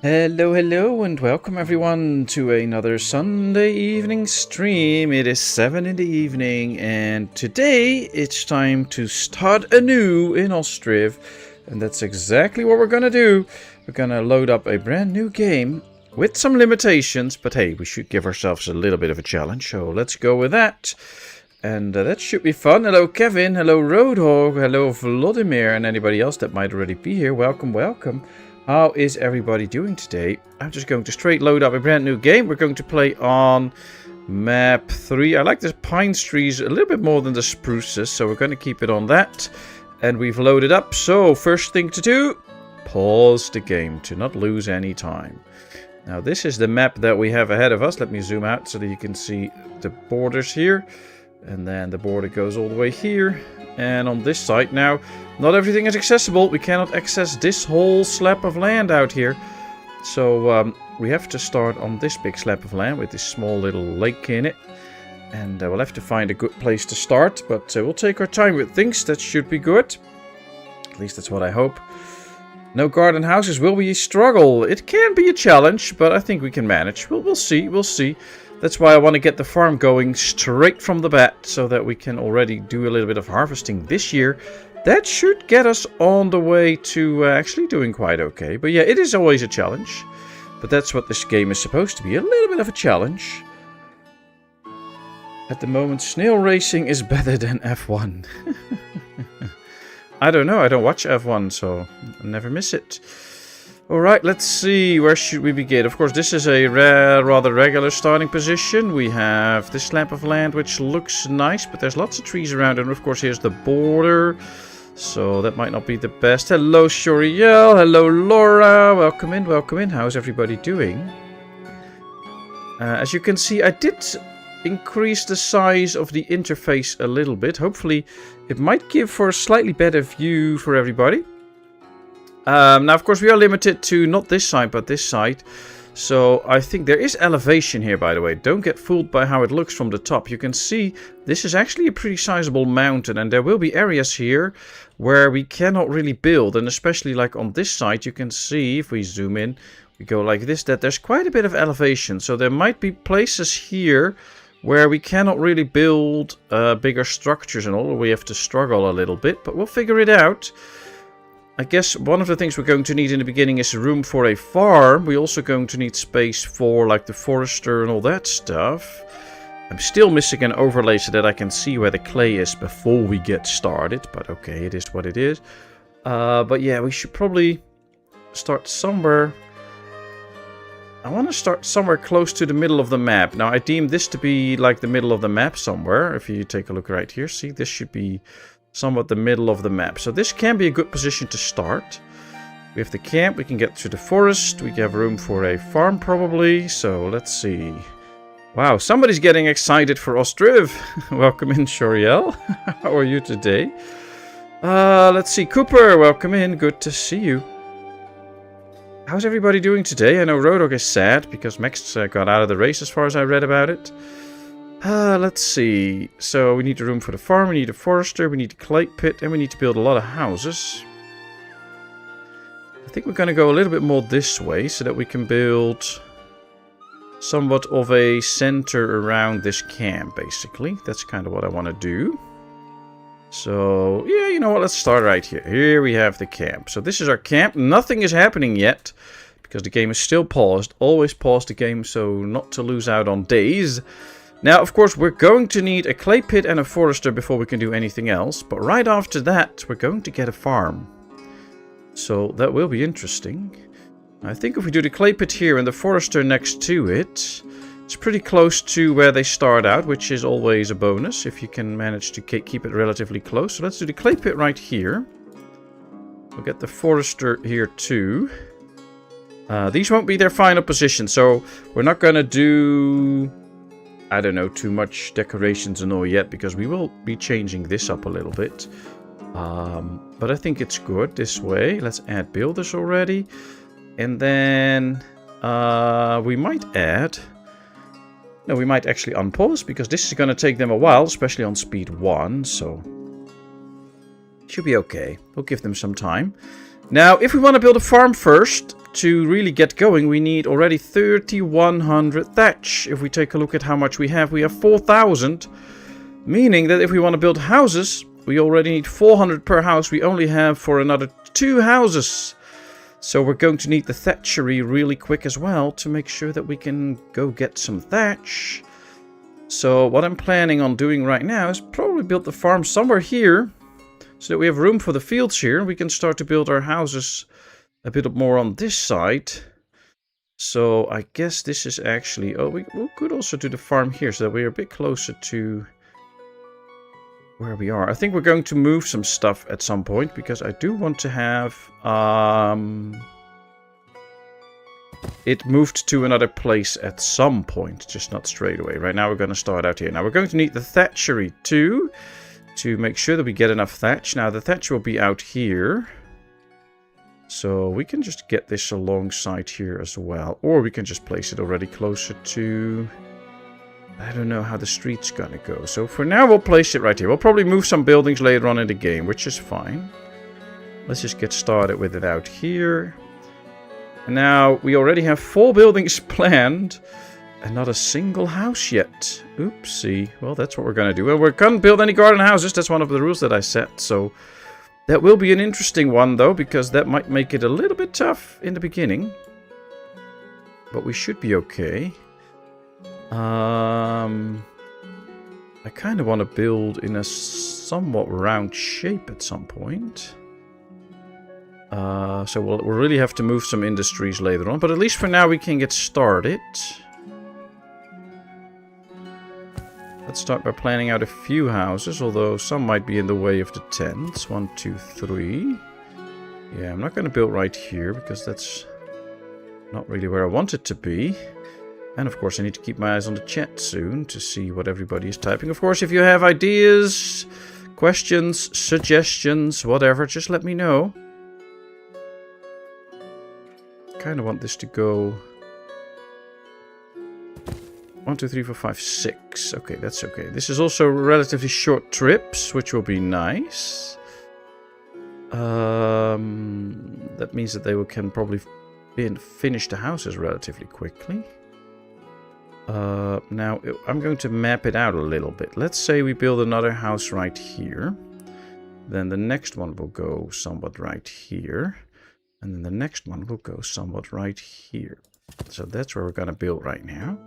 Hello, and welcome everyone to another Sunday evening stream. It is 7 in the evening, and today it's time to start anew in Ostriv. And that's exactly what we're gonna do. We're gonna load up a brand new game with some limitations, but hey, we should give ourselves a little bit of a challenge, so let's go with that. And that should be fun. Hello Kevin, hello Roadhog, hello Vladimir, and anybody else that might already be here. Welcome. How is everybody doing today? I'm just going to straight load up a brand new game. We're going to play on map 3. I like the pine trees a little bit more than the spruces, so we're going to keep it on that. And we've loaded up. So first thing to do, pause the game to not lose any time. Now this is the map that we have ahead of us. Let me zoom out so that you can see the borders here. And then the border goes all the way here. And on this side now, not everything is accessible. We cannot access this whole slab of land out here. So we have to start on this big slab of land with this small little lake in it. And we'll have to find a good place to start. But we'll take our time with things. That should be good. At least that's what I hope. No garden houses will be a struggle. It can be a challenge, but I think we can manage. We'll see. That's why I want to get the farm going straight from the bat, so that we can already do a little bit of harvesting this year. That should get us on the way to actually doing quite okay. But yeah, it is always a challenge. But that's what this game is supposed to be, a little bit of a challenge. At the moment, snail racing is better than F1. I don't know, I don't watch F1, so I never miss it. Alright, let's see, where should we begin? Of course, this is a rather regular starting position. We have this slab of land, which looks nice, but there's lots of trees around. And of course, here's the border, so that might not be the best. Hello, Shoriel. Hello, Laura. Welcome in. How's everybody doing? As you can see, I did increase the size of the interface a little bit. Hopefully, it might give for a slightly better view for everybody. Now, of course, we are limited to not this side, but this side. So I think there is elevation here, by the way. Don't get fooled by how it looks from the top. You can see this is actually a pretty sizable mountain. And there will be areas here where we cannot really build. And especially like on this side, you can see, if we zoom in, we go like this, that there's quite a bit of elevation. So there might be places here where we cannot really build bigger structures and all. We have to struggle a little bit, but we'll figure it out. I guess one of the things we're going to need in the beginning is room for a farm. We're also going to need space for like the forester and all that stuff. I'm still missing an overlay so that I can see where the clay is before we get started. But okay, it is what it is. But yeah, we should probably start somewhere. I want to start somewhere close to the middle of the map. Now, I deem this to be like the middle of the map somewhere. If you take a look right here, see, this should be somewhat the middle of the map. So this can be a good position to start. We have the camp, we can get to the forest, we have room for a farm probably. So let's see. Wow, somebody's getting excited for Ostriv. Welcome in, Shoriel. How are you today? Let's see, Cooper, welcome in, good to see you. How's everybody doing today? I know Rodog is sad because Max got out of the race as far as I read about it. Let's see. So we need a room for the farm, we need a forester, we need a clay pit, and we need to build a lot of houses. I think we're going to go a little bit more this way so that we can build somewhat of a center around this camp, basically. That's kind of what I want to do. So, yeah, you know what? Let's start right here. Here we have the camp. So this is our camp. Nothing is happening yet because the game is still paused. Always pause the game so not to lose out on days. Now, of course, we're going to need a clay pit and a forester before we can do anything else. But right after that, we're going to get a farm. So that will be interesting. I think if we do the clay pit here and the forester next to it, it's pretty close to where they start out, which is always a bonus if you can manage to keep it relatively close. So let's do the clay pit right here. We'll get the forester here too. These won't be their final position, so we're not going to do, I don't know, too much decorations and all yet, because we will be changing this up a little bit. But I think it's good this way. Let's add builders already. And then we might add... No, we might actually unpause, because this is going to take them a while, especially on speed 1, so... Should be okay. We'll give them some time. Now, if we want to build a farm first, to really get going, we need already 3,100 thatch. If we take a look at how much we have 4,000. Meaning that if we want to build houses, we already need 400 per house. We only have for another 2 houses. So we're going to need the thatchery really quick as well to make sure that we can go get some thatch. So what I'm planning on doing right now is probably build the farm somewhere here. So that we have room for the fields here. We can start to build our houses a bit more on this side. So I guess this is actually... Oh, we could also do the farm here so that we're a bit closer to where we are. I think we're going to move some stuff at some point because I do want to have it moved to another place at some point, just not straight away. Right now we're going to start out here. Now we're going to need the thatchery too, to make sure that we get enough thatch. Now the thatch will be out here. So we can just get this alongside here as well. Or we can just place it already closer to... I don't know how the street's gonna go. So for now we'll place it right here. We'll probably move some buildings later on in the game, which is fine. Let's just get started with it out here. And now we already have 4 buildings planned. And not a single house yet. Oopsie. Well, that's what we're gonna do. Well, we can't build any garden houses. That's one of the rules that I set. So that will be an interesting one though, because that might make it a little bit tough in the beginning. But we should be okay. I kind of want to build in a somewhat round shape at some point. So we'll really have to move some industries later on. But at least for now we can get started. Let's start by planning out a few houses, although some might be in the way of the tents. 1, 2, 3. Yeah, I'm not going to build right here because that's not really where I want it to be. And of course I need to keep my eyes on the chat soon to see what everybody is typing. Of course, if you have ideas, questions, suggestions, whatever, just let me know. I kind of want this to go 1, 2, 3, 4, 5, 6. Okay, that's okay. This is also relatively short trips, which will be nice. That means that they can probably finish the houses relatively quickly. Now, I'm going to map it out a little bit. Let's say we build another house right here. Then the next one will go somewhat right here. And then the next one will go somewhat right here. So that's where we're going to build right now.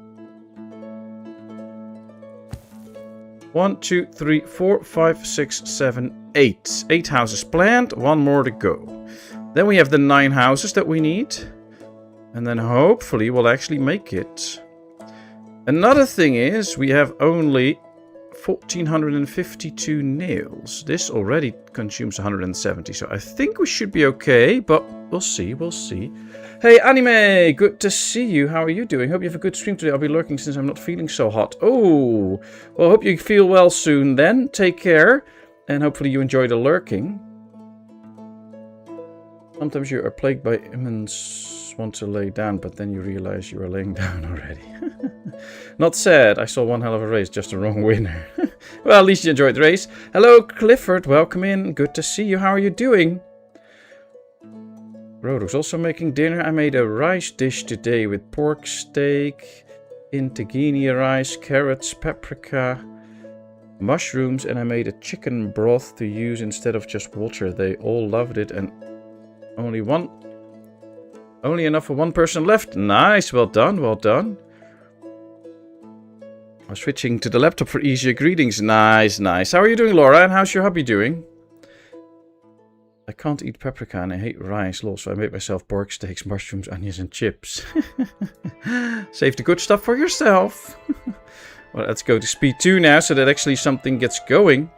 1, 2, 3, 4, 5, 6, 7, 8. 8 houses planned, 1 more to go. Then we have the 9 houses that we need. And then hopefully we'll actually make it. Another thing is, we have only 1,452 nails. This already consumes 170, so I think we should be okay, but we'll see, we'll see. Hey, Anime! Good to see you. How are you doing? Hope you have a good stream today. I'll be lurking since I'm not feeling so hot. Oh! Well, hope you feel well soon then. Take care, and hopefully you enjoy the lurking. Sometimes you are plagued by immense want to lay down, but then you realize you are laying down already. Not sad. I saw one hell of a race, just the wrong winner. Well, at least you enjoyed the race. Hello, Clifford. Welcome in. Good to see you. How are you doing? Rodo's also making dinner. I made a rice dish today with pork steak, tahini rice, carrots, paprika, mushrooms, and I made a chicken broth to use instead of just water. They all loved it, and only enough for 1 person left. Nice, well done, well done. I'm switching to the laptop for easier greetings. Nice, nice. How are you doing, Laura? And how's your hubby doing? I can't eat paprika and I hate rice, lol, so I made myself pork steaks, mushrooms, onions, and chips. Save the good stuff for yourself. Well, let's go to speed 2 now, so that actually something gets going.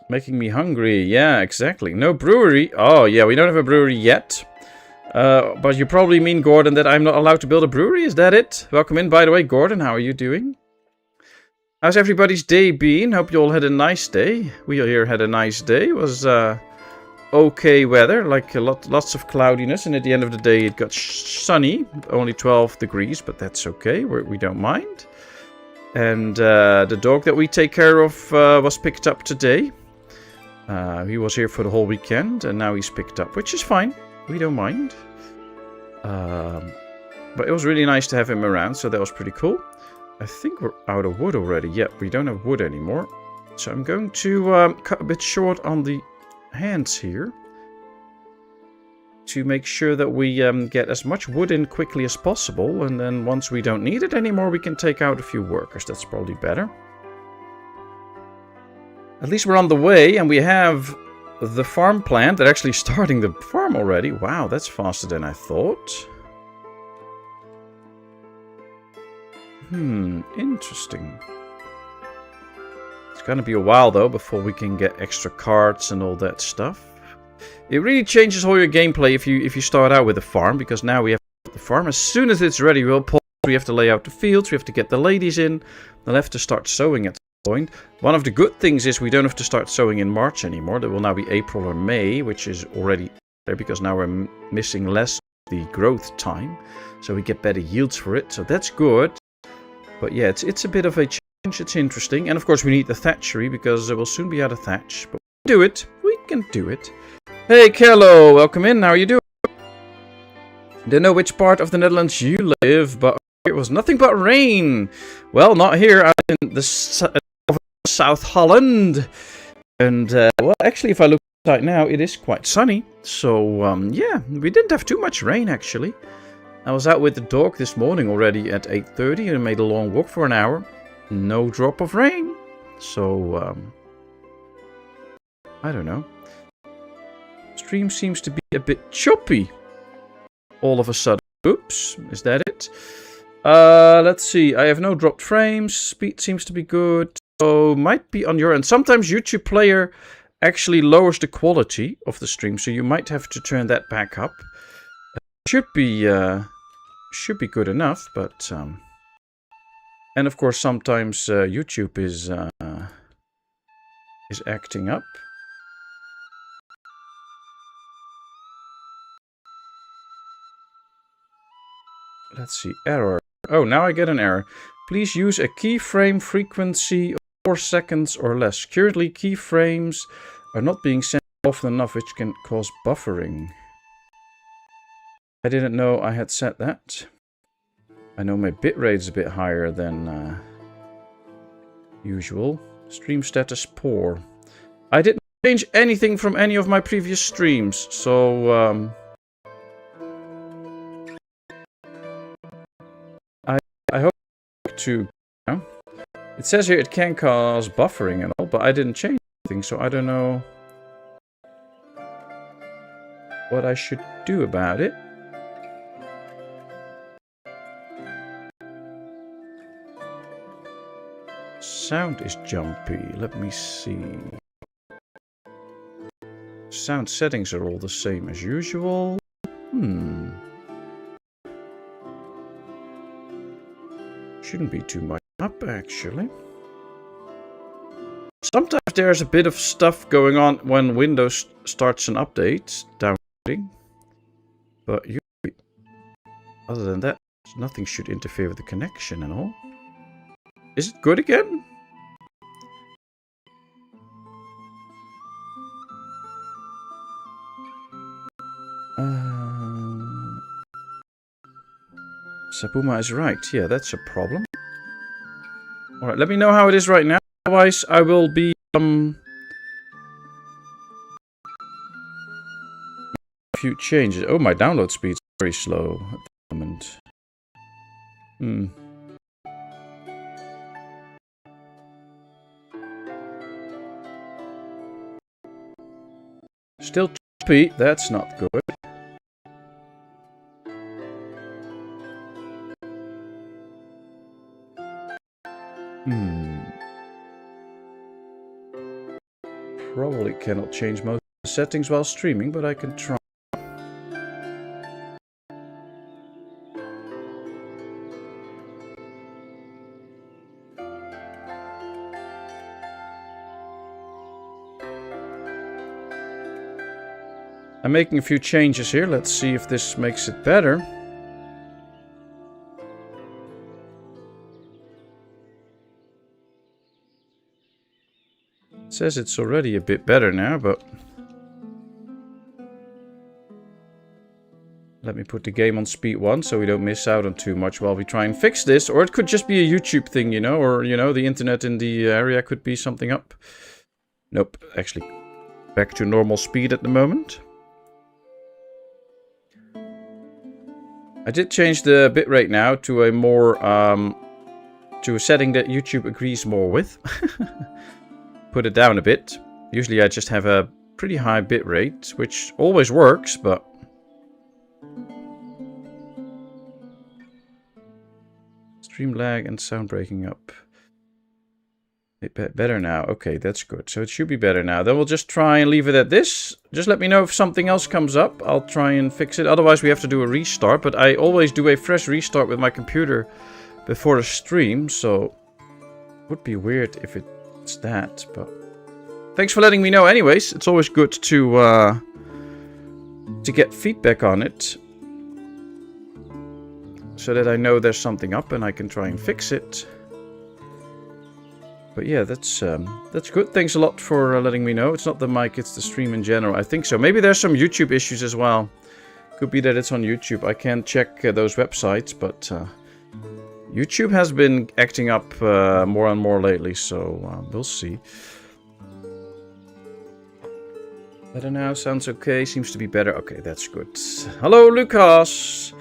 Making me hungry. Yeah, exactly. No brewery. Oh, yeah, we don't have a brewery yet. But you probably mean, Gordon, that I'm not allowed to build a brewery? Is that it? Welcome in, by the way, Gordon. How are you doing? How's everybody's day been? Hope you all had a nice day. We here had a nice day. It was okay weather, like lots of cloudiness. And at the end of the day, it got sunny. Only 12 degrees, but that's okay. We don't mind. And the dog that we take care of was picked up today. He was here for the whole weekend, and now he's picked up, which is fine. We don't mind. But it was really nice to have him around, so that was pretty cool. I think we're out of wood already. Yep, we don't have wood anymore. So I'm going to cut a bit short on the hands here. To make sure that we get as much wood in quickly as possible. And then once we don't need it anymore, we can take out a few workers. That's probably better. At least we're on the way, and we have the farm plant. They're actually starting the farm already. Wow, that's faster than I thought. Interesting. It's gonna be a while though before we can get extra cards and all that stuff. It really changes all your gameplay if you start out with a farm, because now we have the farm. As soon as it's ready, we have to lay out the fields, we have to get the ladies in, they'll have to start sowing at some point. One of the good things is we don't have to start sowing in March anymore. That will now be April or May, which is already there because now we're missing less of the growth time, so we get better yields for it. So that's good. But yeah, it's a bit of a change. It's interesting. And of course we need the thatchery because we'll soon be out of thatch. But we can do it. We can do it. Hey Kello, welcome in. How are you doing? Don't know which part of the Netherlands you live, but it was nothing but rain. Well, not here. I'm in the South Holland. And well, actually, if I look right now, it is quite sunny. So yeah, we didn't have too much rain actually. I was out with the dog this morning already at 8:30 and made a long walk for an hour. No drop of rain. So, I don't know. Stream seems to be a bit choppy. All of a sudden. Oops, is that it? Let's see. I have no dropped frames. Speed seems to be good. So, might be on your end. Sometimes YouTube Player actually lowers the quality of the stream. So, you might have to turn that back up. Should be good enough, but and of course sometimes YouTube is acting up. Let's see, error. Oh, now I get an error. Please use a keyframe frequency of 4 seconds or less. Currently, keyframes are not being sent often enough, which can cause buffering. I didn't know I had set that. I know my bitrate is a bit higher than usual. Stream status poor. I didn't change anything from any of my previous streams, so I hope to. It says here it can cause buffering and all, but I didn't change anything, so I don't know what I should do about it. Sound is jumpy. Let me see. Sound settings are all the same as usual. Shouldn't be too much up, actually. Sometimes there's a bit of stuff going on when Windows starts an update, downloading. But usually, other than that, nothing should interfere with the connection and all. Is it good again? Sabuma is right. Yeah, that's a problem. Alright, let me know how it is right now. Otherwise, I will be a few changes. Oh, my download speed's very slow at the moment. Still choppy. That's not good. Probably cannot change most of the settings while streaming, but I can try. I'm making a few changes here. Let's see if this makes it better. It says it's already a bit better now, but let Let me put the game on speed 1 so we don't miss out on too much while we try and fix this. Or it could just be a YouTube thing, you know, or, you know, the internet in the area could be something up. Nope, actually back to normal speed at the moment. I did change the bitrate now to a more, to a setting that YouTube agrees more with. Put it down a bit. Usually I just have a pretty high bitrate, which always works, but... Stream lag and sound breaking up. Better now. Okay, that's good. So it should be better now. Then we'll just try and leave it at this. Just let me know if something else comes up. I'll try and fix it. Otherwise we have to do a restart. But I always do a fresh restart with my computer before the stream. So it would be weird if it's that. But thanks for letting me know anyways. It's always good to get feedback on it. So that I know there's something up and I can try and fix it. But yeah, that's good. Thanks a lot for letting me know. It's not the mic, it's the stream in general. I think so. Maybe there's some YouTube issues as well. Could be that it's on YouTube. I can't check those websites, but YouTube has been acting up more and more lately, so we'll see. Better now, sounds okay. Seems to be better. Okay, that's good. Hallo Lucas!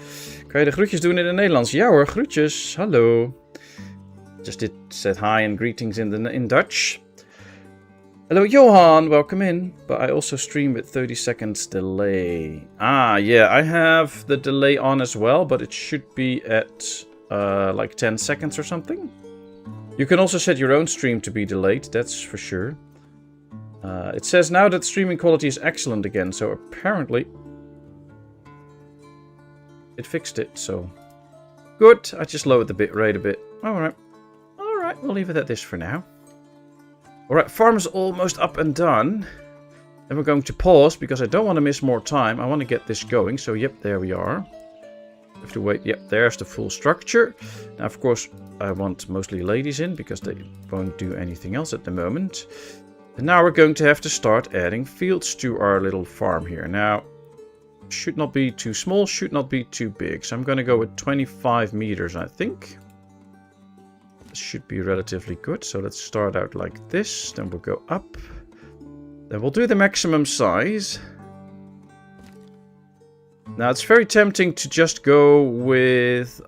Kan je de groetjes doen in het Nederlands? Ja hoor, groetjes. Hallo. Just said hi and greetings in Dutch. Hello Johan, welcome in. But I also stream with 30 seconds delay. Ah, yeah, I have the delay on as well, but it should be at like 10 seconds or something. You can also set your own stream to be delayed, that's for sure. It says now that streaming quality is excellent again, so apparently it fixed it, so good. I just lowered the bitrate a bit. Alright. We'll leave it at this for now. Alright, farm is almost up and done. And we're going to pause because I don't want to miss more time. I want to get this going. So, yep, there we are. Have to wait. Yep, there's the full structure. Now, of course, I want mostly ladies in because they won't do anything else at the moment. And now we're going to have to start adding fields to our little farm here. Now, should not be too small, should not be too big. So I'm going to go with 25 meters, I think. Should be relatively good. So let's start out like this. Then we'll go up. Then we'll do the maximum size. Now it's very tempting to just go with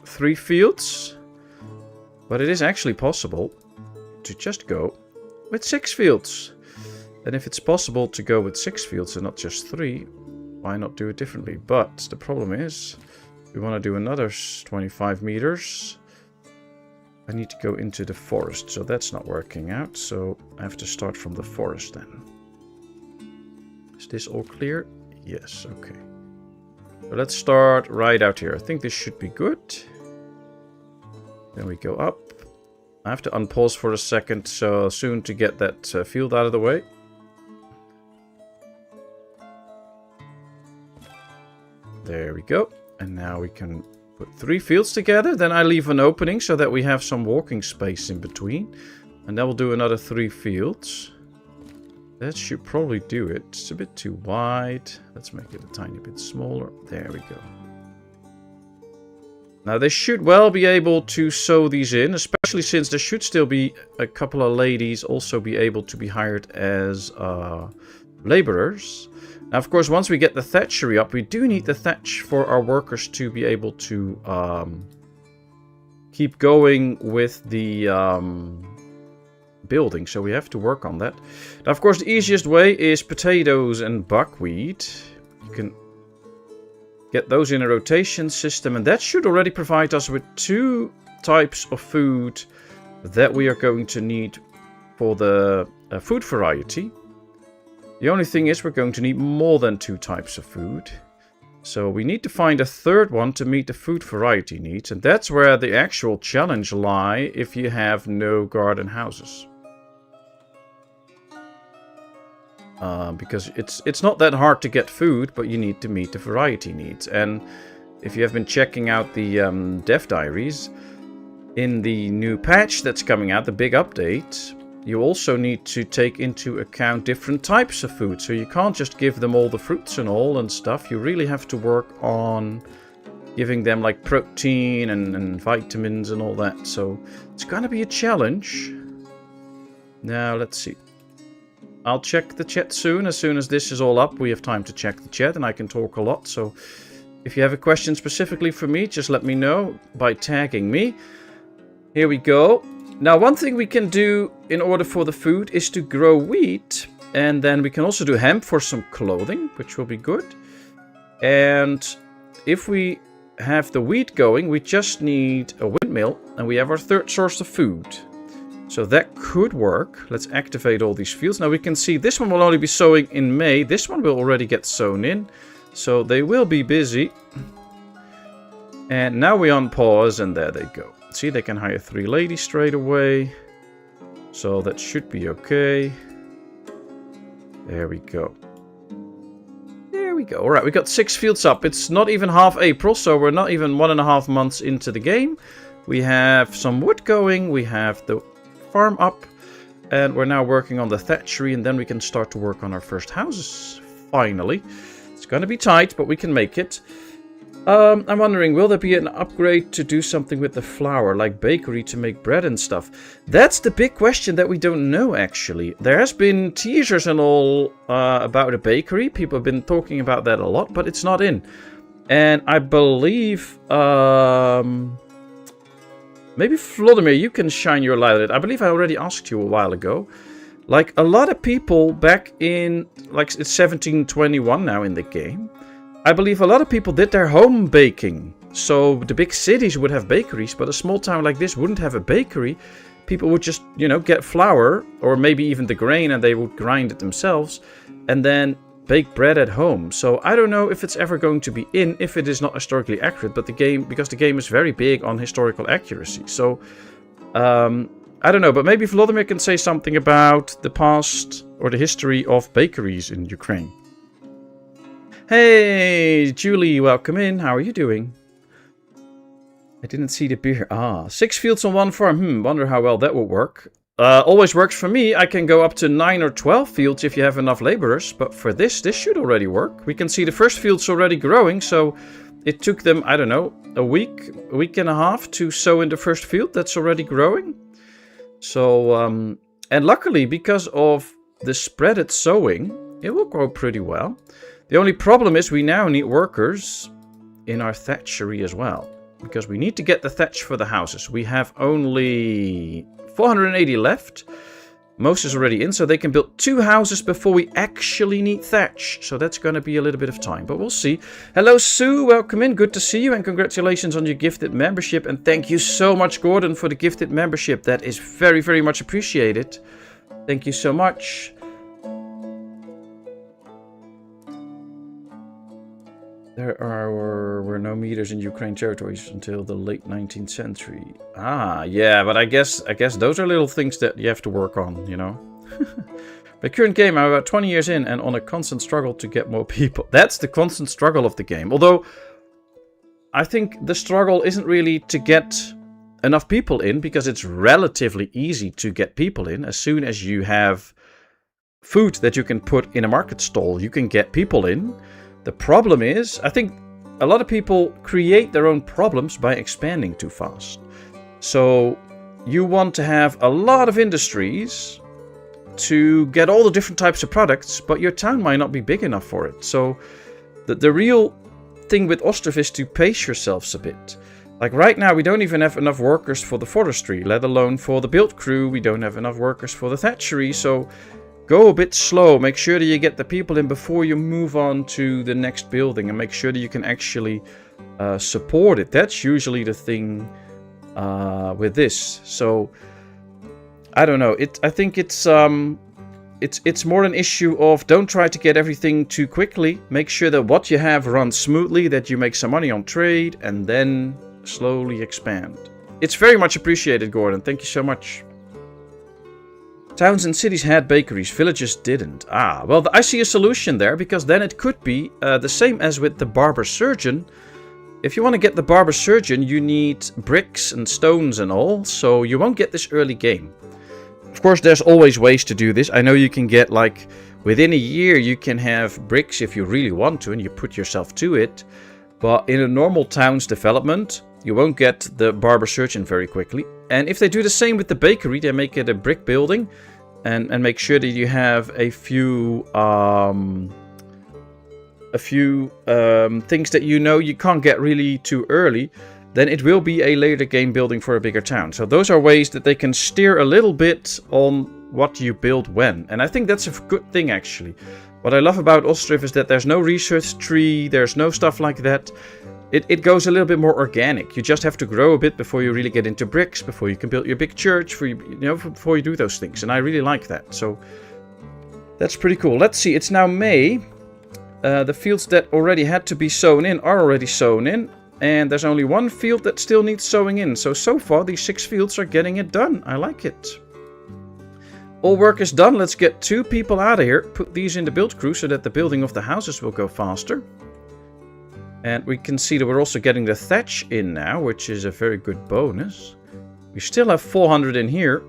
3 fields. But it is actually possible to just go with 6 fields. And if it's possible to go with 6 fields and not just 3, why not do it differently? But the problem is, we want to do another 25 meters. I need to go into the forest, so that's not working out. So I have to start from the forest then. Is this all clear? Yes, okay. So let's start right out here. I think this should be good. Then we go up. I have to unpause for a second, so soon to get that field out of the way. There we go. And now we can put 3 fields together. Then I leave an opening so that we have some walking space in between. And then we'll do another 3 fields. That should probably do it. It's a bit too wide. Let's make it a tiny bit smaller. There we go. Now they should well be able to sew these in, especially since there should still be a couple of ladies also be able to be hired as laborers. Now, of course, once we get the thatchery up, we do need the thatch for our workers to be able to keep going with the building. So we have to work on that. Now, of course, the easiest way is potatoes and buckwheat. You can get those in a rotation system. And that should already provide us with 2 types of food that we are going to need for the food variety. The only thing is we're going to need more than 2 types of food. So we need to find a 3rd one to meet the food variety needs. And that's where the actual challenge lies if you have no garden houses. Because it's not that hard to get food, but you need to meet the variety needs. And if you have been checking out the dev diaries, in the new patch that's coming out, the big update, you also need to take into account different types of food. So you can't just give them all the fruits and all and stuff. You really have to work on giving them like protein and vitamins and all that. So it's gonna be a challenge. Now let's see. I'll check the chat soon. As soon as this is all up, we have time to check the chat and I can talk a lot. So if you have a question specifically for me, just let me know by tagging me. Here we go. Now, one thing we can do in order for the food is to grow wheat. And then we can also do hemp for some clothing, which will be good. And if we have the wheat going, we just need a windmill. And we have our third source of food. So that could work. Let's activate all these fields. Now we can see this one will only be sowing in May. This one will already get sown in. So they will be busy. And now we're on pause and there they go. See, they can hire 3 ladies straight away. So that should be okay. There we go. There we go. Alright, we got 6 fields up. It's not even half April, so we're not even 1.5 months into the game. We have some wood going. We have the farm up. And we're now working on the thatchery. And then we can start to work on our first houses. Finally. It's going to be tight, but we can make it. I'm wondering, will there be an upgrade to do something with the flour, like bakery to make bread and stuff? That's the big question that we don't know, actually. There has been teasers and all about a bakery. People have been talking about that a lot, but it's not in. And I believe... maybe Vladimir, you can shine your light on it. I believe I already asked you a while ago. Like, a lot of people back in... Like, it's 1721 now in the game. I believe a lot of people did their home baking. So the big cities would have bakeries, but a small town like this wouldn't have a bakery. People would just, you know, get flour or maybe even the grain and they would grind it themselves and then bake bread at home. So I don't know if it's ever going to be in, if it is not historically accurate, but the game, because the game is very big on historical accuracy. So I don't know, but maybe Vladimir can say something about the past or the history of bakeries in Ukraine. Hey, Julie, welcome in. How are you doing? I didn't see the beer. 6 fields on 1 farm. Wonder how well that will work. Always works for me. I can go up to 9 or 12 fields if you have enough laborers. But for this should already work. We can see the first field's already growing. So it took them, I don't know, a week and a half to sow in the first field. That's already growing. So, and luckily, because of the spreaded sowing, it will grow pretty well. The only problem is we now need workers in our thatchery as well. Because we need to get the thatch for the houses. We have only 480 left. Most is already in, so they can build 2 houses before we actually need thatch. So that's going to be a little bit of time, but we'll see. Hello, Sue. Welcome in. Good to see you, and congratulations on your gifted membership. And thank you so much, Gordon, for the gifted membership. That is very, very much appreciated. Thank you so much. There were no meters in Ukraine territories until the late 19th century. Yeah, but I guess those are little things that you have to work on, you know. My current game, I'm about 20 years in and on a constant struggle to get more people. That's the constant struggle of the game. Although, I think the struggle isn't really to get enough people in, because it's relatively easy to get people in. As soon as you have food that you can put in a market stall, you can get people in. The problem is, I think a lot of people create their own problems by expanding too fast. So you want to have a lot of industries to get all the different types of products, but your town might not be big enough for it. So the real thing with Ostriv is to pace yourselves a bit. Like right now, we don't even have enough workers for the forestry, let alone for the build crew. We don't have enough workers for the thatchery, so go a bit slow. Make sure that you get the people in before you move on to the next building, and make sure that you can actually support it. That's usually the thing with this. So I don't know. I think it's more an issue of don't try to get everything too quickly. Make sure that what you have runs smoothly, that you make some money on trade, and then slowly expand. It's very much appreciated, Gordon. Thank you so much. Towns and cities had bakeries, villages didn't. Well, I see a solution there, because then it could be the same as with the barber surgeon. If you want to get the barber surgeon, you need bricks and stones and all, so you won't get this early game. Of course, there's always ways to do this. I know you can get, like, within a year you can have bricks if you really want to and you put yourself to it. But in a normal town's development, you won't get the barber surgeon very quickly. And if they do the same with the bakery, they make it a brick building and make sure that you have a few things that you know you can't get really too early, then it will be a later game building for a bigger town. So those are ways that they can steer a little bit on what you build when. And I think that's a good thing, actually. What I love about Ostriv is that there's no research tree, there's no stuff like that. It goes a little bit more organic. You just have to grow a bit before you really get into bricks, before you can build your big church, before you do those things. And I really like that. So that's pretty cool. Let's see, it's now May. The fields that already had to be sown in are already sown in. And there's only one field that still needs sowing in. So far, these 6 fields are getting it done. I like it. All work is done. Let's get 2 people out of here. Put these in the build crew so that the building of the houses will go faster. And we can see that we're also getting the thatch in now, which is a very good bonus. We still have 400 in here.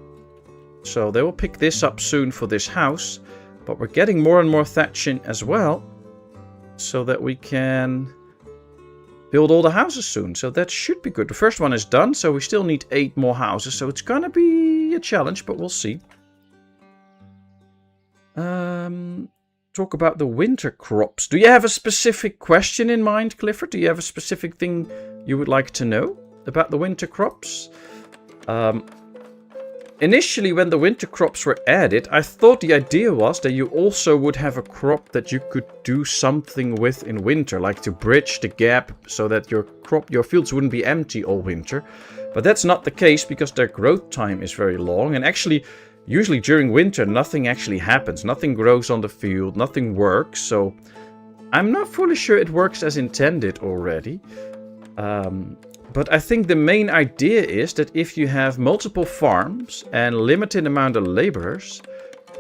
So they will pick this up soon for this house. But we're getting more and more thatch in as well. So that we can build all the houses soon. So that should be good. The first one is done. So we still need 8 more houses. So it's going to be a challenge, but we'll see. Talk about the winter crops. Do you have a specific question in mind, Clifford? Do you have a specific thing you would like to know about the winter crops? Initially, when the winter crops were added, I thought the idea was that you also would have a crop that you could do something with in winter, like to bridge the gap so that your fields wouldn't be empty all winter. But that's not the case because their growth time is very long, and actually usually during winter, nothing actually happens. Nothing grows on the field, nothing works. So I'm not fully sure it works as intended already. But I think the main idea is that if you have multiple farms and limited amount of laborers,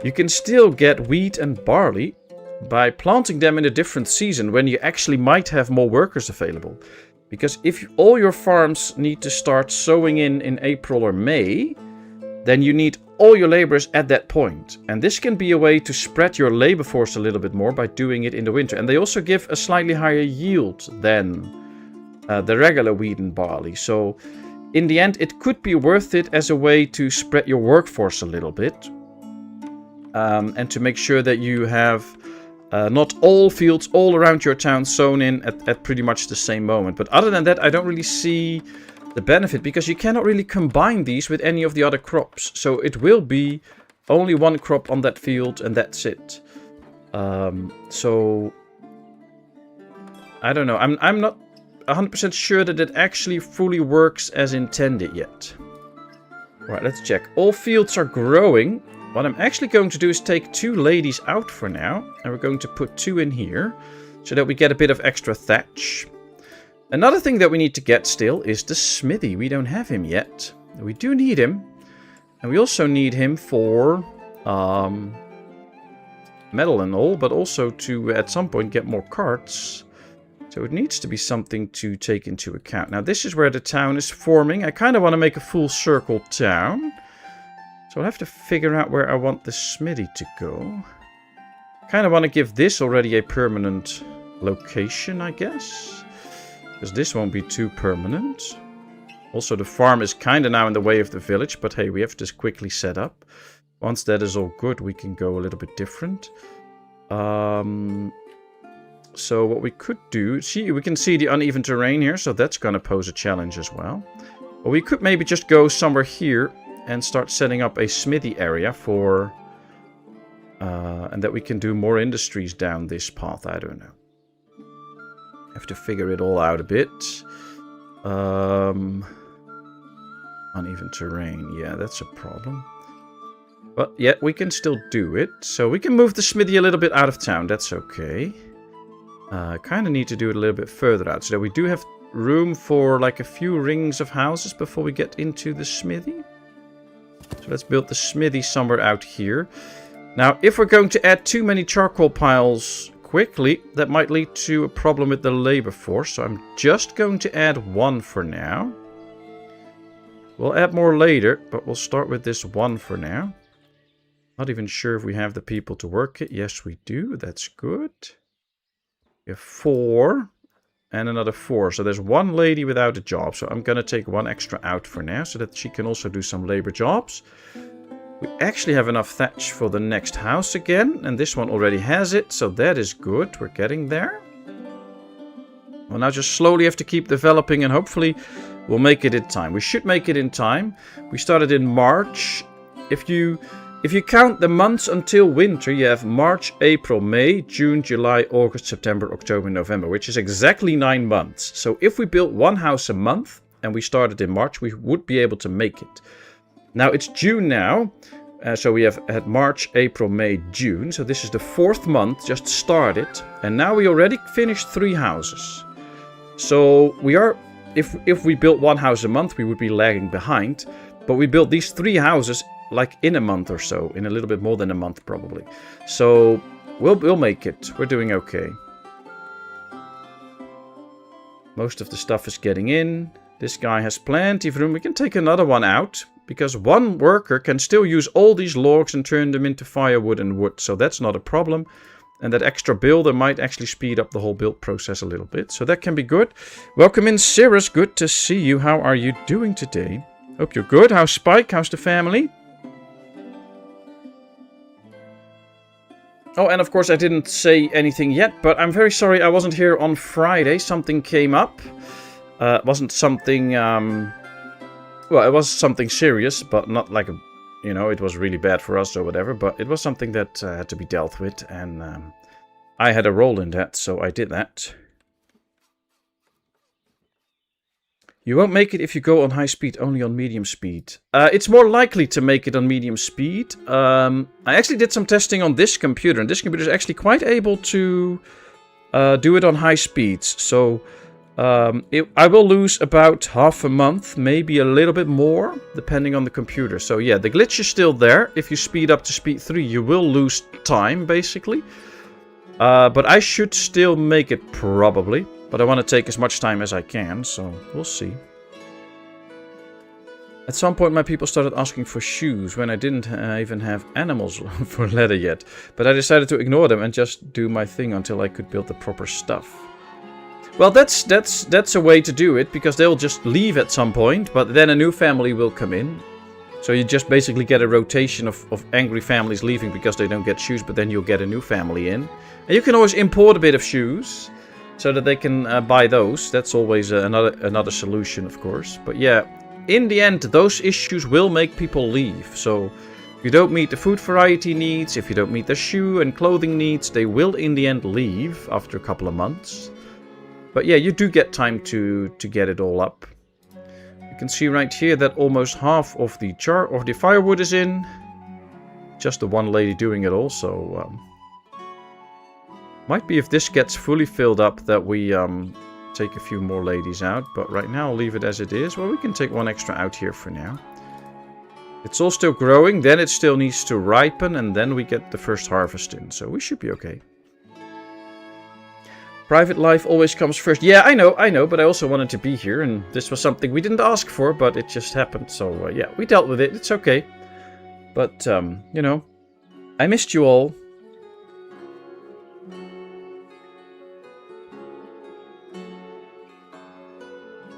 you can still get wheat and barley by planting them in a different season when you actually might have more workers available. Because if all your farms need to start sowing in April or May, then you need all your laborers at that point. And this can be a way to spread your labor force a little bit more by doing it in the winter. And they also give a slightly higher yield than the regular wheat and barley. So in the end, it could be worth it as a way to spread your workforce a little bit. And to make sure that you have not all fields all around your town sown in at pretty much the same moment. But other than that, I don't really see the benefit, because you cannot really combine these with any of the other crops. So it will be only one crop on that field and that's it. So I don't know. I'm not 100% sure that it actually fully works as intended yet. Right, let's check. All fields are growing. What I'm actually going to do is take 2 ladies out for now. And we're going to put 2 in here so that we get a bit of extra thatch. Another thing that we need to get still is the smithy. We don't have him yet. We do need him. And we also need him for metal and all, but also to at some point get more carts. So it needs to be something to take into account. Now this is where the town is forming. I kind of want to make a full circle town. So I'll have to figure out where I want the smithy to go. I kind of want to give this already a permanent location, I guess. Because this won't be too permanent. Also, the farm is kind of now in the way of the village. But hey, we have to quickly set up. Once that is all good, we can go a little bit different. So what we could do... we can see the uneven terrain here. So that's going to pose a challenge as well. Or we could maybe just go somewhere here and start setting up a smithy area for... and that we can do more industries down this path. I don't know. Have to figure it all out a bit. Uneven terrain. Yeah, that's a problem. But yeah, we can still do it. So we can move the smithy a little bit out of town. That's okay. Kind of need to do it a little bit further out. So that we do have room for like a few rings of houses before we get into the smithy. So let's build the smithy somewhere out here. Now, if we're going to add too many charcoal piles quickly, that might lead to a problem with the labor force. So I'm just going to add 1 for now. We'll add more later, but we'll start with this 1 for now. Not even sure if we have the people to work it. Yes, we do. That's good. We have 4 and another 4. So there's 1 lady without a job. So I'm going to take 1 extra out for now so that she can also do some labor jobs. We actually have enough thatch for the next house again. And this one already has it. So that is good. We're getting there. We'll now just slowly have to keep developing and hopefully we'll make it in time. We should make it in time. We started in March. If you count the months until winter, you have March, April, May, June, July, August, September, October, November, which is exactly 9 months. So if we built 1 house a month and we started in March, we would be able to make it. Now it's June now. So we have had March, April, May, June. So this is the 4th month, just started. And now we already finished 3 houses. So we are, if we built 1 house a month, we would be lagging behind. But we built these 3 houses like in a month or so, in a little bit more than a month probably. So we'll make it. We're doing okay. Most of the stuff is getting in. This guy has plenty of room. We can take another one out because 1 worker can still use all these logs and turn them into firewood and wood. So that's not a problem. And that extra builder might actually speed up the whole build process a little bit. So that can be good. Welcome in, Cirrus. Good to see you. How are you doing today? Hope you're good. How's Spike? How's the family? Oh, and of course I didn't say anything yet, but I'm very sorry I wasn't here on Friday. Something came up. It wasn't something... well, it was something serious, but not like a... You know, it was really bad for us or whatever, but it was something that had to be dealt with, and I had a role in that, so I did that. You won't make it if you go on high speed, only on medium speed. It's more likely to make it on medium speed. I actually did some testing on this computer, and this computer is actually quite able to do it on high speeds. So I will lose about half a month, maybe a little bit more, depending on the computer. So yeah, the glitch is still there. If you speed up to speed 3, you will lose time, basically. But I should still make it, probably. But I want to take as much time as I can, so we'll see. At some point my people started asking for shoes when I didn't even have animals for leather yet. But I decided to ignore them and just do my thing until I could build the proper stuff. Well, that's a way to do it, because they'll just leave at some point, but then a new family will come in. So you just basically get a rotation of angry families leaving because they don't get shoes, but then you'll get a new family in. And you can always import a bit of shoes, so that they can buy those. That's always another solution, of course. But yeah, in the end, those issues will make people leave. So if you don't meet the food variety needs, if you don't meet the shoe and clothing needs, they will in the end leave after a couple of months. But yeah, you do get time to get it all up. You can see right here that almost half of the firewood is in. Just the 1 lady doing it all, so... might be if this gets fully filled up that we take a few more ladies out. But right now I'll leave it as it is. Well, we can take 1 extra out here for now. It's all still growing. Then it still needs to ripen. And then we get the first harvest in. So we should be okay. Private life always comes first. Yeah, I know. But I also wanted to be here. And this was something we didn't ask for. But it just happened. So yeah, we dealt with it. It's okay. But, you know, I missed you all.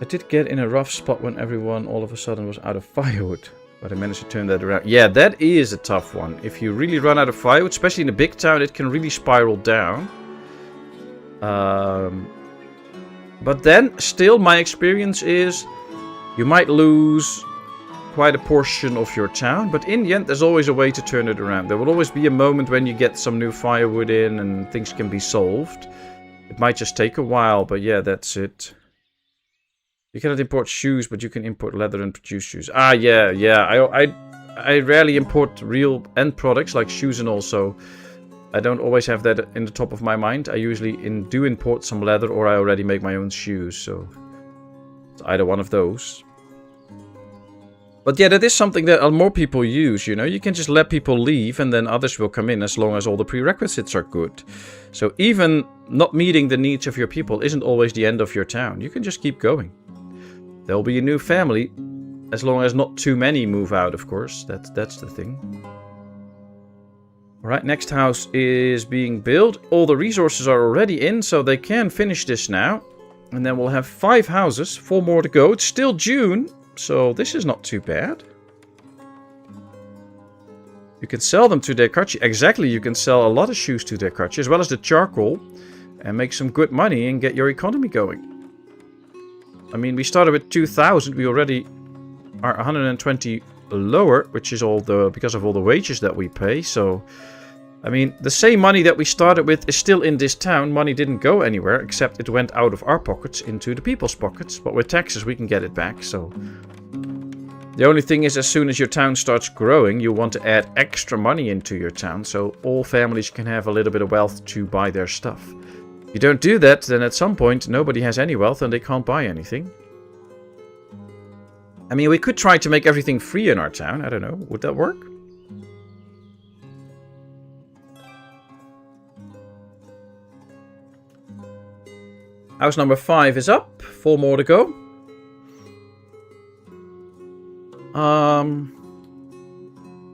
I did get in a rough spot when everyone all of a sudden was out of firewood. But I managed to turn that around. Yeah, that is a tough one. If you really run out of firewood, especially in a big town, it can really spiral down. But then, still, my experience is you might lose quite a portion of your town. But in the end, there's always a way to turn it around. There will always be a moment when you get some new firewood in and things can be solved. It might just take a while, but yeah, that's it. You cannot import shoes, but you can import leather and produce shoes. Ah, yeah. I rarely import real end products like shoes and all, so I don't always have that in the top of my mind. I usually do import some leather, or I already make my own shoes, so it's either one of those. But yeah, that is something that more people use, you know. You can just let people leave and then others will come in as long as all the prerequisites are good. So even not meeting the needs of your people isn't always the end of your town. You can just keep going. There'll be a new family, as long as not too many move out, of course. That's the thing. Alright, next house is being built. All the resources are already in, so they can finish this now. And then we'll have 5 houses, 4 more to go. It's still June, so this is not too bad. You can sell them to Dekachi. Exactly, you can sell a lot of shoes to Dekachi, as well as the charcoal. And make some good money and get your economy going. I mean, we started with 2,000. We already are 120 lower, which is all because of all the wages that we pay. So, I mean, the same money that we started with is still in this town. Money didn't go anywhere, except it went out of our pockets into the people's pockets. But with taxes, we can get it back, so... The only thing is, as soon as your town starts growing, you want to add extra money into your town, so all families can have a little bit of wealth to buy their stuff. If you don't do that, then at some point, nobody has any wealth and they can't buy anything. I mean, we could try to make everything free in our town. I don't know. Would that work? House number 5 is up. 4 more to go.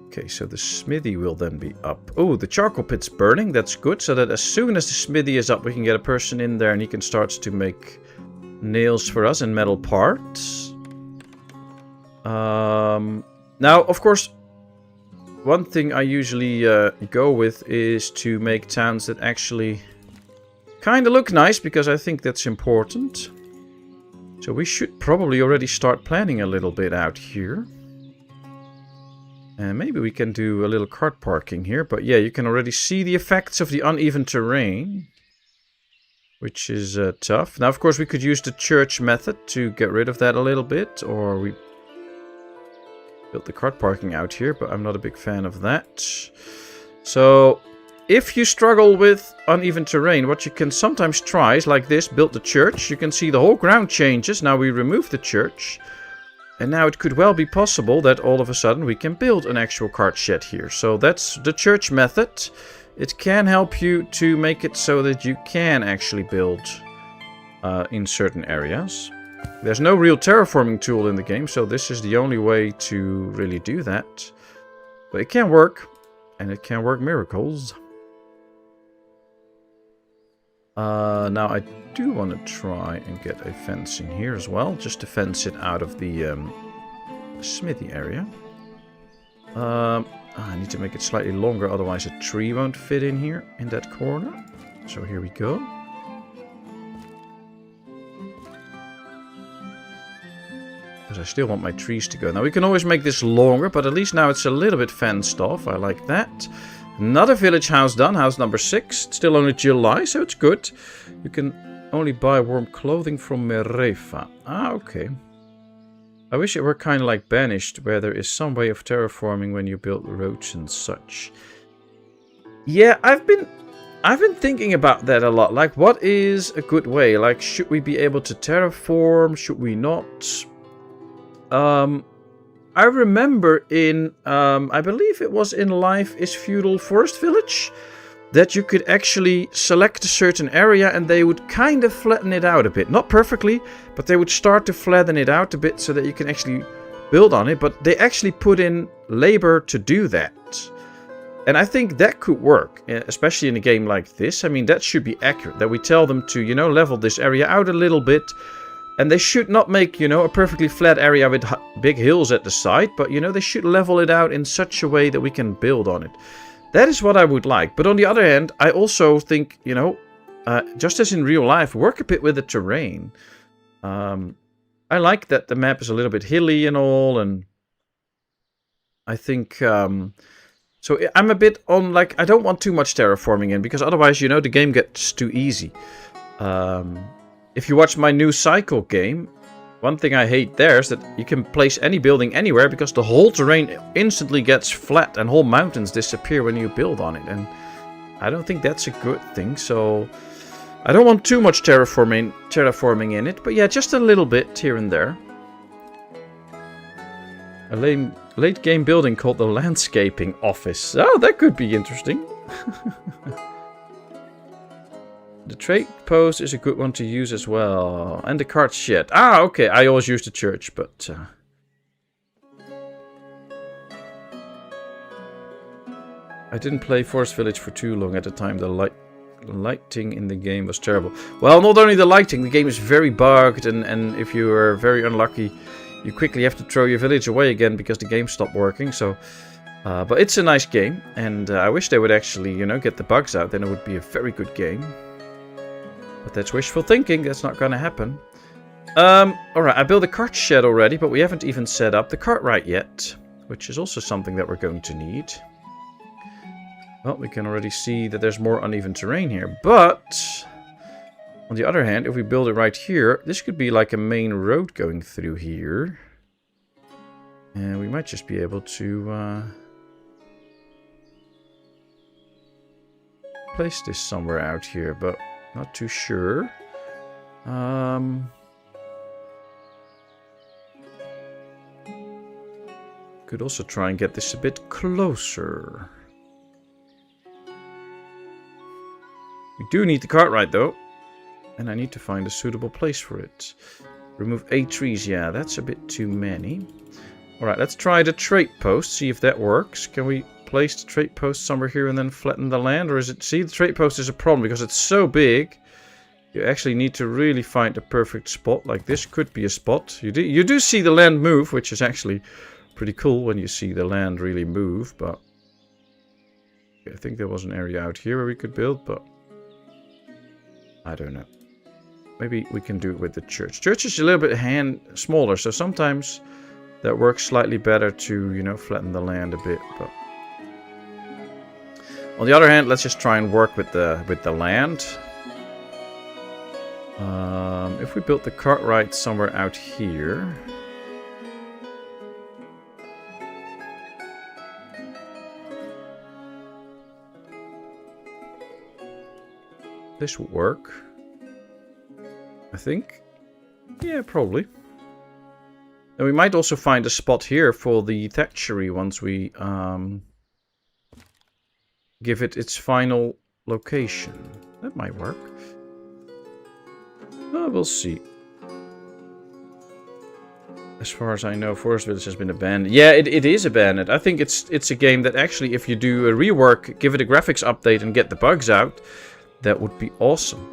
Okay, so the smithy will then be up. Oh, the charcoal pit's burning. That's good. So that as soon as the smithy is up, we can get a person in there and he can start to make nails for us and metal parts. Now, of course, one thing I usually go with is to make towns that actually kind of look nice, because I think that's important. So we should probably already start planning a little bit out here. And maybe we can do a little cart parking here. But yeah, you can already see the effects of the uneven terrain, which is tough. Now, of course, we could use the church method to get rid of that a little bit. Or we built the cart parking out here, but I'm not a big fan of that. So if you struggle with uneven terrain, what you can sometimes try is like this, build the church. You can see the whole ground changes. Now we remove the church. And now it could well be possible that all of a sudden we can build an actual cart shed here. So that's the church method. It can help you to make it so that you can actually build in certain areas. There's no real terraforming tool in the game, so this is the only way to really do that. But it can work, and it can work miracles. Now I do want to try and get a fence in here as well, just to fence it out of the smithy area. I need to make it slightly longer, otherwise a tree won't fit in here in that corner. So here we go. Because I still want my trees to go. Now we can always make this longer, but at least now it's a little bit fenced off. I like that. Another village house done, house number 6. It's still only July, so it's good. You can only buy warm clothing from Merefa. Ah, okay. I wish it were kind of like Banished, where there is some way of terraforming when you build roads and such. Yeah, I've been thinking about that a lot. Like, what is a good way? Like, should we be able to terraform? Should we not? I remember in, I believe it was in Life is Feudal Forest Village, that you could actually select a certain area and they would kind of flatten it out a bit. Not perfectly, but they would start to flatten it out a bit so that you can actually build on it. But they actually put in labor to do that. And I think that could work, especially in a game like this. I mean, that should be accurate. That we tell them to, you know, level this area out a little bit. And they should not make, you know, a perfectly flat area with big hills at the side. But, you know, they should level it out in such a way that we can build on it. That is what I would like. But on the other hand, I also think, you know, just as in real life, work a bit with the terrain. I like that the map is a little bit hilly and all. And I think, so I'm a bit on, like, I don't want too much terraforming in. Because otherwise, you know, the game gets too easy. If you watch my new Cycle game, one thing I hate there is that you can place any building anywhere because the whole terrain instantly gets flat and whole mountains disappear when you build on it. And I don't think that's a good thing. So I don't want too much terraforming in it. But yeah, just a little bit here and there. A late game building called the Landscaping Office. Oh, that could be interesting. The trade post is a good one to use as well. And the cart shed. Ah, okay. I always use the church, but... I didn't play Forest Village for too long at the time. The lighting in the game was terrible. Well, not only the lighting, the game is very bugged, and if you are very unlucky, you quickly have to throw your village away again because the game stopped working. So, but it's a nice game, and I wish they would actually, you know, get the bugs out. Then it would be a very good game. But that's wishful thinking. That's not going to happen. Alright, I built a cart shed already, but we haven't even set up the Cartwright yet, which is also something that we're going to need. Well, we can already see that there's more uneven terrain here, but on the other hand, if we build it right here, this could be like a main road going through here. And we might just be able to place this somewhere out here, but not too sure. Could also try and get this a bit closer. We do need the Cartwright though, and I need to find a suitable place for it. Remove 8 trees, yeah, that's a bit too many. Alright, let's try the trade post, see if that works. Can we place the trade post somewhere here and then flatten the land? Or is it... See, the trade post is a problem because it's so big. You actually need to really find a perfect spot. Like this could be a spot. You do see the land move, which is actually pretty cool when you see the land really move, but... I think there was an area out here where we could build, but... I don't know. Maybe we can do it with the church. Church is a little bit smaller, so sometimes that works slightly better to, you know, flatten the land a bit. But on the other hand, let's just try and work with the land. If we built the Cartwright somewhere out here, this would work, I think. Yeah, probably. And we might also find a spot here for the thatchery once we give it its final location. That might work. We'll see. As far as I know, Forest Village has been abandoned. Yeah, it is abandoned. I think it's a game that actually, if you do a rework, give it a graphics update and get the bugs out, that would be awesome.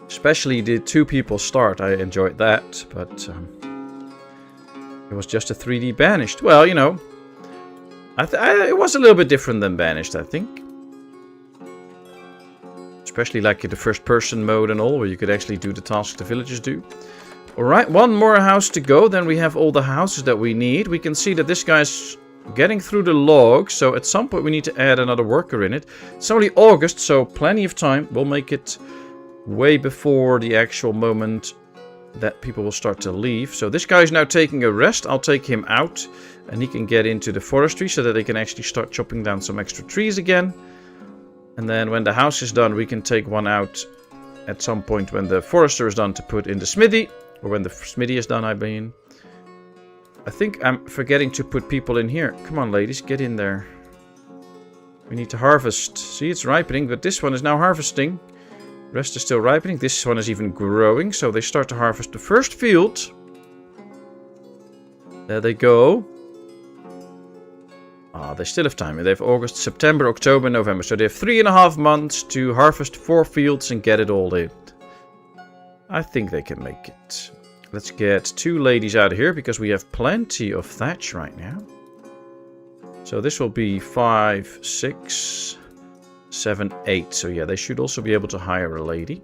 Especially the 2 people start. I enjoyed that, but it was just a 3D Banished. Well, you know, it was a little bit different than Banished, I think. Especially like in the first-person mode and all, where you could actually do the tasks the villagers do. Alright, 1 more house to go. Then we have all the houses that we need. We can see that this guy's getting through the log, so at some point we need to add another worker in it. It's only August, so plenty of time. We'll make it way before the actual moment that people will start to leave. So this guy is now taking a rest. I'll take him out and he can get into the forestry so that they can actually start chopping down some extra trees again. And then when the house is done, we can take one out at some point when the forester is done to put in the smithy. Or when the smithy is done, I mean. I think I'm forgetting to put people in here. Come on, ladies, get in there. We need to harvest. See, it's ripening, but this one is now harvesting. The rest is still ripening. This one is even growing, so they start to harvest the first field. There they go. Ah, they still have time. They have August, September, October, November. So they have 3.5 months to harvest 4 fields and get it all in. I think they can make it. Let's get 2 ladies out of here because we have plenty of thatch right now. So this will be 5, 6, 7, 8. So yeah, they should also be able to hire a lady.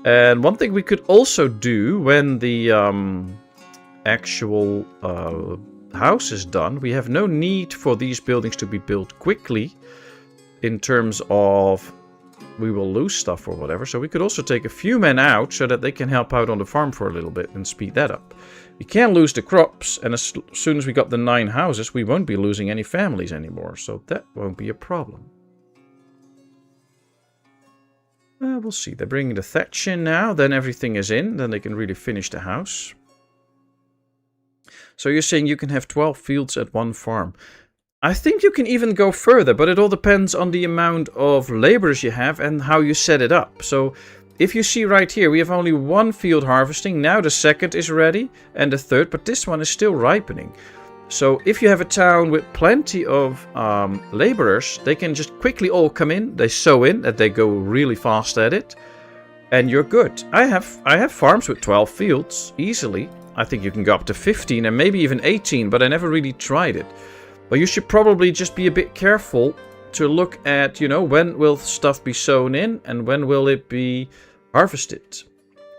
And one thing we could also do when the actual house is done, we have no need for these buildings to be built quickly in terms of we will lose stuff or whatever. So we could also take a few men out so that they can help out on the farm for a little bit and speed that up. We can't lose the crops, and as soon as we got the 9 houses, we won't be losing any families anymore. So that won't be a problem. We'll see. They're bringing the thatch in now. Then everything is in. Then they can really finish the house. So you're saying you can have 12 fields at one farm. I think you can even go further, but it all depends on the amount of laborers you have and how you set it up. So if you see right here, we have only 1 field harvesting. Now the second is ready and the third, but this one is still ripening. So if you have a town with plenty of laborers, they can just quickly all come in. They sow in, and they go really fast at it, and you're good. I have farms with 12 fields easily. I think you can go up to 15 and maybe even 18, but I never really tried it. But you should probably just be a bit careful to look at, you know, when will stuff be sown in and when will it be harvested.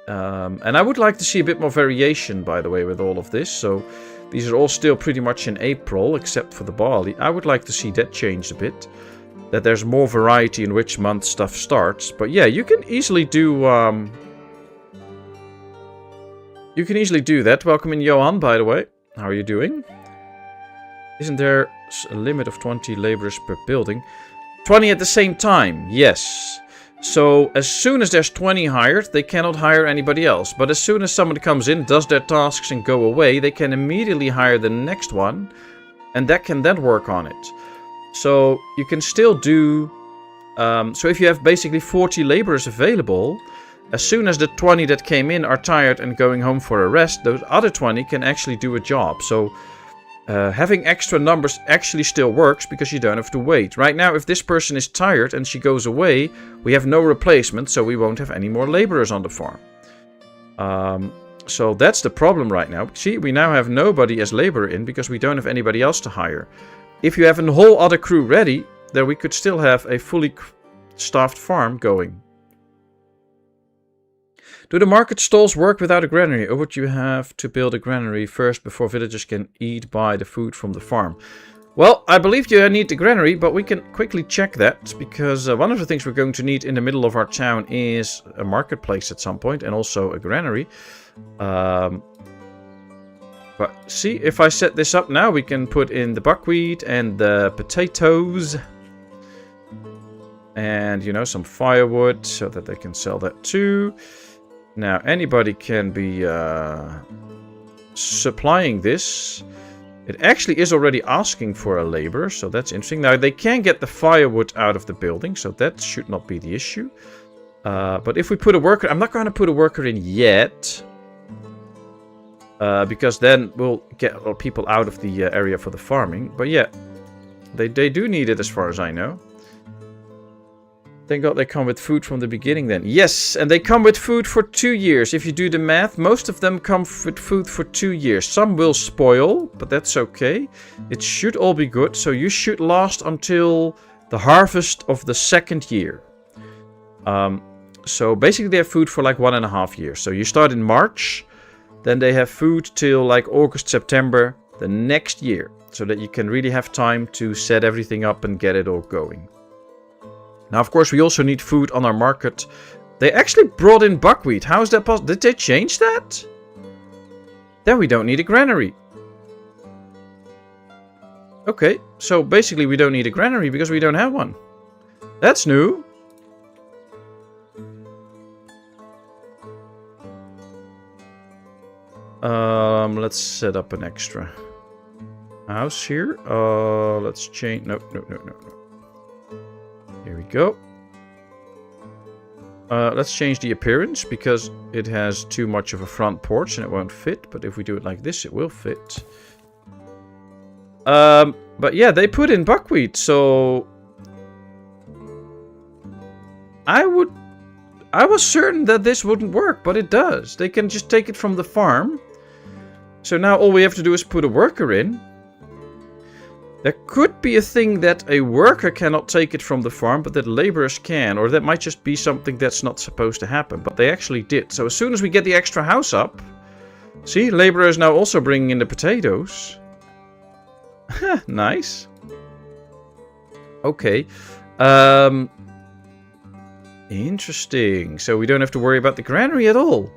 And I would like to see a bit more variation, by the way, with all of this. So these are all still pretty much in April, except for the barley. I would like to see that changed a bit. That there's more variety in which month stuff starts. But yeah, you can easily do... you can easily do that. Welcome in, Johan, by the way. How are you doing? Isn't there a limit of 20 laborers per building? 20 at the same time, yes. So as soon as there's 20 hired, they cannot hire anybody else. But as soon as somebody comes in, does their tasks and go away, they can immediately hire the next one. And that can then work on it. So you can still do... so if you have basically 40 laborers available, as soon as the 20 that came in are tired and going home for a rest, those other 20 can actually do a job. So... having extra numbers actually still works because you don't have to wait. Right now, if this person is tired and she goes away, we have no replacement, so we won't have any more laborers on the farm. So that's the problem right now. See, we now have nobody as laborer in because we don't have anybody else to hire. If you have a whole other crew ready, then we could still have a fully staffed farm going. Do the market stalls work without a granary, or would you have to build a granary first before villagers can buy the food from the farm? Well, I believe you need the granary, but we can quickly check that, because one of the things we're going to need in the middle of our town is a marketplace at some point, and also a granary. But see, if I set this up now, we can put in the buckwheat and the potatoes. And, you know, some firewood, so that they can sell that too. Now, anybody can be supplying this. It actually is already asking for a labor, so that's interesting. Now, they can get the firewood out of the building, so that should not be the issue. But if we put a worker... I'm not going to put a worker in yet. Because then we'll get people out of the area for the farming. But yeah, they do need it as far as I know. Thank God they come with food from the beginning then. Yes, and they come with food for 2 years. If you do the math, most of them come with food for 2 years. Some will spoil, but that's okay. It should all be good. So you should last until the harvest of the 2nd year. So basically they have food for like 1.5 years. So you start in March, then they have food till like August, September the next year. So that you can really have time to set everything up and get it all going. Now, of course, we also need food on our market. They actually brought in buckwheat. How is that possible? Did they change that? Then we don't need a granary. Okay, so basically we don't need a granary because we don't have one. That's new. Let's set up an extra house here. Let's change... No. Here we go. Let's change the appearance because it has too much of a front porch and it won't fit. But if we do it like this, it will fit. But yeah, they put in buckwheat, so... I was certain that this wouldn't work, but it does. They can just take it from the farm. So now all we have to do is put a worker in. There could be a thing that a worker cannot take it from the farm, but that laborers can. Or that might just be something that's not supposed to happen. But they actually did. So as soon as we get the extra house up... See, laborers now also bringing in the potatoes. Nice. Okay. Interesting. So we don't have to worry about the granary at all.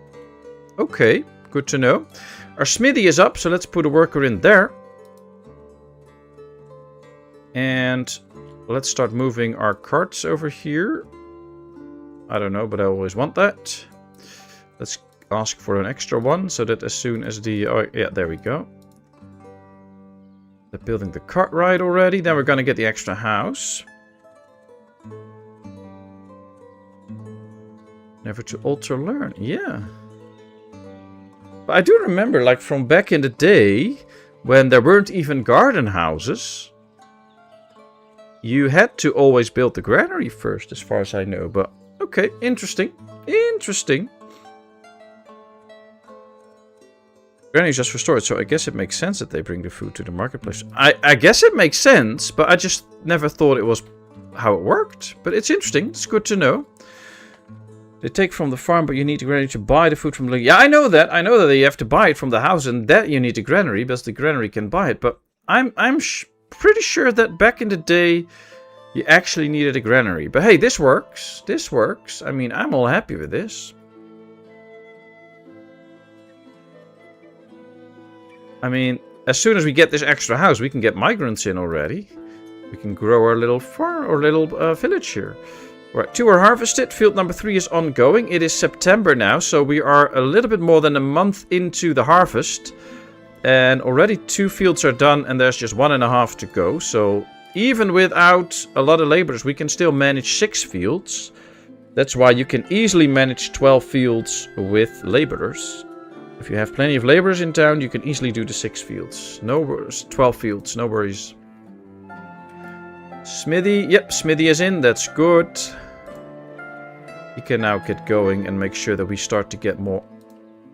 Okay, good to know. Our smithy is up, so let's put a worker in there. And let's start moving our carts over here. I don't know, but I always want that. Let's ask for an extra one, so that as soon as the... Oh, yeah, there we go. They're building the cart ride already. Then we're going to get the extra house. Never too old to learn. Yeah. But I do remember, like, from back in the day... when there weren't even garden houses, you had to always build the granary first, as far as I know. But okay, interesting. Interesting. Granary just for storage, so I guess it makes sense that they bring the food to the marketplace. I guess it makes sense, but I just never thought it was how it worked. But it's interesting. It's good to know. They take from the farm, but you need the granary to buy the food from the... Yeah, I know that. I know that you have to buy it from the house, and that you need the granary, because the granary can buy it. But I'm pretty sure that back in the day, you actually needed a granary. But hey, this works. This works. I mean, I'm all happy with this. I mean, as soon as we get this extra house, we can get migrants in already. We can grow our little farm or little village here. Right, 2 are harvested. Field number 3 is ongoing. It is September now, so we are a little bit more than a month into the harvest. And already 2 fields are done, and there's just 1.5 to go. So even without a lot of laborers, we can still manage 6 fields. That's why you can easily manage 12 fields with laborers. If you have plenty of laborers in town, you can easily do the 6 fields. No worries. 12 fields, no worries. Smithy, yep, Smithy is in, that's good. We can now get going and make sure that we start to get more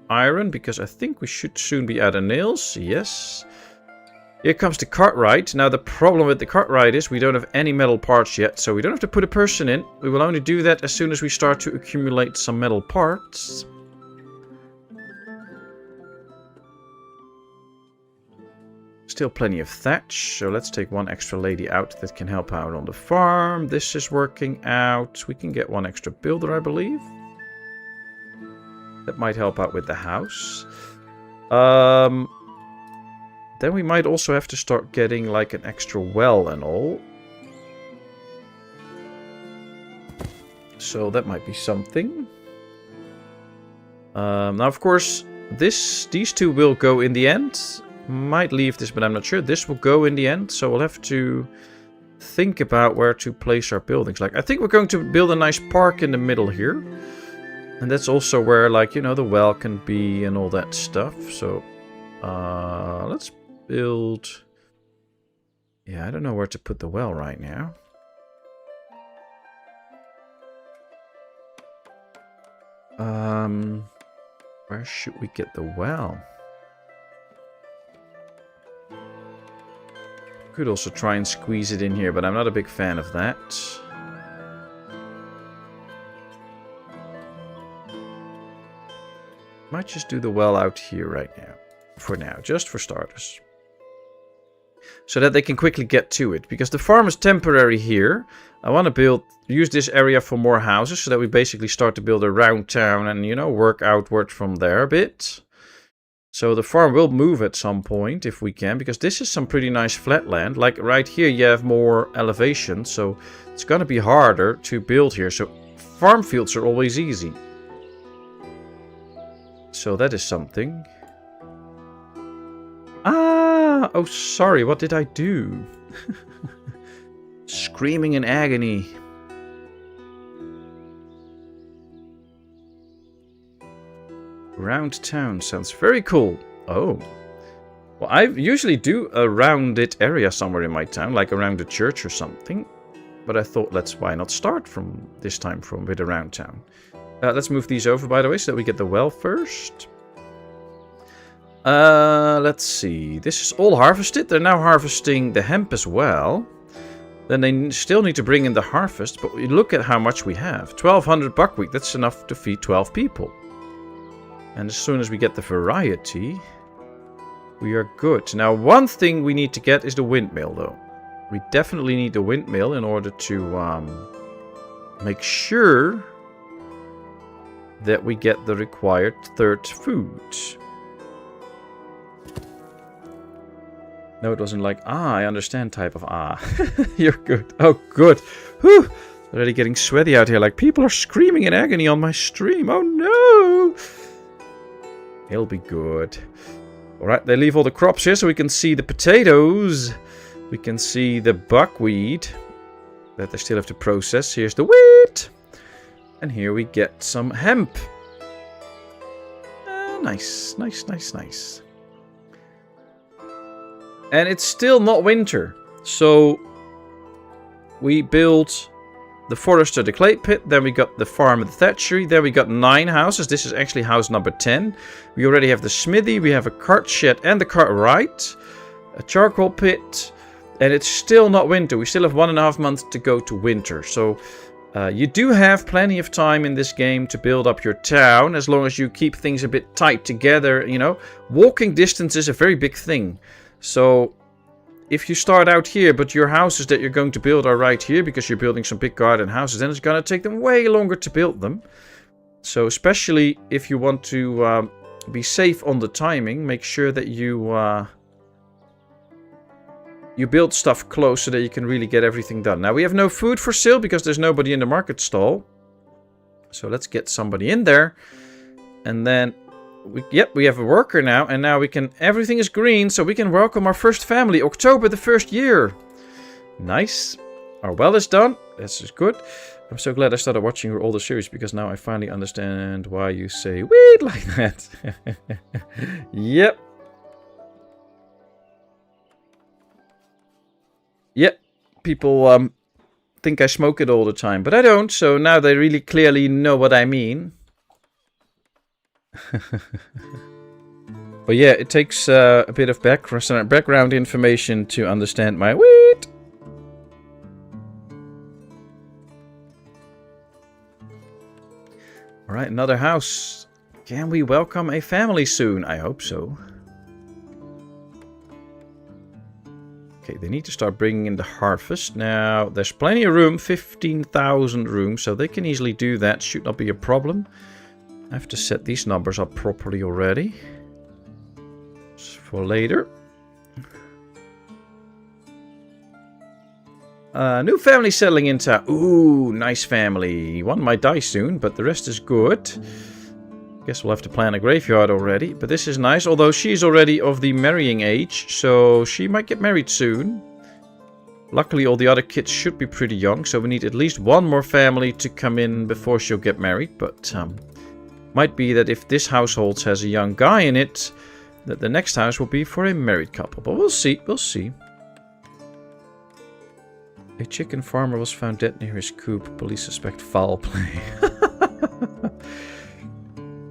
iron, because I think we should soon be out of nails, yes. Here comes the cartwright. Now the problem with the cartwright is we don't have any metal parts yet, so we don't have to put a person in. We will only do that as soon as we start to accumulate some metal parts. Still plenty of thatch, so let's take 1 extra lady out that can help out on the farm. This is working out. We can get 1 extra builder, I believe. That might help out with the house. Then we might also have to start getting like an extra well and all. So that might be something. Now, of course, these 2 will go in the end. Might leave this, but I'm not sure. This will go in the end, so we'll have to think about where to place our buildings. Like, I think we're going to build a nice park in the middle here. And that's also where, like, you know, the well can be and all that stuff. So, let's build... Yeah, I don't know where to put the well right now. Where should we get the well? Could also try and squeeze it in here, but I'm not a big fan of that. Might just do the well out here right now. For now, just for starters. So that they can quickly get to it. Because the farm is temporary here. I want to use this area for more houses, so that we basically start to build around town and, you know, work outward from there a bit. So the farm will move at some point if we can, because this is some pretty nice flat land. Like right here you have more elevation, so it's going to be harder to build here. So farm fields are always easy. So that is something. Ah! Oh, sorry, what did I do? Screaming in agony. Round town sounds very cool. Oh. Well, I usually do a rounded area somewhere in my town, like around a church or something. But I thought, why not start from this time with a round town. Let's move these over, by the way, so that we get the well first. Let's see. This is all harvested. They're now harvesting the hemp as well. Then they still need to bring in the harvest, but we look at how much we have. 1,200 buckwheat. That's enough to feed 12 people. And as soon as we get the variety, we are good. Now, one thing we need to get is the windmill, though. We definitely need the windmill in order to make sure that we get the required 3rd food. No, it wasn't like, I understand type of You're good. Oh, good. Whew. Already getting sweaty out here. Like, people are screaming in agony on my stream. Oh, no. It'll be good. Alright, they leave all the crops here so we can see the potatoes. We can see the buckwheat that they still have to process. Here's the wheat. And here we get some hemp. Nice, nice, nice, nice. And it's still not winter. So we built the forester, the clay pit. Then we got the farm and the thatchery. Then we got 9 houses. This is actually house number 10. We already have the smithy. We have a cart shed and the cartwright. A charcoal pit. And it's still not winter. We still have 1.5 months to go to winter. So you do have plenty of time in this game to build up your town. As long as you keep things a bit tight together. You know, walking distance is a very big thing. So if you start out here, but your houses that you're going to build are right here because you're building some big garden houses, then it's going to take them way longer to build them. So especially if you want to be safe on the timing, make sure that you build stuff close so that you can really get everything done. Now we have no food for sale because there's nobody in the market stall. So let's get somebody in there. And then we have a worker now, and now we can, everything is green, so we can welcome our first family, October the 1st year. Nice. Our well is done. This is good. I'm so glad I started watching your older series, because now I finally understand why you say weed like that. Yep. Yep. People think I smoke it all the time, but I don't, so now they really clearly know what I mean. But yeah, it takes a bit of background information to understand my weed. Alright, another house. Can we welcome a family soon? I hope so. Okay, they need to start bringing in the harvest. Now, there's plenty of room, 15,000 rooms, so they can easily do that. Should not be a problem. I have to set these numbers up properly already. It's for later. New family settling in town. Ooh, nice family. One might die soon, but the rest is good. Guess we'll have to plan a graveyard already. But this is nice, although she's already of the marrying age, so she might get married soon. Luckily, all the other kids should be pretty young, so we need at least one more family to come in before she'll get married. But might be that if this household has a young guy in it, that the next house will be for a married couple. But we'll see, we'll see. A chicken farmer was found dead near his coop. Police suspect foul play.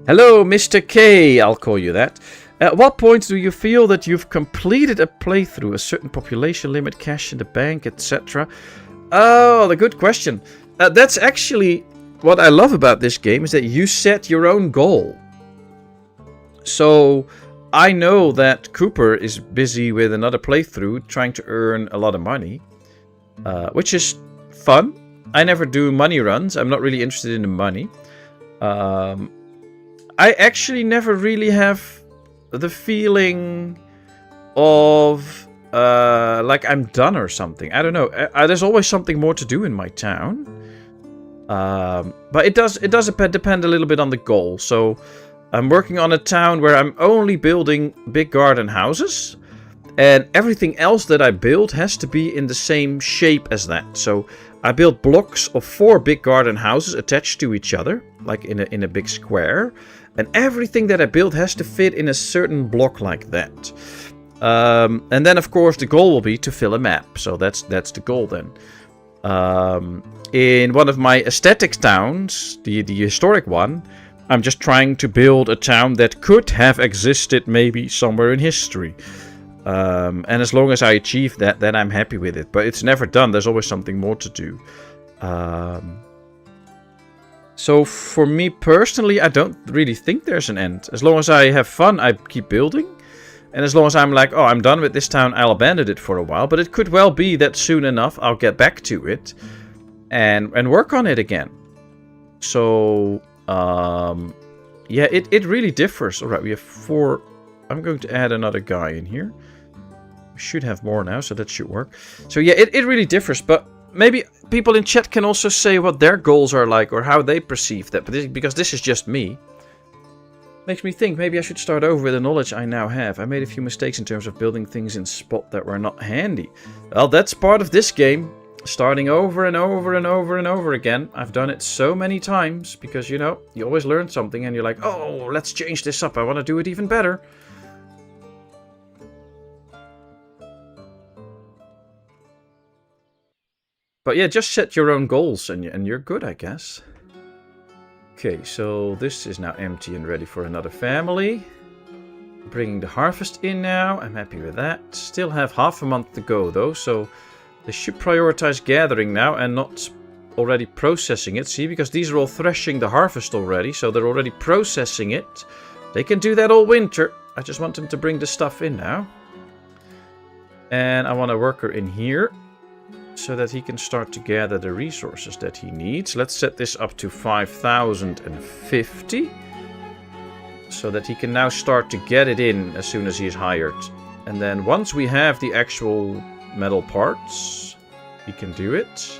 Hello, Mr. K. I'll call you that. At what point do you feel that you've completed a playthrough? A certain population limit, cash in the bank, etc. Oh, the good question. That's actually what I love about this game, is that you set your own goal. So I know that Cooper is busy with another playthrough trying to earn a lot of money, which is fun. I never do money runs. I'm not really interested in the money. I actually never really have the feeling of like I'm done or something. I don't know. There's always something more to do in my town. But it does depend a little bit on the goal. So I'm working on a town where I'm only building big garden houses, and everything else that I build has to be in the same shape as that. So I built blocks of 4 big garden houses attached to each other, like in a big square, and everything that I build has to fit in a certain block like that. And then of course the goal will be to fill a map. So that's the goal then. In one of my aesthetic towns, the historic one, I'm just trying to build a town that could have existed maybe somewhere in history. And as long as I achieve that, then I'm happy with it. But it's never done. There's always something more to do. So for me personally, I don't really think there's an end. As long as I have fun, I keep building. And as long as I'm like, oh, I'm done with this town, I'll abandon it for a while. But it could well be that soon enough I'll get back to it and work on it again. So, yeah, it really differs. All right, we have 4. I'm going to add another guy in here. We should have more now, so that should work. So yeah, it really differs. But maybe people in chat can also say what their goals are like or how they perceive that. But because this is just me. Makes me think maybe I should start over with the knowledge I now have. I made a few mistakes in terms of building things in spot that were not handy. Well, that's part of this game. Starting over and over and over and over again. I've done it so many times because, you know, you always learn something and you're like, oh, let's change this up. I want to do it even better. But yeah, just set your own goals and you're good, I guess. Okay, so this is now empty and ready for another family. Bringing the harvest in now. I'm happy with that. Still have half a month to go though, so they should prioritize gathering now and not already processing it. See, because these are all threshing the harvest already, so they're already processing it. They can do that all winter. I just want them to bring the stuff in now. And I want a worker in here so that he can start to gather the resources that he needs. Let's set this up to 5,050 so that he can now start to get it in as soon as he is hired. And then once we have the actual metal parts, he can do it.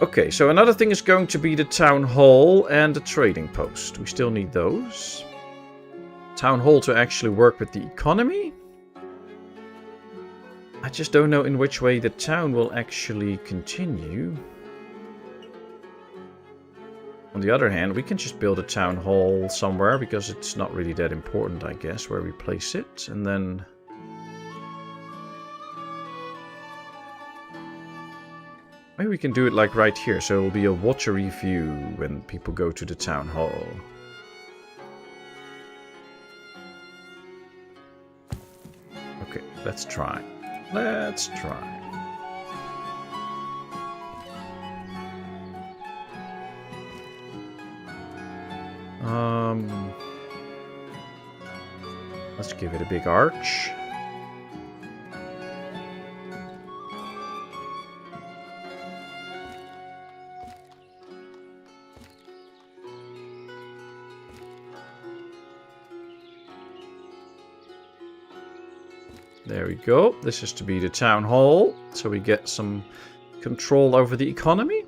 Okay, so another thing is going to be the town hall and the trading post. We still need those. Town hall to actually work with the economy. I just don't know in which way the town will actually continue. On the other hand, we can just build a town hall somewhere because it's not really that important, I guess, where we place it. And then maybe we can do it like right here, so it will be a watery view when people go to the town hall. Okay, let's try. Let's try. Let's give it a big arch. There we go. This is to be the town hall, so we get some control over the economy.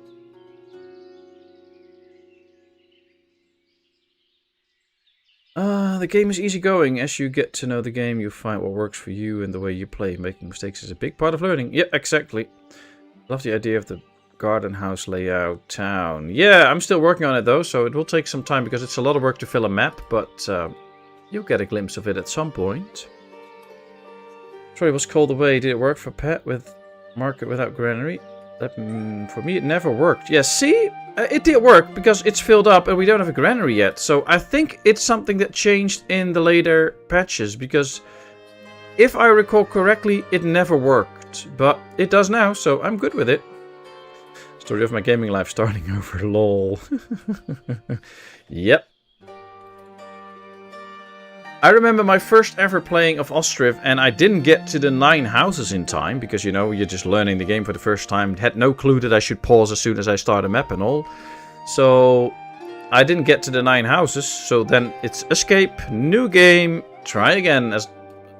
The game is easygoing. As you get to know the game, you find what works for you and the way you play. Making mistakes is a big part of learning. Yeah, exactly. Love the idea of the garden house layout town. Yeah, I'm still working on it though, so it will take some time because it's a lot of work to fill a map, but you'll get a glimpse of it at some point. Sorry, it was called away. Did it work for Pet with market without granary? For me, it never worked. Yeah, see? It did work because it's filled up and we don't have a granary yet. So I think it's something that changed in the later patches because if I recall correctly, it never worked. But it does now, so I'm good with it. Story of my gaming life starting over, lol. Yep. I remember my first ever playing of Ostriv and I didn't get to the 9 houses in time because, you know, you're just learning the game for the first time. Had no clue that I should pause as soon as I start a map and all. So I didn't get to the 9 houses. So then it's escape, new game, try again.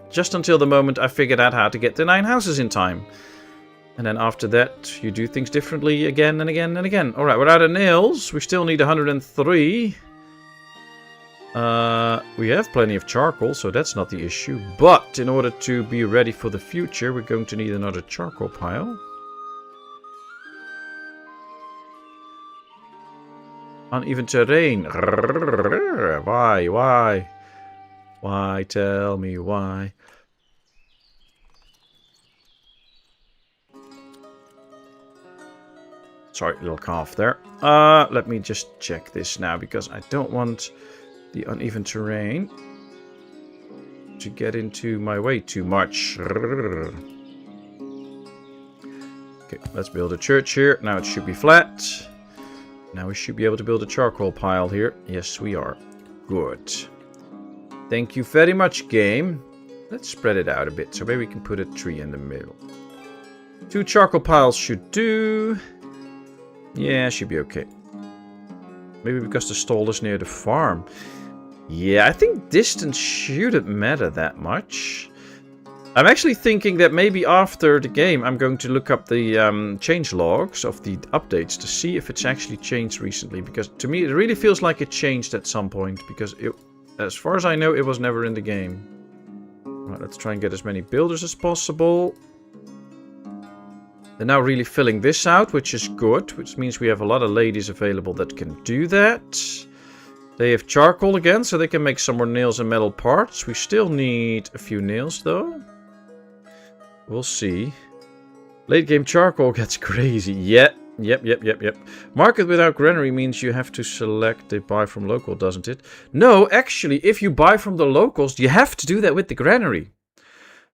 Just until the moment I figured out how to get the 9 houses in time. And then after that, you do things differently again and again and again. Alright, we're out of nails. We still need 103. We have plenty of charcoal, so that's not the issue. But in order to be ready for the future, we're going to need another charcoal pile. Uneven terrain. Why? Why? Tell me why. Sorry, little cough there. Let me just check this now, because I don't want the uneven terrain to get into my way too much. Okay, let's build a church here. Now it should be flat. Now we should be able to build a charcoal pile here. Yes, we are. Good. Thank you very much, game. Let's spread it out a bit, so maybe we can put a tree in the middle. 2 charcoal piles should do. Yeah, should be okay. Maybe because the stall is near the farm. Yeah, I think distance shouldn't matter that much. I'm actually thinking that maybe after the game I'm going to look up the change logs of the updates to see if it's actually changed recently. Because to me it really feels like it changed at some point. Because it, as far as I know, it was never in the game. Right, let's try and get as many builders as possible. They're now really filling this out, which is good. Which means we have a lot of ladies available that can do that. They have charcoal again, so they can make some more nails and metal parts. We still need a few nails, though. We'll see. Late game charcoal gets crazy. Yep. Market without granary means you have to select the buy from local, doesn't it? No, actually, if you buy from the locals, you have to do that with the granary.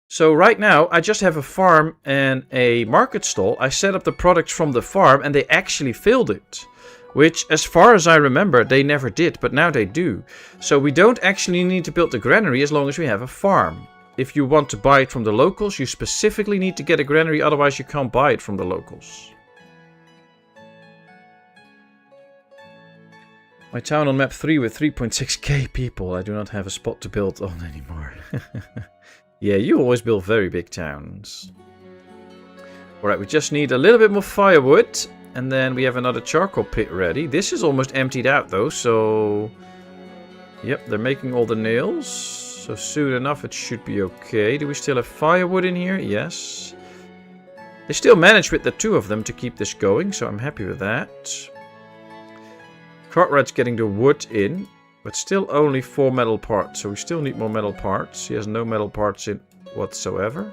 So right now, I just have a farm and a market stall. I set up the products from the farm and they actually filled it. Which, as far as I remember, they never did, but now they do. So we don't actually need to build the granary as long as we have a farm. If you want to buy it from the locals, you specifically need to get a granary, otherwise you can't buy it from the locals. My town on map 3 with 3.6k people. I do not have a spot to build on anymore. Yeah, you always build very big towns. Alright, we just need a little bit more firewood. And then we have another charcoal pit ready. This is almost emptied out though, so... Yep, they're making all the nails. So soon enough it should be okay. Do we still have firewood in here? Yes. They still manage with the two of them to keep this going, so I'm happy with that. Cartwright's getting the wood in, but still only 4 metal parts, so we still need more metal parts. He has no metal parts in whatsoever.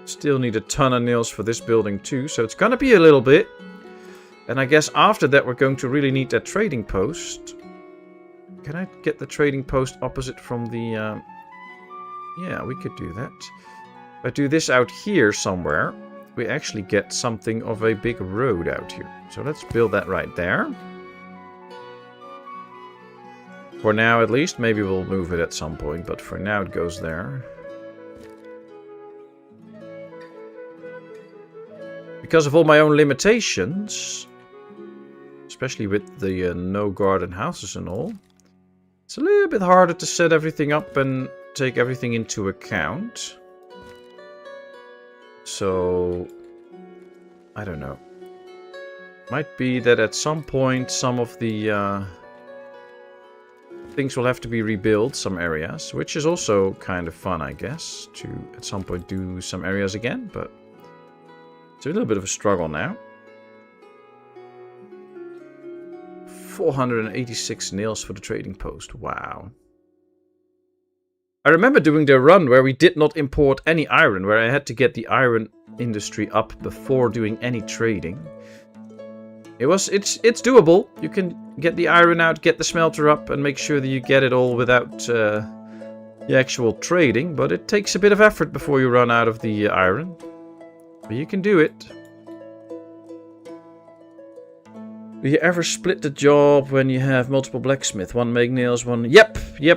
Still need a ton of nails for this building too, so it's gonna be a little bit. And I guess after that we're going to really need that trading post. Can I get the trading post opposite from the... Yeah, we could do that. If I do this out here somewhere, we actually get something of a big road out here. So let's build that right there. For now at least, maybe we'll move it at some point, but for now it goes there. Because of all my own limitations, especially with the no garden houses and all, it's a little bit harder to set everything up and take everything into account. So, I don't know. Might be that at some point some of the things will have to be rebuilt, some areas, which is also kind of fun, I guess, to at some point do some areas again, but it's a little bit of a struggle now. 486 nails for the trading post. Wow. I remember doing the run where we did not import any iron, where I had to get the iron industry up before doing any trading. It's doable. You can get the iron out, get the smelter up, and make sure that you get it all without the actual trading, but it takes a bit of effort before you run out of the iron. But you can do it. Do you ever split the job when you have multiple blacksmith? One make nails, one... Yep,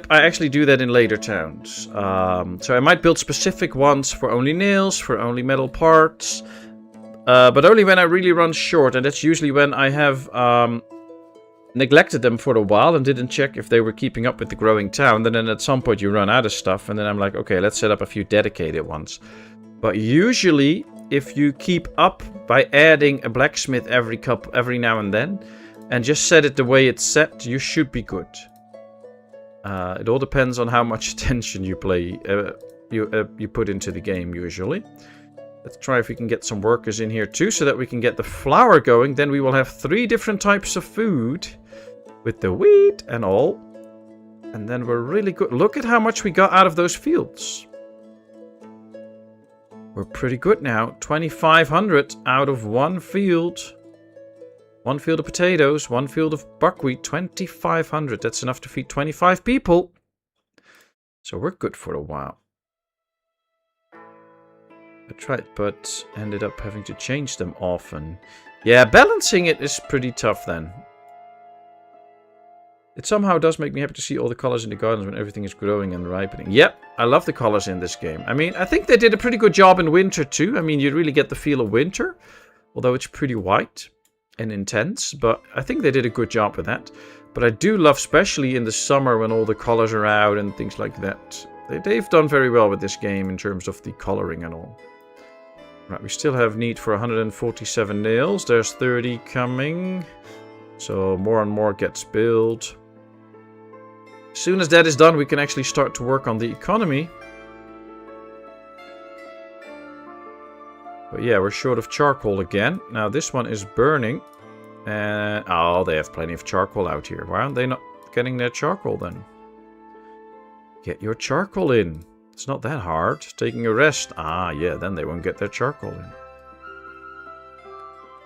I actually do that in later towns. So I might build specific ones for only nails, for only metal parts. But only when I really run short. And that's usually when I have neglected them for a while and didn't check if they were keeping up with the growing town. And then at some point you run out of stuff. And then I'm like, okay, let's set up a few dedicated ones. But usually, if you keep up by adding a blacksmith every now and then, and just set it the way it's set, you should be good. It all depends on how much attention you you put into the game usually. Let's try if we can get some workers in here too, so that we can get the flour going. Then we will have 3 different types of food with the wheat and all. And then we're really good. Look at how much we got out of those fields. We're pretty good now. 2,500 out of 1 field. 1 field of potatoes, 1 field of buckwheat. 2,500. That's enough to feed 25 people. So we're good for a while. I tried, but ended up having to change them often. Yeah, balancing it is pretty tough then. It somehow does make me happy to see all the colors in the gardens when everything is growing and ripening. Yep, I love the colors in this game. I mean, I think they did a pretty good job in winter too. I mean, you really get the feel of winter. Although it's pretty white and intense. But I think they did a good job with that. But I do love, especially in the summer when all the colors are out and things like that. They've done very well with this game in terms of the coloring and all. Right, we still have need for 147 nails. There's 30 coming. So more and more gets built. As soon as that is done, we can actually start to work on the economy. But yeah, we're short of charcoal again. Now this one is burning. And oh, they have plenty of charcoal out here. Why aren't they not getting their charcoal then? Get your charcoal in. It's not that hard. Taking a rest. Ah, yeah, then they won't get their charcoal in.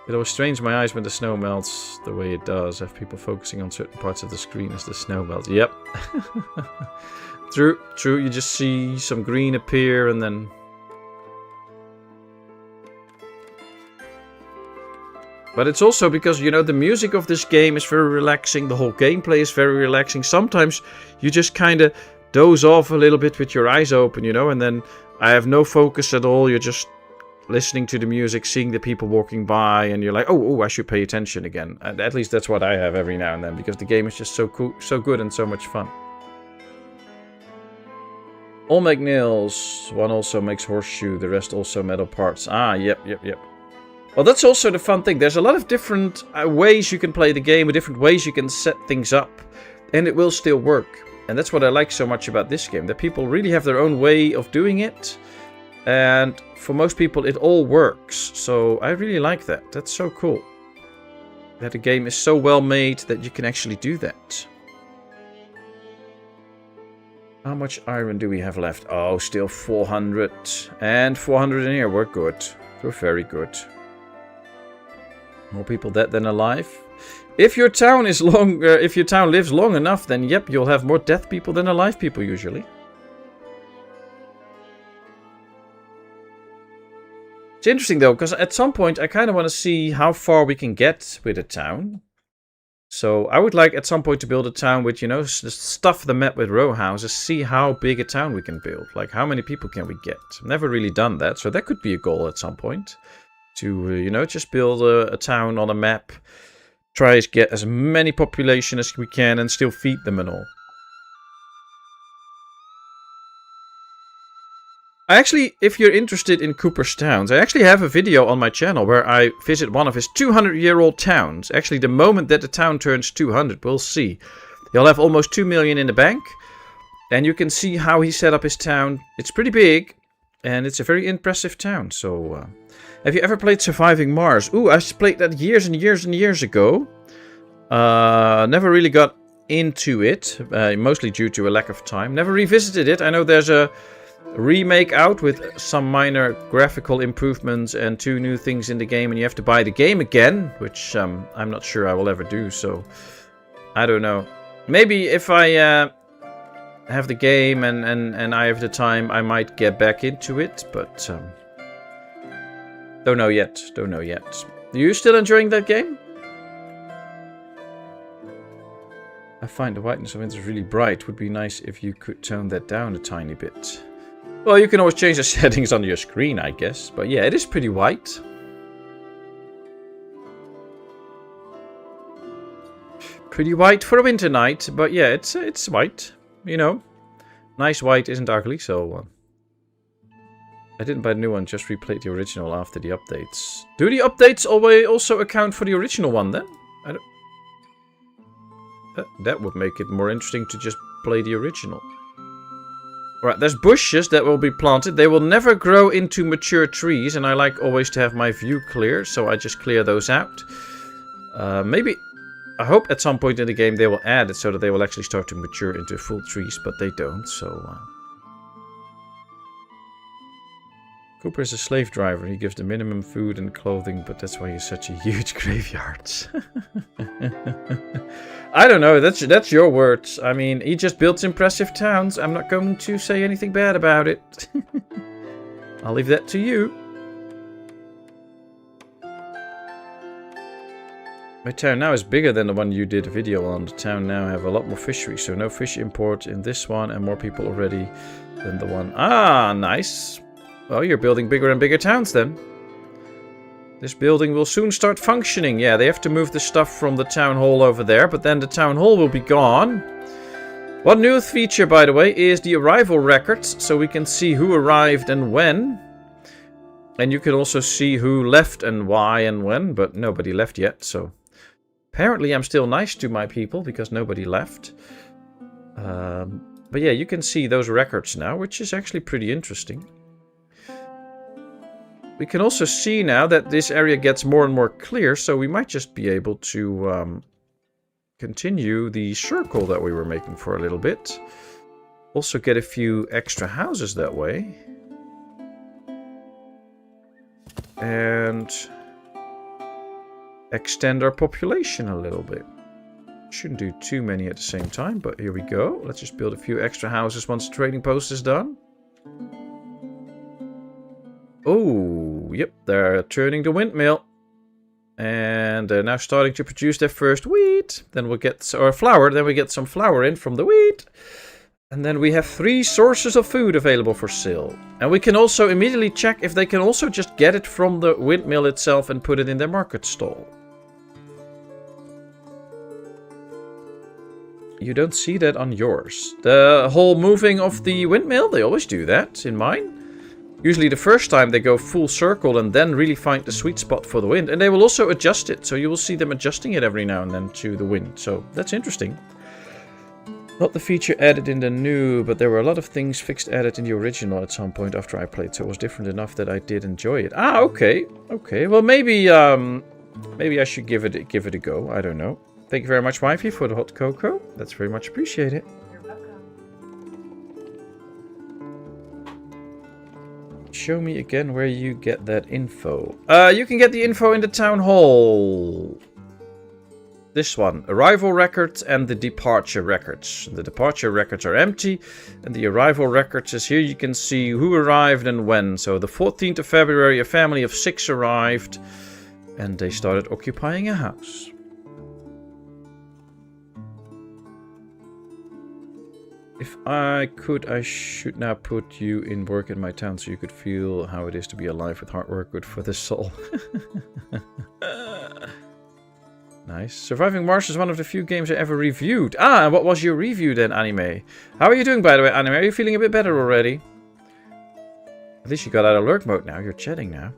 It always strains my eyes when the snow melts the way it does. I have people focusing on certain parts of the screen as the snow melts. Yep. True, true. You just see some green appear and then... But it's also because, you know, the music of this game is very relaxing. The whole gameplay is very relaxing. Sometimes you just kind of doze off a little bit with your eyes open, you know. And then I have no focus at all. You're just listening to the music, seeing the people walking by. And you're like, oh, I should pay attention again. And at least that's what I have every now and then. Because the game is just so cool, so good and so much fun. All make nails. One also makes horseshoe. The rest also metal parts. Ah, yep. Well, that's also the fun thing. There's a lot of different ways you can play the game, different ways you can set things up, and it will still work. And that's what I like so much about this game, that people really have their own way of doing it, and for most people it all works. So I really like that. That's so cool. That the game is so well made that you can actually do that. How much iron do we have left? Oh, still 400. And 400 in here. We're good. We're very good. More people dead than alive. If your town is if your town lives long enough, then yep, you'll have more dead people than alive people usually. It's interesting though, because at some point I kind of want to see how far we can get with a town. So I would like at some point to build a town with, you know, stuff the map with row houses, see how big a town we can build. Like how many people can we get? I've never really done that, so that could be a goal at some point. To, you know, just build a town on a map. Try to get as many population as we can and still feed them and all. I actually, if you're interested in Cooper's towns, I actually have a video on my channel where I visit one of his 200-year-old towns. Actually, the moment that the town turns 200, we'll see. He'll have almost 2 million in the bank. And you can see how he set up his town. It's pretty big. And it's a very impressive town, so... Have you ever played Surviving Mars? Ooh, I played that years and years and years ago. Never really got into it, mostly due to a lack of time. Never revisited it. I know there's a remake out with some minor graphical improvements and 2 new things in the game, and you have to buy the game again, which I'm not sure I will ever do, so I don't know. Maybe if I have the game and I have the time, I might get back into it, but... Don't know yet. Don't know yet. Are you still enjoying that game? I find the whiteness of it is really bright. Would be nice if you could tone that down a tiny bit. Well, you can always change the settings on your screen, I guess. But yeah, it is pretty white. Pretty white for a winter night. But yeah, it's white. You know, nice white isn't ugly, so... I didn't buy the new one, just replayed the original after the updates. Do the updates always also account for the original one then? I don't... That would make it more interesting to just play the original. Alright, there's bushes that will be planted. They will never grow into mature trees, and I like always to have my view clear, so I just clear those out. Maybe... I hope at some point in the game they will add it so that they will actually start to mature into full trees, but they don't, so... Cooper is a slave driver. He gives the minimum food and clothing, but that's why he's such a huge graveyard. I don't know. That's your words. I mean, he just builds impressive towns. I'm not going to say anything bad about it. I'll leave that to you. My town now is bigger than the one you did a video on. The town now have a lot more fisheries, so no fish import in this one, and more people already than the one. Ah, nice. Well, you're building bigger and bigger towns then. This building will soon start functioning. Yeah, they have to move the stuff from the town hall over there, but then the town hall will be gone. One new feature, by the way, is the arrival records, so we can see who arrived and when. And you can also see who left and why and when, but nobody left yet, so... Apparently I'm still nice to my people, because nobody left. But yeah, you can see those records now, which is actually pretty interesting. We can also see now that this area gets more and more clear, so we might just be able to continue the circle that we were making for a little bit. also get a few extra houses that way. And extend our population a little bit. Shouldn't do too many at the same time, but here we go. Let's just build a few extra houses once the trading post is done. Oh, yep, they're turning the windmill. And they're now starting to produce their first wheat. Then we'll get, or flour, then we get some flour in from the wheat. And then we have 3 sources of food available for sale. And we can also immediately check if they can also just get it from the windmill itself and put it in their market stall. You don't see that on yours. The whole moving of the windmill, they always do that in mine. Usually the first time they go full circle and then really find the sweet spot for the wind. And they will also adjust it. So you will see them adjusting it every now and then to the wind. So that's interesting. Not the feature added in the new, but there were a lot of things fixed added in the original at some point after I played. So it was different enough that I did enjoy it. Ah, okay. Okay. Well, maybe I should give it a go. I don't know. Thank you very much, Wifey, for the hot cocoa. That's very much appreciated. You're welcome. Show me again where you get that info. You can get the info in the town hall. This one, arrival records and the departure records. The departure records are empty, and the arrival records is here. You can see who arrived and when. So the 14th of February, a family of 6 arrived, and they started occupying a house. If I could, I should now put you in work in my town so you could feel how it is to be alive with hard work, good for the soul. Nice. Surviving Mars is one of the few games I ever reviewed. Ah, and what was your review then, Anime? How are you doing, by the way, Anime? Are you feeling a bit better already? At least you got out of lurk mode now. You're chatting now.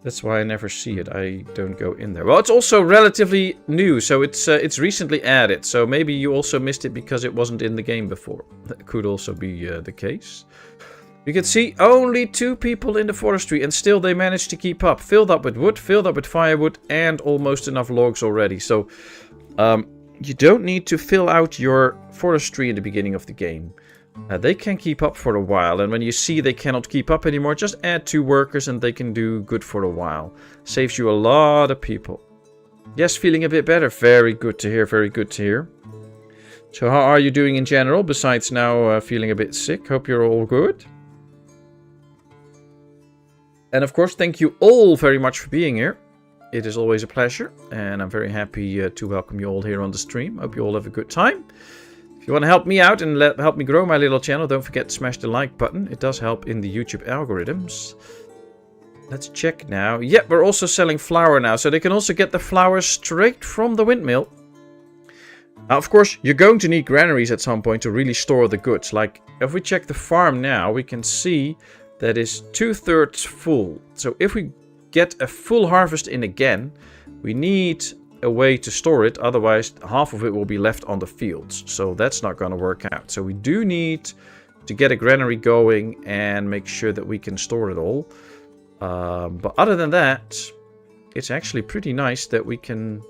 That's why I never see it. I don't go in there. Well, it's also relatively new, so it's recently added. So maybe you also missed it because it wasn't in the game before. That could also be the case. You can see only 2 people in the forestry, and still they managed to keep up. Filled up with wood, filled up with firewood, and almost enough logs already. So you don't need to fill out your forestry in the beginning of the game. They can keep up for a while, and when you see they cannot keep up anymore, just add 2 workers and they can do good for a while. Saves you a lot of people. Yes, feeling a bit better. Very good to hear, very good to hear. So how are you doing in general, besides now feeling a bit sick? Hope you're all good. And of course, thank you all very much for being here. It is always a pleasure, and I'm very happy to welcome you all here on the stream. Hope you all have a good time. If you want to help me out and help me grow my little channel, don't forget to smash the like button. It does help in the YouTube algorithms. Let's check now. Yep, we're also selling flour now, so they can also get the flour straight from the windmill. Now, of course, you're going to need granaries at some point to really store the goods. Like, if we check the farm now, we can see that is 2/3 full. So if we get a full harvest in again, we need a way to store it. Otherwise, half of it will be left on the fields. So that's not going to work out. So we do need to get a granary going and make sure that we can store it all. But other than that, it's actually pretty nice that we can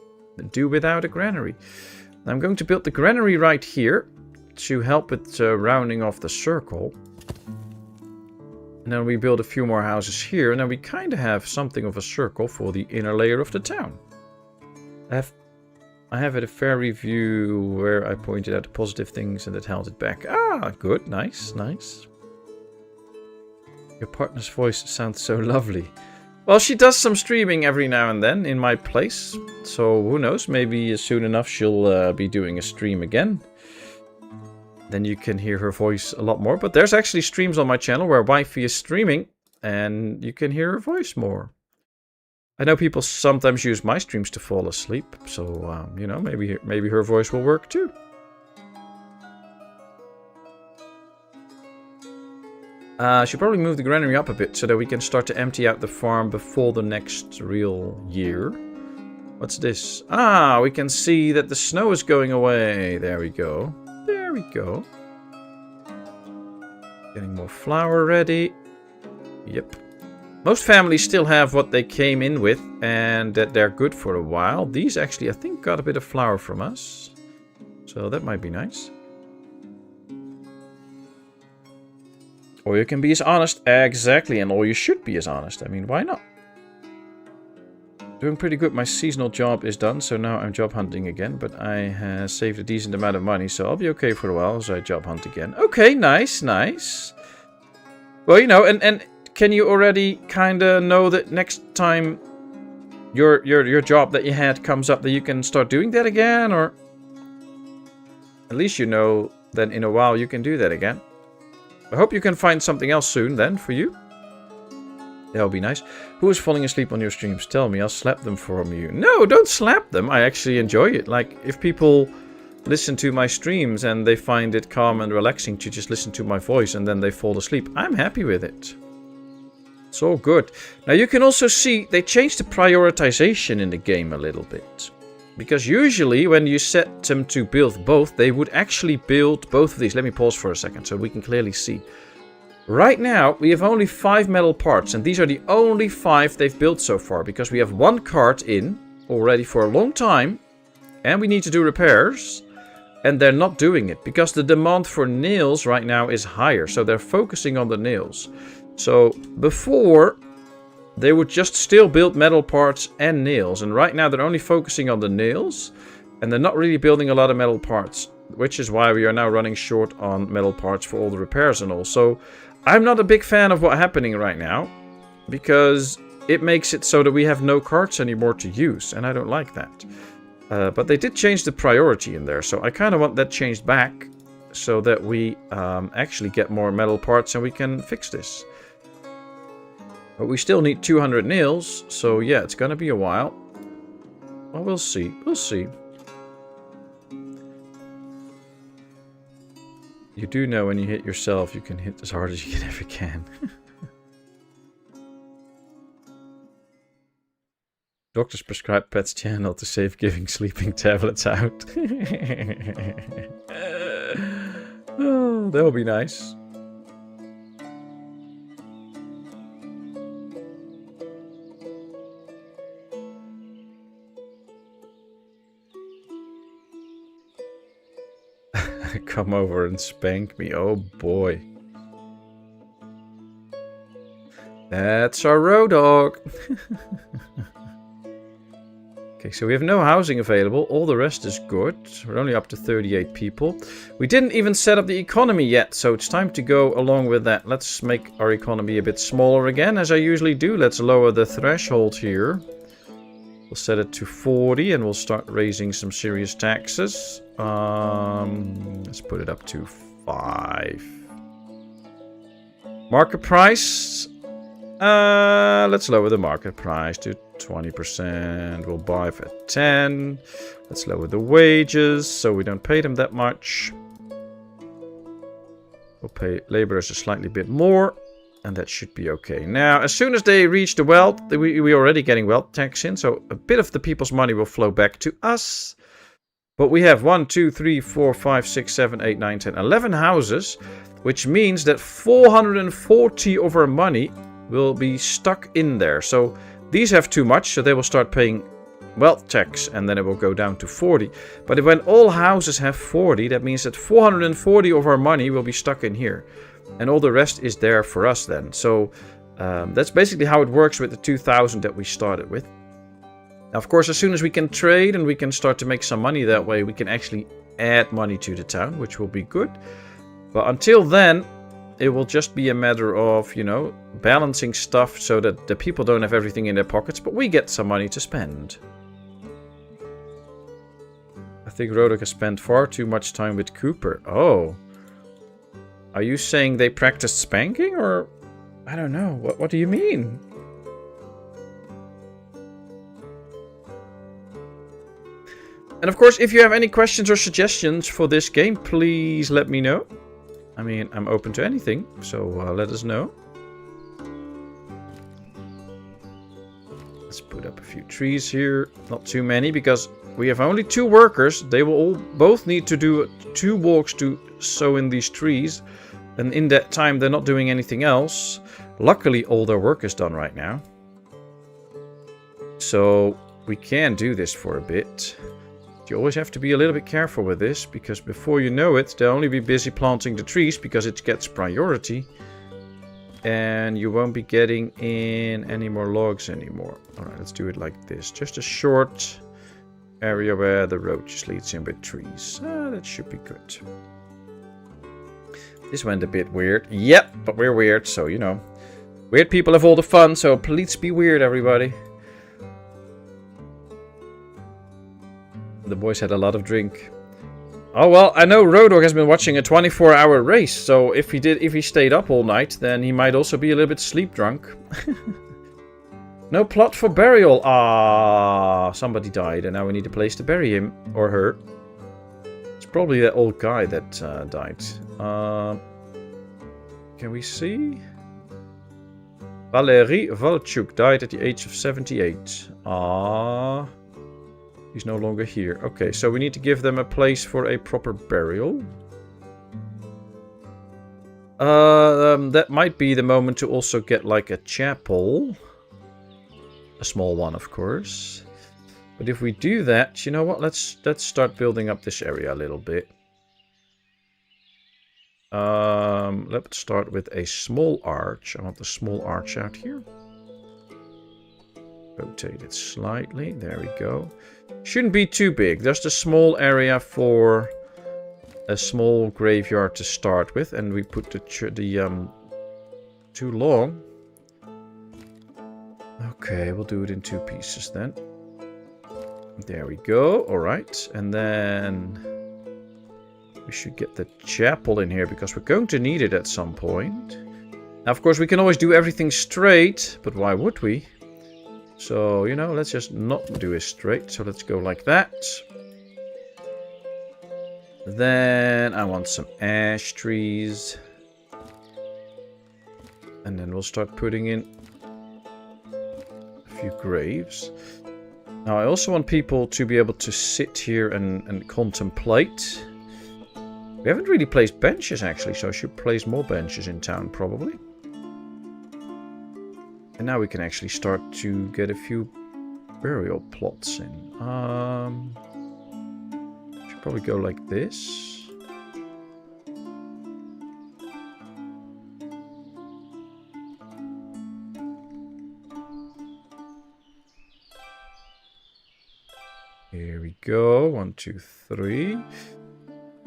do without a granary. I'm going to build the granary right here to help with rounding off the circle. And then we build a few more houses here, and then we kind of have something of a circle for the inner layer of the town. I have a fair review where I pointed out the positive things and that held it back. Ah, good, nice, nice. Your partner's voice sounds so lovely. Well, she does some streaming every now and then in my place. So who knows, maybe soon enough she'll be doing a stream again. Then you can hear her voice a lot more. But there's actually streams on my channel where Wifey is streaming and you can hear her voice more. I know people sometimes use my streams to fall asleep. So, you know, maybe her voice will work too. Should probably move the granary up a bit so that we can start to empty out the farm before the next real year. What's this? Ah, we can see that the snow is going away. There we go. There we go. Getting more flour ready. Yep. Most families still have what they came in with and that they're good for a while. These actually, I think, got a bit of flour from us. So that might be nice. Or you can be as honest. Exactly, and or you should be as honest. I mean, why not? Doing pretty good. My seasonal job is done, so now I'm job hunting again. But I saved a decent amount of money, so I'll be okay for a while as I job hunt again. Okay, nice, nice. Well, you know, and can you already kind of know that next time your job that you had comes up that you can start doing that again? Or at least you know that in a while you can do that again. I hope you can find something else soon then for you. That would be nice. Who is falling asleep on your streams? Tell me, I'll slap them from you. No, don't slap them. I actually enjoy it. Like, if people listen to my streams and they find it calm and relaxing to just listen to my voice and then they fall asleep, I'm happy with it. It's all good. Now, you can also see they changed the prioritization in the game a little bit. Because usually when you set them to build both, they would actually build both of these. Let me pause for a second so we can clearly see. Right now, we have only 5 metal parts, and these are the only 5 they've built so far, because we have 1 cart in already for a long time, and we need to do repairs, and they're not doing it, because the demand for nails right now is higher, so they're focusing on the nails. So, before, they would just still build metal parts and nails, and right now they're only focusing on the nails, and they're not really building a lot of metal parts, which is why we are now running short on metal parts for all the repairs and all. So, I'm not a big fan of what's happening right now, because it makes it so that we have no carts anymore to use, and I don't like that. But they did change the priority in there, so I kind of want that changed back, so that we actually get more metal parts and we can fix this. But we still need 200 nails, so yeah, it's gonna be a while. Well, we'll see, we'll see. You do know when you hit yourself, you can hit as hard as you ever can. Doctors prescribe Pet's channel to save giving sleeping tablets out. Oh, that would be nice. Come over and spank me. Oh boy. That's our road dog. Okay, so we have no housing available. All the rest is good. We're only up to 38 people. We didn't even set up the economy yet, so it's time to go along with that. Let's make our economy a bit smaller again, as I usually do. Let's lower the threshold here. We'll set it to 40 and we'll start raising some serious taxes. Let's put it up to 5. Market price. Let's lower the market price to 20%. We'll buy for 10. Let's lower the wages so we don't pay them that much. We'll pay laborers a slightly bit more. And that should be okay. Now, as soon as they reach the wealth, we're already getting wealth tax in. So a bit of the people's money will flow back to us. But we have 1, 2, 3, 4, 5, 6, 7, 8, 9, 10, 11 houses. Which means that 440 of our money will be stuck in there. So these have too much, so they will start paying wealth tax. And then it will go down to 40. But when all houses have 40, that means that 440 of our money will be stuck in here. And all the rest is there for us then. So that's basically how it works with the 2000 that we started with. Now, of course, as soon as we can trade and we can start to make some money that way, we can actually add money to the town, which will be good. But until then, it will just be a matter of, you know, balancing stuff so that the people don't have everything in their pockets, but we get some money to spend. I think Rodok has spent far too much time with Cooper. Oh. Are you saying they practiced spanking, or... I don't know. What do you mean? And of course, if you have any questions or suggestions for this game, please let me know. I mean, I'm open to anything, so let us know. Let's put up a few trees here. Not too many, because we have only 2 workers. They will both need to do 2 walks to sow in these trees. And in that time, they're not doing anything else. Luckily, all their work is done right now. So we can do this for a bit. You always have to be a little bit careful with this, because before you know it, they'll only be busy planting the trees because it gets priority. And you won't be getting in any more logs anymore. Alright, let's do it like this. Just a short area where the road just leads in with trees. That should be good. This went a bit weird. Yep, but we're weird, so you know. Weird people have all the fun, so please be weird, everybody. The boys had a lot of drink. Oh well, I know Rodog has been watching a 24-hour race, so if he stayed up all night, then he might also be a little bit sleep drunk. No plot for burial. Ah, somebody died, and now we need a place to bury him or her. It's probably that old guy that died. Can we see? Valery Valchuk died at the age of 78. Ah. He's no longer here. Okay, so we need to give them a place for a proper burial. That might be the moment to also get like a chapel. A small one, of course. But if we do that, you know what? Let's start building up this area a little bit. Let's start with a small arch. I want the small arch out here. Rotate it slightly. There we go. Shouldn't be too big. Just a small area for a small graveyard to start with, and we put the too long. Okay, we'll do it in 2 pieces then. There we go. All right, and then we should get the chapel in here because we're going to need it at some point. Now, of course, we can always do everything straight, but why would we? So, you know, let's just not do it straight. So let's go like that. Then I want some ash trees. And then we'll start putting in a few graves. Now, I also want people to be able to sit here and contemplate. We haven't really placed benches, actually, so I should place more benches in town, probably. And now we can actually start to get a few burial plots in. Should probably go like this. Here we go. 1, 2, 3.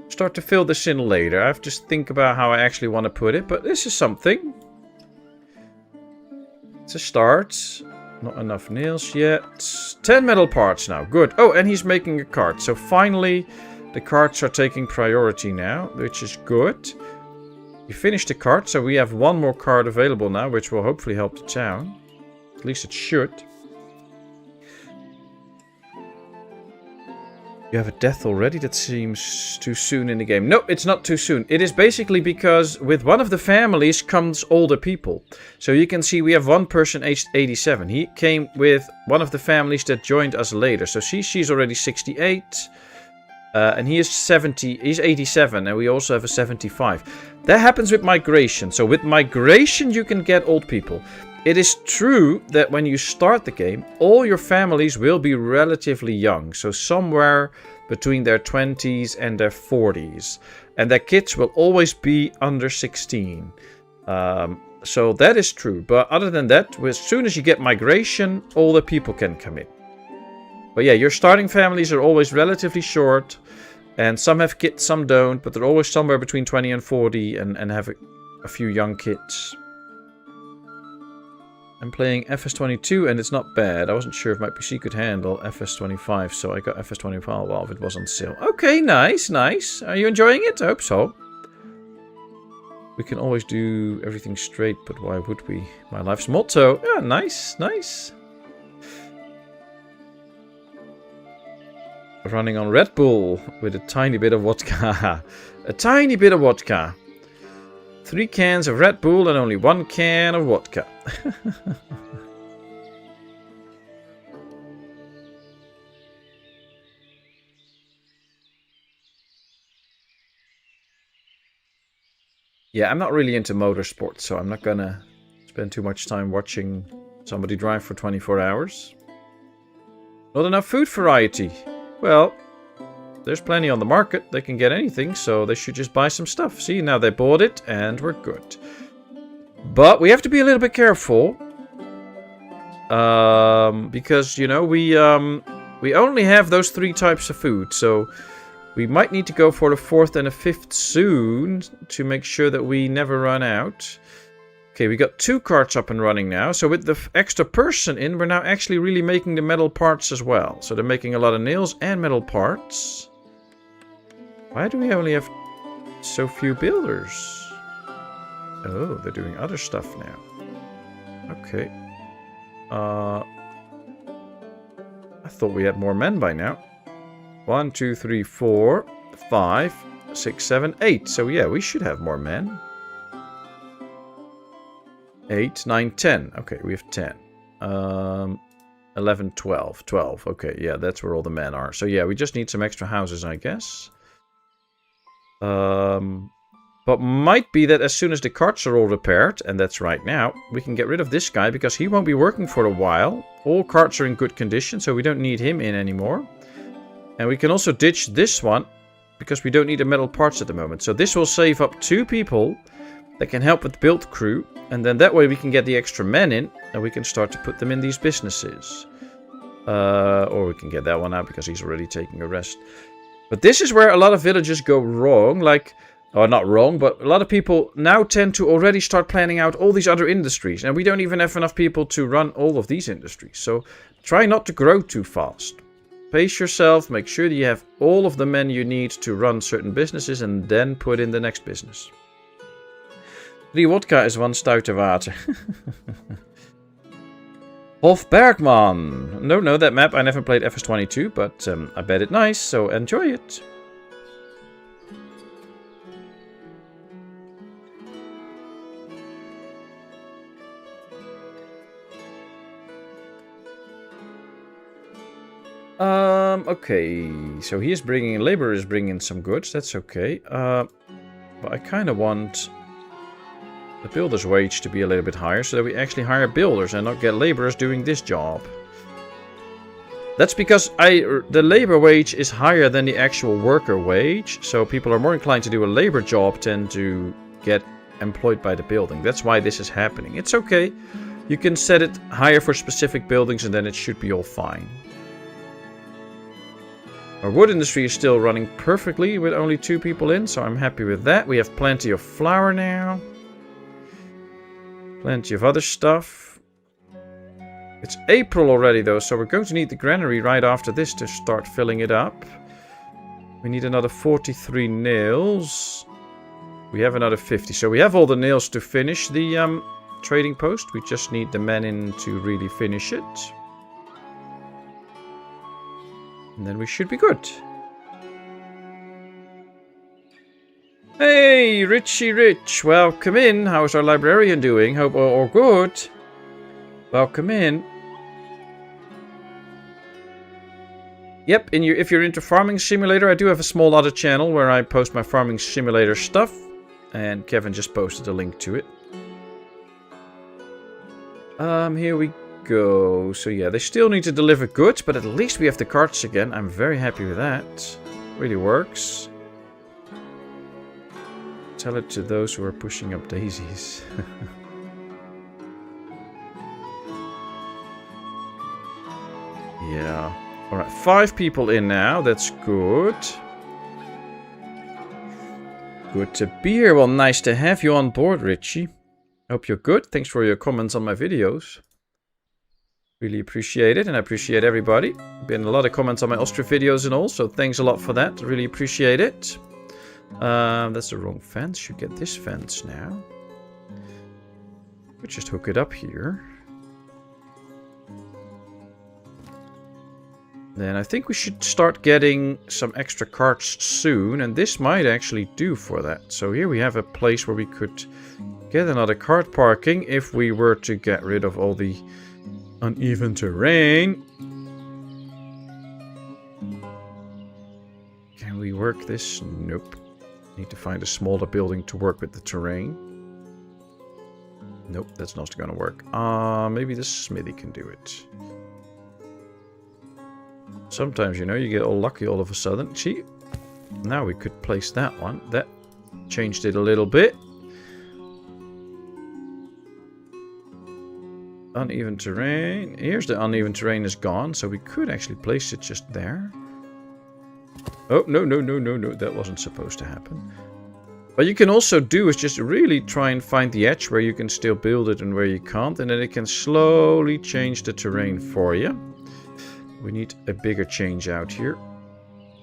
Start to fill this in later. I have to think about how I actually want to put it, but this is something. It's a start. Not enough nails yet. 10 metal parts now. Good. Oh, and he's making a cart. So finally, the carts are taking priority now, which is good. We finished the cart, so we have 1 more cart available now, which will hopefully help the town. At least it should. You have a death already? That seems too soon in the game. No, it's not too soon. It is basically because with one of the families comes older people. So you can see we have one person aged 87. He came with one of the families that joined us later. So she's already 68. And he is 70. He's 87. And we also have a 75. That happens with migration. So with migration you can get old people. It is true that when you start the game, all your families will be relatively young. So somewhere between their 20s and their 40s. And their kids will always be under 16. So that is true. But other than that, as soon as you get migration, all the people can come in. But yeah, your starting families are always relatively short. And some have kids, some don't. But they're always somewhere between 20 and 40 and have a few young kids. I'm playing FS22 and it's not bad. I wasn't sure if my PC could handle FS25, so I got FS25 while it was on sale. Okay, nice, nice. Are you enjoying it? I hope so. We can always do everything straight, but why would we? My life's motto. Yeah, nice, nice. Running on Red Bull with a tiny bit of vodka. A tiny bit of vodka. 3 cans of Red Bull and only 1 can of vodka. Yeah, I'm not really into motorsports, so I'm not gonna spend too much time watching somebody drive for 24 hours. Not enough food variety. Well, there's plenty on the market. They can get anything, so they should just buy some stuff. See, now they bought it, and we're good. But we have to be a little bit careful. Because, you know, we only have those 3 types of food. So we might need to go for the 4th and the 5th soon to make sure that we never run out. Okay, we got 2 carts up and running now. So with the extra person in, we're now actually really making the metal parts as well. So they're making a lot of nails and metal parts. Why do we only have so few builders? Oh, they're doing other stuff now. Okay. I thought we had more men by now. 1, 2, 3, 4, 5, 6, 7, 8. So yeah, we should have more men. 8, 9, 10. Okay, we have 10. 11, 12. 12. Okay, yeah, that's where all the men are. So yeah, we just need some extra houses, I guess. But might be that as soon as the carts are all repaired, and that's right now, we can get rid of this guy because he won't be working for a while. All carts are in good condition, so we don't need him in anymore. And we can also ditch this one because we don't need the metal parts at the moment. So this will save up 2 people that can help with the build crew. And then that way we can get the extra men in and we can start to put them in these businesses. Or we can get that one out because he's already taking a rest. But this is where a lot of villages go wrong. Like, or not wrong, but a lot of people now tend to already start planning out all these other industries. And we don't even have enough people to run all of these industries. So try not to grow too fast. Pace yourself, make sure that you have all of the men you need to run certain businesses and then put in the next business. 3 vodka is 1 stoute water. Hof Bergman. No, that map. I never played FS22, but I bet it's nice, so enjoy it. Okay, so he is bringing, labor is bringing some goods, that's okay. But I kind of want the builder's wage to be a little bit higher so that we actually hire builders and not get laborers doing this job. That's because the labor wage is higher than the actual worker wage, so people are more inclined to do a labor job than to get employed by the building. That's why this is happening. It's okay. You can set it higher for specific buildings and then it should be all fine. Our wood industry is still running perfectly with only 2 people in, so I'm happy with that. We have plenty of flour now. Plenty of other stuff. It's April already though, so we're going to need the granary right after this to start filling it up. We need another 43 nails. We have another 50, so we have all the nails to finish the trading post. We just need the men in to really finish it. And then we should be good. Hey, Richie Rich, welcome in. How's our librarian doing? Hope all good. Welcome in. Yep, if you're into Farming Simulator, I do have a small other channel where I post my Farming Simulator stuff. And Kevin just posted a link to it. Here we go. So yeah, they still need to deliver goods, but at least we have the carts again. I'm very happy with that. Really works. Tell it to those who are pushing up daisies. Yeah. Alright, 5 people in now. That's good. Good to be here. Well, nice to have you on board, Richie. Hope you're good. Thanks for your comments on my videos. Really appreciate it, and I appreciate everybody. Been a lot of comments on my Ostriv videos and all, so thanks a lot for that. Really appreciate it. That's the wrong fence. Should get this fence now. We'll just hook it up here. Then I think we should start getting some extra carts soon, and this might actually do for that. So here we have a place where we could get another cart parking if we were to get rid of all the uneven terrain. Can we work this? Nope. Need to find a smaller building to work with the terrain. Nope, that's not going to work. Maybe the smithy can do it. Sometimes, you know, you get all lucky all of a sudden. See, now we could place that one. That changed it a little bit. Uneven terrain. Here's the uneven terrain is gone, so we could actually place it just there. Oh, no. That wasn't supposed to happen. What you can also do is just really try and find the edge where you can still build it and where you can't. And then it can slowly change the terrain for you. We need a bigger change out here.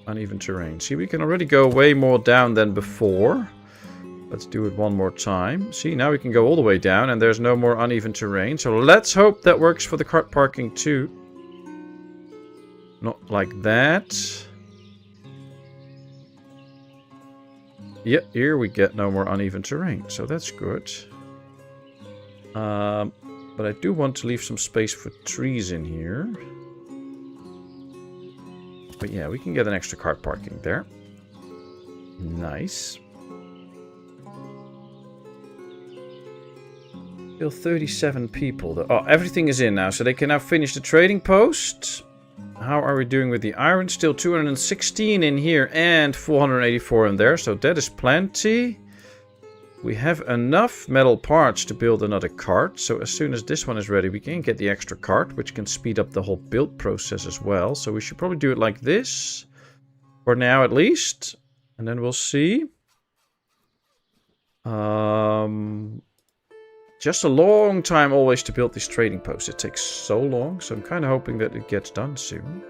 Uneven terrain. See, we can already go way more down than before. Let's do it one more time. See, now we can go all the way down and there's no more uneven terrain. So let's hope that works for the cart parking too. Not like that. Yeah, here we get no more uneven terrain. So that's good. But I do want to leave some space for trees in here. But yeah, we can get an extra cart parking there. Nice. Still 37 people. Oh, everything is in now, so they can now finish the trading post. How are we doing with the iron? Still 216 in here and 484 in there, so that is plenty. We have enough metal parts to build another cart, so as soon as this one is ready, we can get the extra cart, which can speed up the whole build process as well. So we should probably do it like this, for now at least, and then we'll see. Just a long time always to build these trading posts. It takes so long, so I'm kind of hoping that it gets done soon.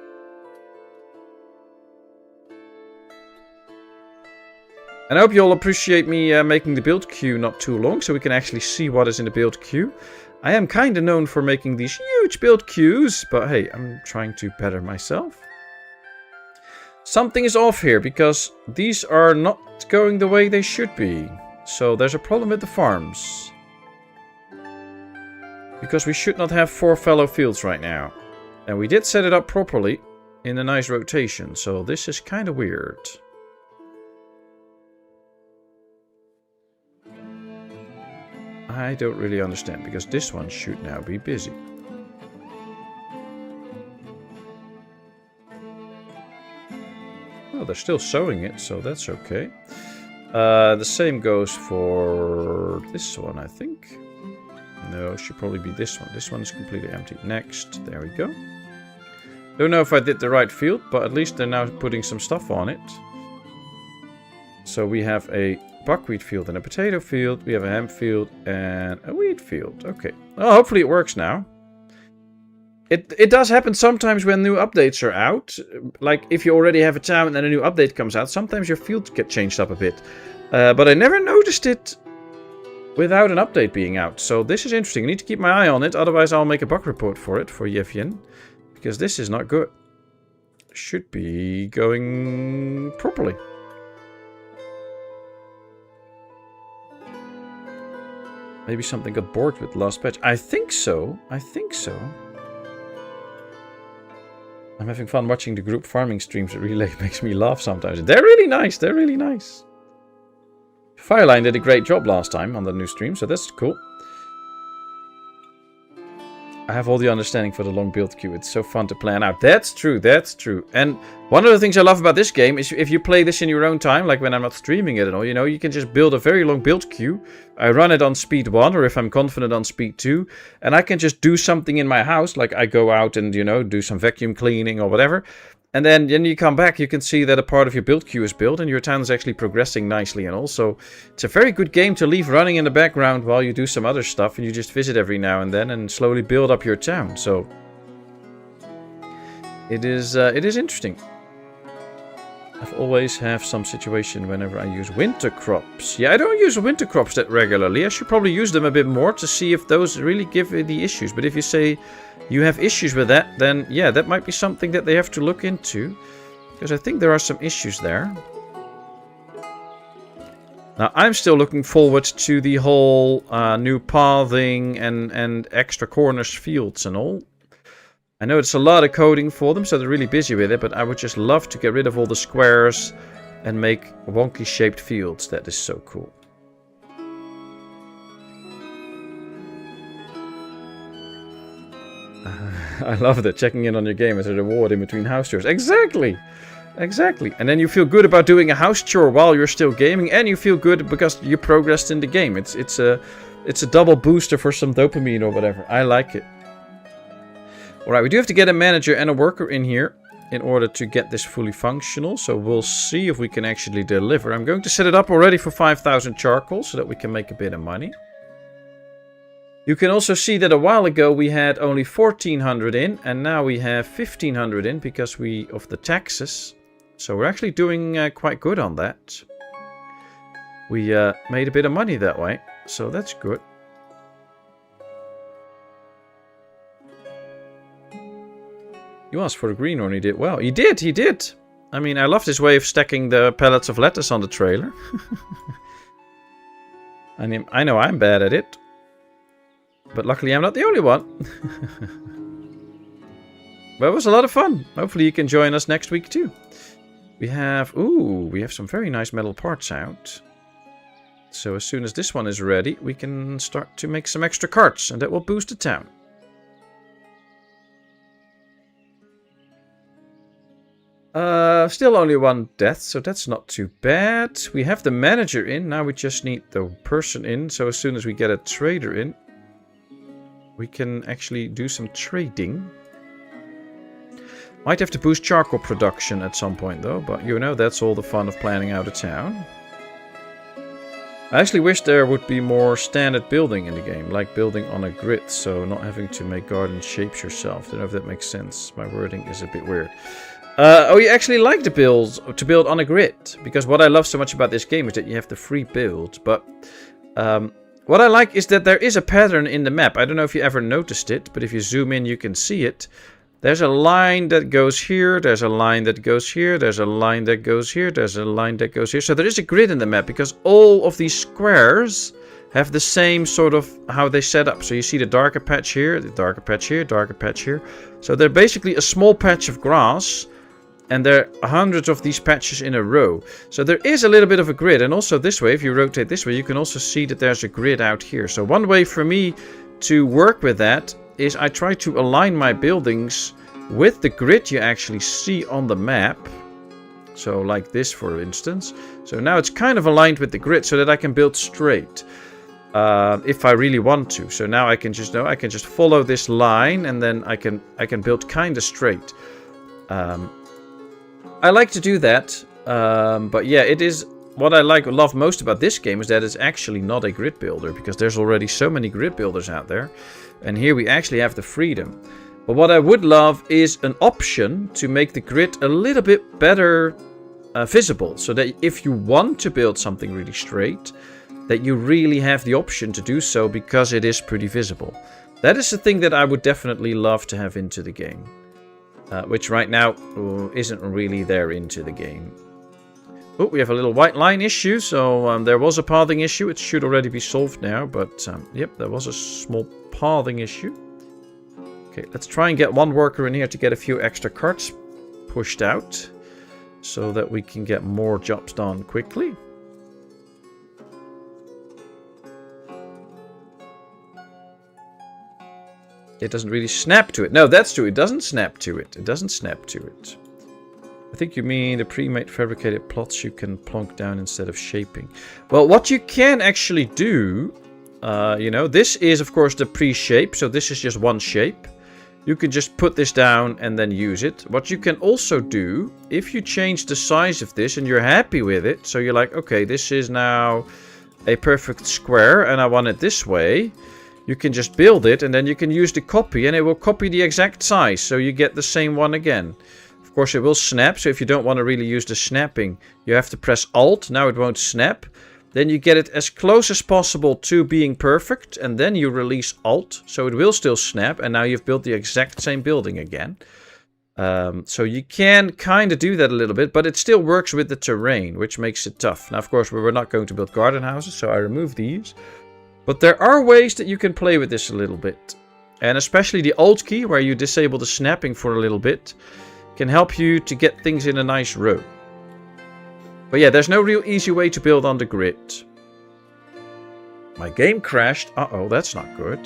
And I hope you all appreciate me making the build queue not too long, so we can actually see what is in the build queue. I am kind of known for making these huge build queues, but hey, I'm trying to better myself. Something is off here, because these are not going the way they should be. So there's a problem with the farms. Because we should not have 4 fallow fields right now. And we did set it up properly in a nice rotation, so this is kind of weird. I don't really understand, because this one should now be busy. Well, they're still sowing it, so that's okay. The same goes for this one, I think. No, it should probably be this one. This one is completely empty. Next, there we go. Don't know if I did the right field, but at least they're now putting some stuff on it. So we have a buckwheat field and a potato field. We have a hemp field and a wheat field. Okay. Well, hopefully it works now. It does happen sometimes when new updates are out. Like if you already have a town and then a new update comes out, sometimes your fields get changed up a bit. But I never noticed it without an update being out. So this is interesting. I need to keep my eye on it. Otherwise I'll make a bug report for it, for Yevyen. Because this is not good. Should be going properly. Maybe something got bored with the last patch. I think so. I think so. I'm having fun watching the group farming streams. It really makes me laugh sometimes. They're really nice. They're really nice. Fireline did a great job last time on the new stream, so that's cool. I have all the understanding for the long build queue. It's so fun to plan out. That's true, that's true. And one of the things I love about this game is if you play this in your own time, like when I'm not streaming it and all, you know, you can just build a very long build queue. I run it on speed 1, or if I'm confident on speed 2, and I can just do something in my house, like I go out and, you know, do some vacuum cleaning or whatever. And then you come back, you can see that a part of your build queue is built and your town is actually progressing nicely. And also, it's a very good game to leave running in the background while you do some other stuff and you just visit every now and then and slowly build up your town. So, it is interesting. I've always have some situation whenever I use winter crops. Yeah, I don't use winter crops that regularly. I should probably use them a bit more to see if those really give the issues. But if you say you have issues with that, then yeah, that might be something that they have to look into. Because I think there are some issues there. Now, I'm still looking forward to the whole new pathing and extra corners fields and all. I know it's a lot of coding for them, so they're really busy with it, but I would just love to get rid of all the squares and make wonky shaped fields. That is so cool. I love that. Checking in on your game as a reward in between house chores. Exactly! Exactly. And then you feel good about doing a house chore while you're still gaming, and you feel good because you progressed in the game. It's a It's a double booster for some dopamine or whatever. I like it. Alright, we do have to get a manager and a worker in here in order to get this fully functional. So we'll see if we can actually deliver. I'm going to set it up already for 5,000 charcoal so that we can make a bit of money. You can also see that a while ago we had only 1,400 in, and now we have 1,500 in because of the taxes. So we're actually doing quite good on that. We made a bit of money that way, so that's good. You asked for the green one, he did well. He did! I mean, I love this way of stacking the pallets of lettuce on the trailer. I know I'm bad at it. But luckily I'm not the only one. But it was a lot of fun. Hopefully you can join us next week too. We have some very nice metal parts out. So as soon as this one is ready, we can start to make some extra carts. And that will boost the town. Still only one death, so that's not too bad. We have the manager in. Now we just need the person in. So as soon as we get a trader in, we can actually do some trading. Might have to boost charcoal production at some point though, but you know, that's all the fun of planning out a town. I actually wish there would be more standard building in the game, like building on a grid, so not having to make garden shapes yourself. Don't know if that makes sense. My wording is a bit weird. Oh, you actually like to build on a grid, because what I love so much about this game is that you have the free build, but what I like is that there is a pattern in the map. I don't know if you ever noticed it, but if you zoom in, you can see it. There's a line that goes here, there's a line that goes here, there's a line that goes here, there's a line that goes here. So there is a grid in the map, because all of these squares have the same sort of how they set up. So you see the darker patch here, the darker patch here, darker patch here. So they're basically a small patch of grass, and there are hundreds of these patches in a row. So there is a little bit of a grid. And also this way, if you rotate this way, you can also see that there's a grid out here. So one way for me to work with that is I try to align my buildings with the grid you actually see on the map. So like this, for instance. So now it's kind of aligned with the grid so that I can build straight. If I really want to. So now I can just follow this line, and then I can build kind of straight. I like to do that, but yeah, it is what I love most about this game is that it's actually not a grid builder, because there's already so many grid builders out there, and here we actually have the freedom. But what I would love is an option to make the grid a little bit better visible, so that if you want to build something really straight, that you really have the option to do so, because it is pretty visible. That is the thing that I would definitely love to have into the game. Which right now isn't really there into the game. Oh, we have a little white line issue. So there was a pathing issue. It should already be solved now. But yep, there was a small pathing issue. Okay, let's try and get one worker in here to get a few extra carts pushed out, so that we can get more jobs done quickly. It doesn't really snap to it. No, that's true. It doesn't snap to it. It doesn't snap to it. I think you mean the pre-made fabricated plots you can plonk down instead of shaping. Well, what you can actually do, you know, this is of course the pre-shape. So this is just one shape. You can just put this down and then use it. What you can also do, if you change the size of this and you're happy with it, so you're like, okay, this is now a perfect square and I want it this way. You can just build it, and then you can use the copy, and it will copy the exact size, so you get the same one again. Of course, it will snap, so if you don't want to really use the snapping, you have to press Alt. Now it won't snap. Then you get it as close as possible to being perfect, and then you release Alt, so it will still snap, and now you've built the exact same building again. So you can kind of do that a little bit, but it still works with the terrain, which makes it tough. Now, of course, we were not going to build garden houses, so I removed these. But there are ways that you can play with this a little bit. And especially the Alt key, where you disable the snapping for a little bit, can help you to get things in a nice row. But yeah, there's no real easy way to build on the grid. My game crashed. Uh-oh, that's not good.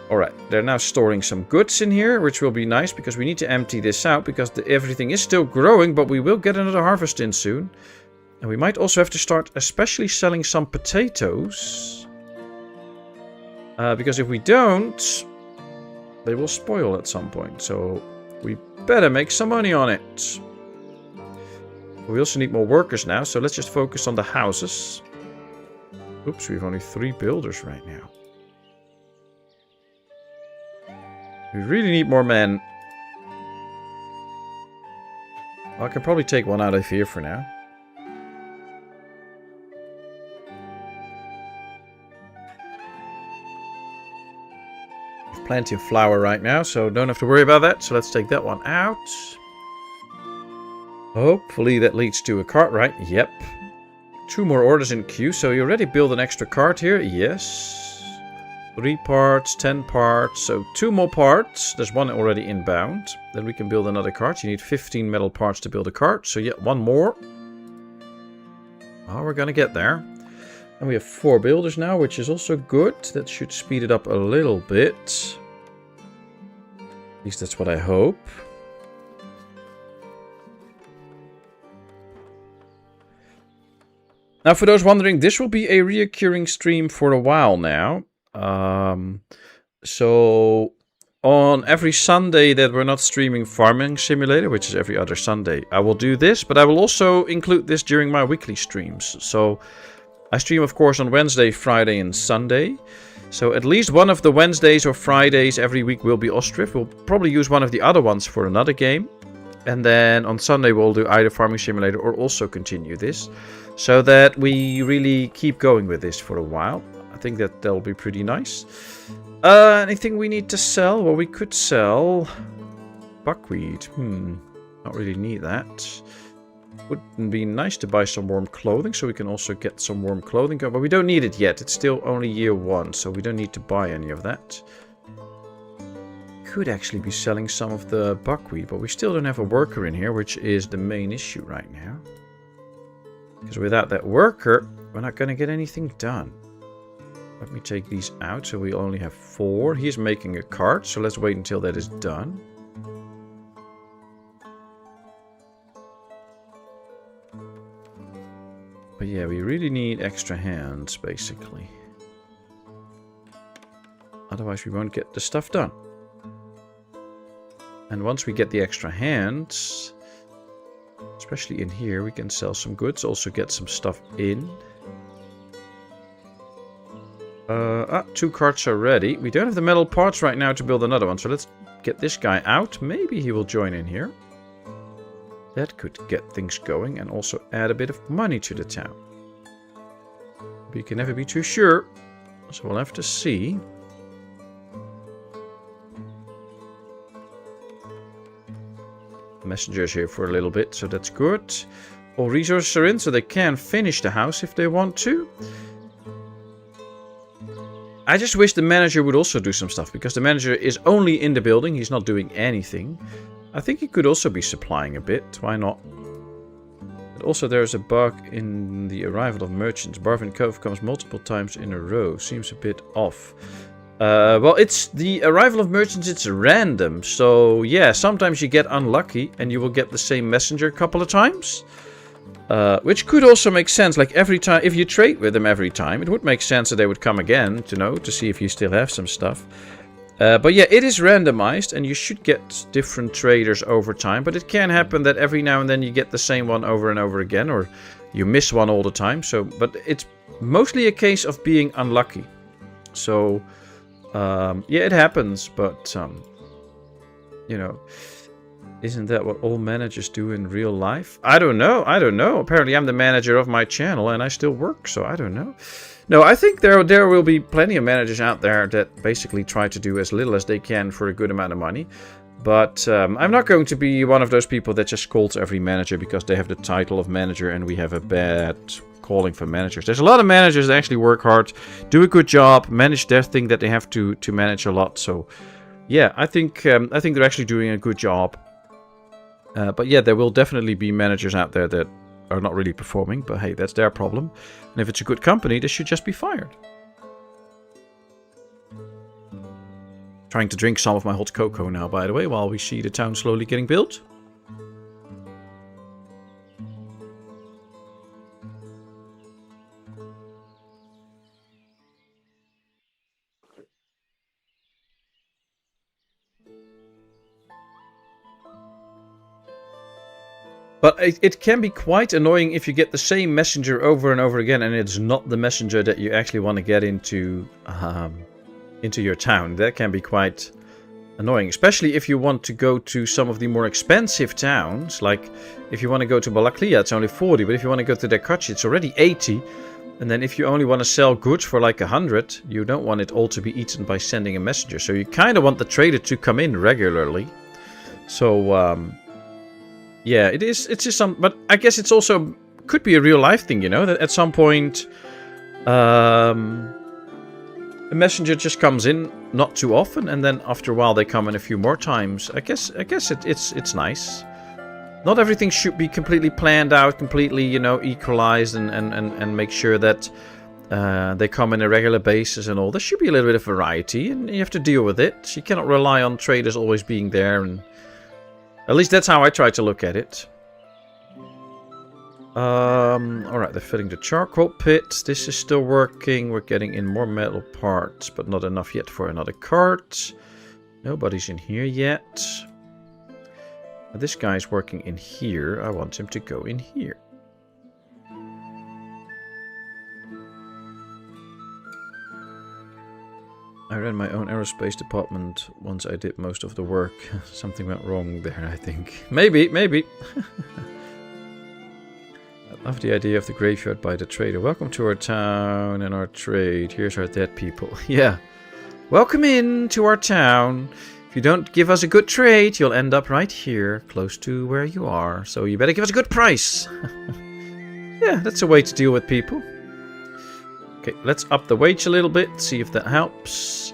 Alright, they're now storing some goods in here, which will be nice, because we need to empty this out, because everything is still growing, but we will get another harvest in soon. And we might also have to start especially selling some potatoes. Because if we don't, they will spoil at some point. So we better make some money on it. We also need more workers now, so let's just focus on the houses. Oops, we have only 3 builders right now. We really need more men. I can probably take one out of here for now. We have plenty of flour right now, so don't have to worry about that. So let's take that one out. Hopefully that leads to a cart, right? Yep. 2 more orders in queue. So you already build an extra cart here? Yes. 3 parts, 10 parts. So 2 more parts. There's 1 already inbound. Then we can build another cart. You need 15 metal parts to build a cart. So yeah, 1 more. Oh, we're gonna get there. And we have 4 builders now, which is also good. That should speed it up a little bit. At least that's what I hope. Now, for those wondering, this will be a reoccurring stream for a while now. So, on every Sunday that we're not streaming Farming Simulator, which is every other Sunday, I will do this. But I will also include this during my weekly streams. So, I stream, of course, on Wednesday, Friday, and Sunday. So, at least one of the Wednesdays or Fridays every week will be Ostriv. We'll probably use one of the other ones for another game. And then on Sunday, we'll do either Farming Simulator or also continue this. So that we really keep going with this for a while. I think that that'll be pretty nice. Anything we need to sell? Well, we could sell buckwheat. Not really need that. Wouldn't be nice to buy some warm clothing, so we can also get some warm clothing. But we don't need it yet. It's still only year 1, so we don't need to buy any of that. Could actually be selling some of the buckwheat, but we still don't have a worker in here, which is the main issue right now. Because without that worker, we're not going to get anything done. Let me take these out, so we only have 4. He's making a cart, so let's wait until that is done. But yeah, we really need extra hands, basically. Otherwise, we won't get the stuff done. And once we get the extra hands, especially in here, we can sell some goods, also get some stuff in. 2 carts are ready. We don't have the metal parts right now to build another one, so let's get this guy out. Maybe he will join in here. That could get things going and also add a bit of money to the town. But you can never be too sure, so we'll have to see. Messengers here for a little bit, so that's good. All resources are in, so they can finish the house if they want to. I just wish the manager would also do some stuff, because the manager is only in the building. He's not doing anything. I think he could also be supplying a bit. Why not? But also there's a bug in the arrival of merchants. Barvin Cove comes multiple times in a row. Seems a bit off. Well, it's the arrival of merchants, it's random. So, yeah, sometimes you get unlucky and you will get the same messenger a couple of times. Which could also make sense. Like, every time, if you trade with them every time, it would make sense that they would come again, to see if you still have some stuff. But yeah, it is randomized and you should get different traders over time. But it can happen that every now and then you get the same one over and over again, or you miss one all the time. So, but it's mostly a case of being unlucky. So... yeah, it happens, but, you know, isn't that what all managers do in real life? I don't know. Apparently, I'm the manager of my channel, and I still work, so I don't know. No, I think there will be plenty of managers out there that basically try to do as little as they can for a good amount of money. But I'm not going to be one of those people that just scolds every manager because they have the title of manager and we have a bad... calling for managers. There's a lot of managers that actually work hard, do a good job, manage their thing that they have to manage a lot. So, yeah, I think they're actually doing a good job. But yeah, there will definitely be managers out there that are not really performing. But hey, that's their problem. And if it's a good company, they should just be fired. Trying to drink some of my hot cocoa now, by the way, while we see the town slowly getting built. But it can be quite annoying if you get the same messenger over and over again, and it's not the messenger that you actually want to get into your town. That can be quite annoying, especially if you want to go to some of the more expensive towns. Like if you want to go to Balaklia, it's only 40, but if you want to go to Dekachi, it's already 80. And then if you only want to sell goods for like 100, you don't want it all to be eaten by sending a messenger. So you kind of want the trader to come in regularly. So yeah, it's just some, but I guess it's also could be a real life thing, you know, that at some point a messenger just comes in not too often, and then after a while they come in a few more times. I guess it's nice. Not everything should be completely planned out, completely, you know, equalized and make sure that they come on a regular basis and all. There should be a little bit of variety, and you have to deal with it. You cannot rely on traders always being there, and at least that's how I try to look at it. Alright, they're filling the charcoal pit. This is still working. We're getting in more metal parts, but not enough yet for another cart. Nobody's in here yet. This guy's working in here. I want him to go in here. I ran my own aerospace department once I did most of the work. Something went wrong there, I think. Maybe. I love the idea of the graveyard by the trader. Welcome to our town and our trade. Here's our dead people. Yeah. Welcome in to our town. If you don't give us a good trade, you'll end up right here, close to where you are. So you better give us a good price. Yeah, that's a way to deal with people. Okay, let's up the wage a little bit, see if that helps.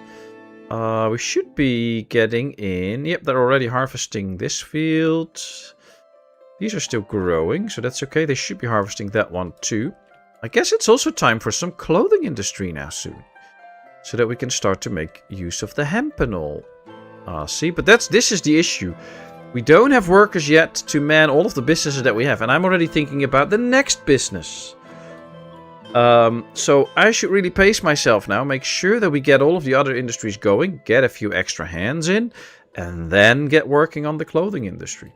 We should be getting in. Yep, they're already harvesting this field. These are still growing, so that's okay. They should be harvesting that one too. I guess it's also time for some clothing industry now soon, so that we can start to make use of the hemp and all. See, but this is the issue. We don't have workers yet to man all of the businesses that we have, and I'm already thinking about the next business. So I should really pace myself now, make sure that we get all of the other industries going, get a few extra hands in, and then get working on the clothing industry.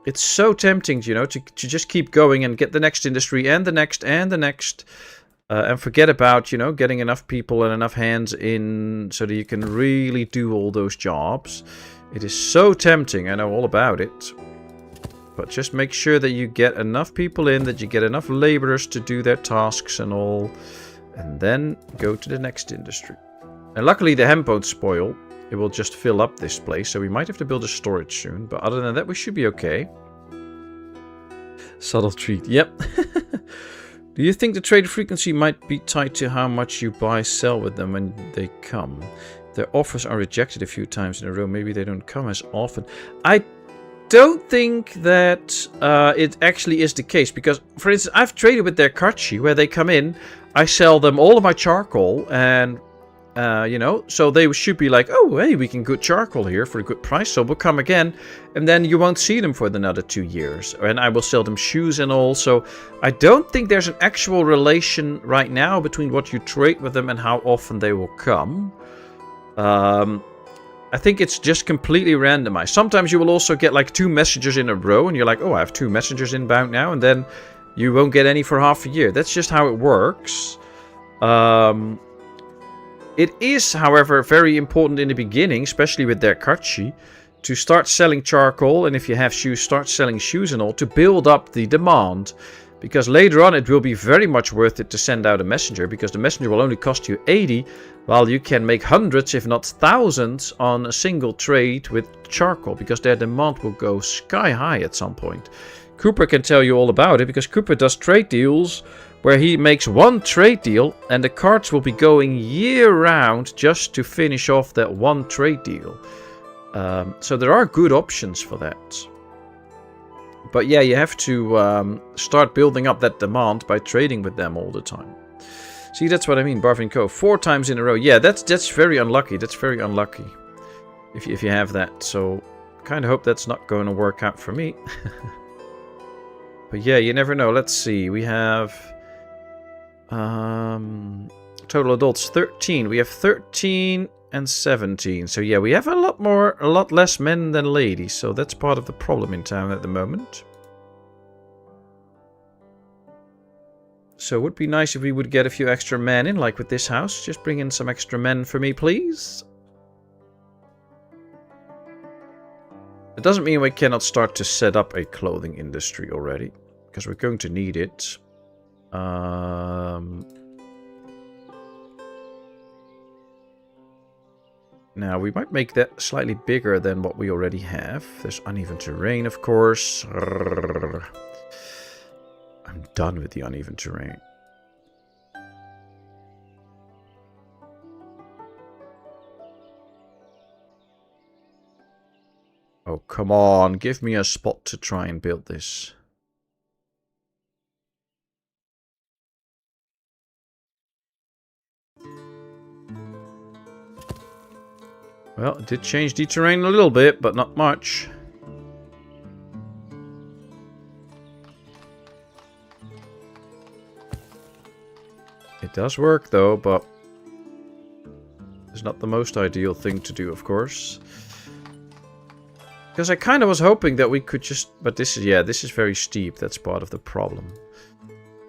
It's so tempting, you know, to just keep going and get the next industry and the next and the next. And forget about, you know, getting enough people and enough hands in so that you can really do all those jobs. It is so tempting, I know all about it. But just make sure that you get enough people in, that you get enough laborers to do their tasks and all. And then go to the next industry. And luckily the hemp won't spoil. It will just fill up this place, so we might have to build a storage soon. But other than that, we should be okay. Subtle treat, yep. Do you think the trade frequency might be tied to how much you buy-sell with them when they come? Their offers are rejected a few times in a row. Maybe they don't come as often. I don't think that it actually is the case. Because, for instance, I've traded with their Kachi, where they come in. I sell them all of my charcoal. And, you know, so they should be like, oh, hey, we can get charcoal here for a good price. So we'll come again. And then you won't see them for another 2 years. And I will sell them shoes and all. So I don't think there's an actual relation right now between what you trade with them and how often they will come. I think it's just completely randomized. Sometimes you will also get like 2 messengers in a row. And you're like, oh, I have 2 messengers inbound now. And then you won't get any for half a year. That's just how it works. It is, however, very important in the beginning, especially with their Kachi, to start selling charcoal, and if you have shoes, start selling shoes and all, to build up the demand. Because later on it will be very much worth it to send out a messenger, because the messenger will only cost you 80, while you can make hundreds, if not thousands, on a single trade with charcoal, because their demand will go sky high at some point. Cooper can tell you all about it, because Cooper does trade deals where he makes one trade deal and the carts will be going year round just to finish off that one trade deal. So there are good options for that. But yeah, you have to start building up that demand by trading with them all the time. See, that's what I mean, Barvin Co. 4 times in a row. Yeah, that's very unlucky. That's very unlucky if you have that. So kind of hope that's not going to work out for me. But yeah, you never know. Let's see. We have total adults 13. We have 13 and 17. So yeah, we have a lot less men than ladies. So that's part of the problem in town at the moment. So it would be nice if we would get a few extra men in, like with this house. Just bring in some extra men for me, please. It doesn't mean we cannot start to set up a clothing industry already, because we're going to need it. Now, we might make that slightly bigger than what we already have. There's uneven terrain, of course. I'm done with the uneven terrain. Oh, come on. Give me a spot to try and build this. Well, it did change the terrain a little bit, but not much. It does work, though, but it's not the most ideal thing to do, of course. Because I kind of was hoping that we could just... But this is, yeah, this is very steep. That's part of the problem.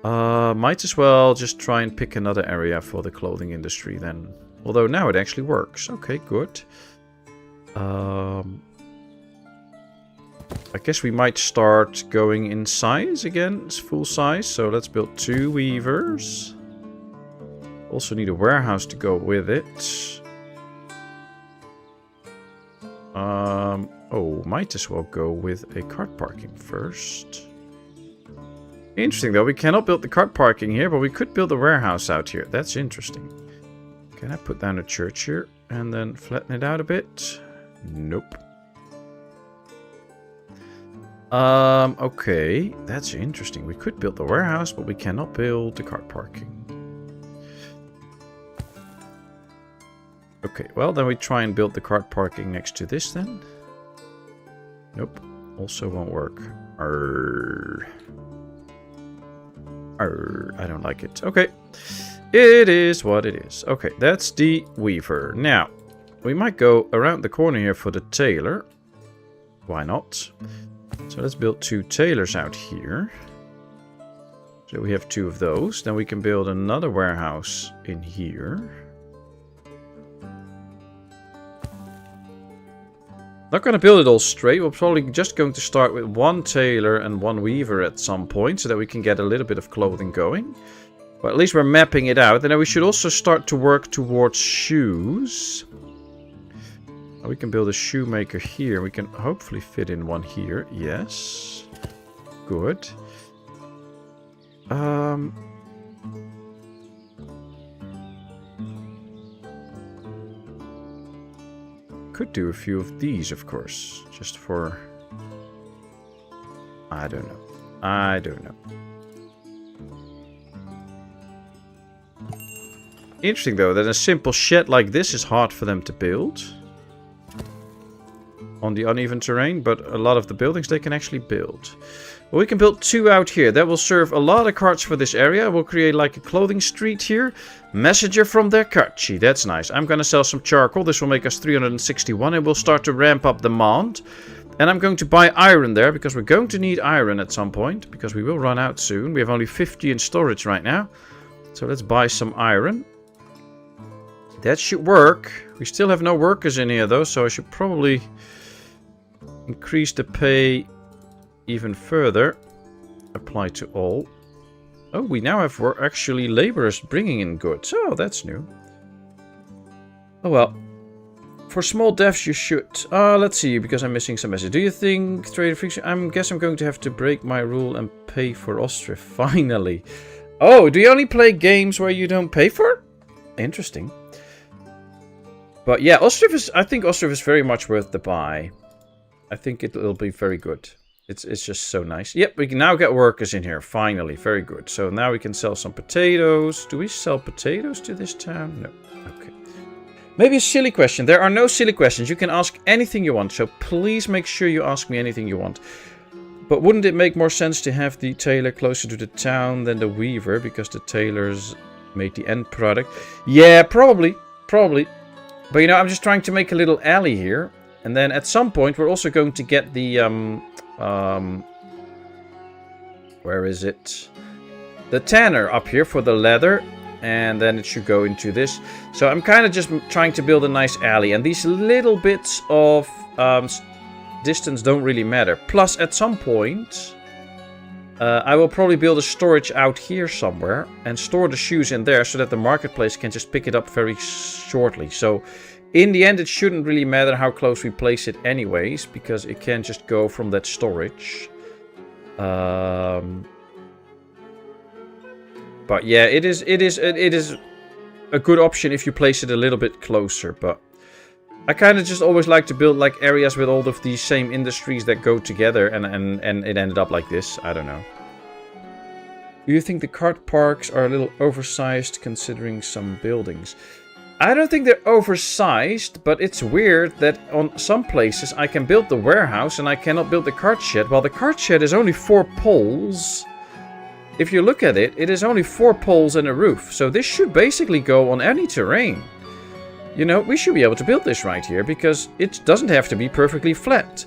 Might as well just try and pick another area for the clothing industry then. Although now it actually works. Okay, good. I guess we might start going in size again. It's full size. So let's build 2 weavers. Also need a warehouse to go with it. Oh, might as well go with a cart parking first. Interesting though, we cannot build the cart parking here, but we could build a warehouse out here. That's interesting. Can I put down a church here and then flatten it out a bit? Nope. Okay, that's interesting. We could build the warehouse, but we cannot build the cart parking. Okay, well then we try and build the cart parking next to this then. Nope, also won't work. Arr. Arr, I don't like it. Okay, it is what it is. Okay, that's the weaver. Now, we might go around the corner here for the tailor. Why not? So let's build 2 tailors out here. So we have 2 of those. Then we can build another warehouse in here. Not going to build it all straight. We're probably just going to start with 1 tailor and 1 weaver at some point, so that we can get a little bit of clothing going. But at least we're mapping it out. And then we should also start to work towards shoes. We can build a shoemaker here. We can hopefully fit in 1 here. Yes. Good. Could do a few of these, of course, just for... I don't know. I don't know. Interesting, though, that a simple shed like this is hard for them to build. On the uneven terrain, but a lot of the buildings they can actually build. Well, we can build 2 out here. That will serve a lot of carts for this area. We'll create like a clothing street here. Messenger from their Cartchi. That's nice. I'm going to sell some charcoal. This will make us 361 and we'll start to ramp up demand. And I'm going to buy iron there because we're going to need iron at some point. Because we will run out soon. We have only 50 in storage right now. So let's buy some iron. That should work. We still have no workers in here though. So I should probably increase the pay even further. Apply to all. Oh, we now have actually laborers bringing in goods. Oh, that's new. Oh well. For small devs you should. Let's see, because I'm missing some message. Do you think trader friction? I guess I'm going to have to break my rule and pay for Ostriv. Finally. Oh, do you only play games where you don't pay for it? Interesting. But yeah, Ostriv is, I think Ostriv is very much worth the buy. I think it will be very good. It's just so nice. Yep, we can now get workers in here. Finally, very good. So now we can sell some potatoes. Do we sell potatoes to this town? No. Okay. Maybe a silly question. There are no silly questions. You can ask anything you want. So please make sure you ask me anything you want. But wouldn't it make more sense to have the tailor closer to the town than the weaver? Because the tailors made the end product. Yeah, probably. Probably. But you know, I'm just trying to make a little alley here. And then at some point we're also going to get the... where is it? the tanner up here for the leather. And then it should go into this. So I'm kind of just trying to build a nice alley. And these little bits of distance don't really matter. Plus, at some point, I will probably build a storage out here somewhere. And store the shoes in there so that the marketplace can just pick it up very shortly. So in the end, it shouldn't really matter how close we place it anyways. Because it can just go from that storage. But yeah, it is a good option if you place it a little bit closer. But I kind of just always like to build like areas with all of these same industries that go together, and it ended up like this. I don't know. Do you think the cart parks are a little oversized considering some buildings? I don't think they're oversized, but it's weird that on some places I can build the warehouse and I cannot build the cart shed. While the cart shed is only 4 poles. If you look at it, it is only 4 poles and a roof. So this should basically go on any terrain. You know, we should be able to build this right here because it doesn't have to be perfectly flat.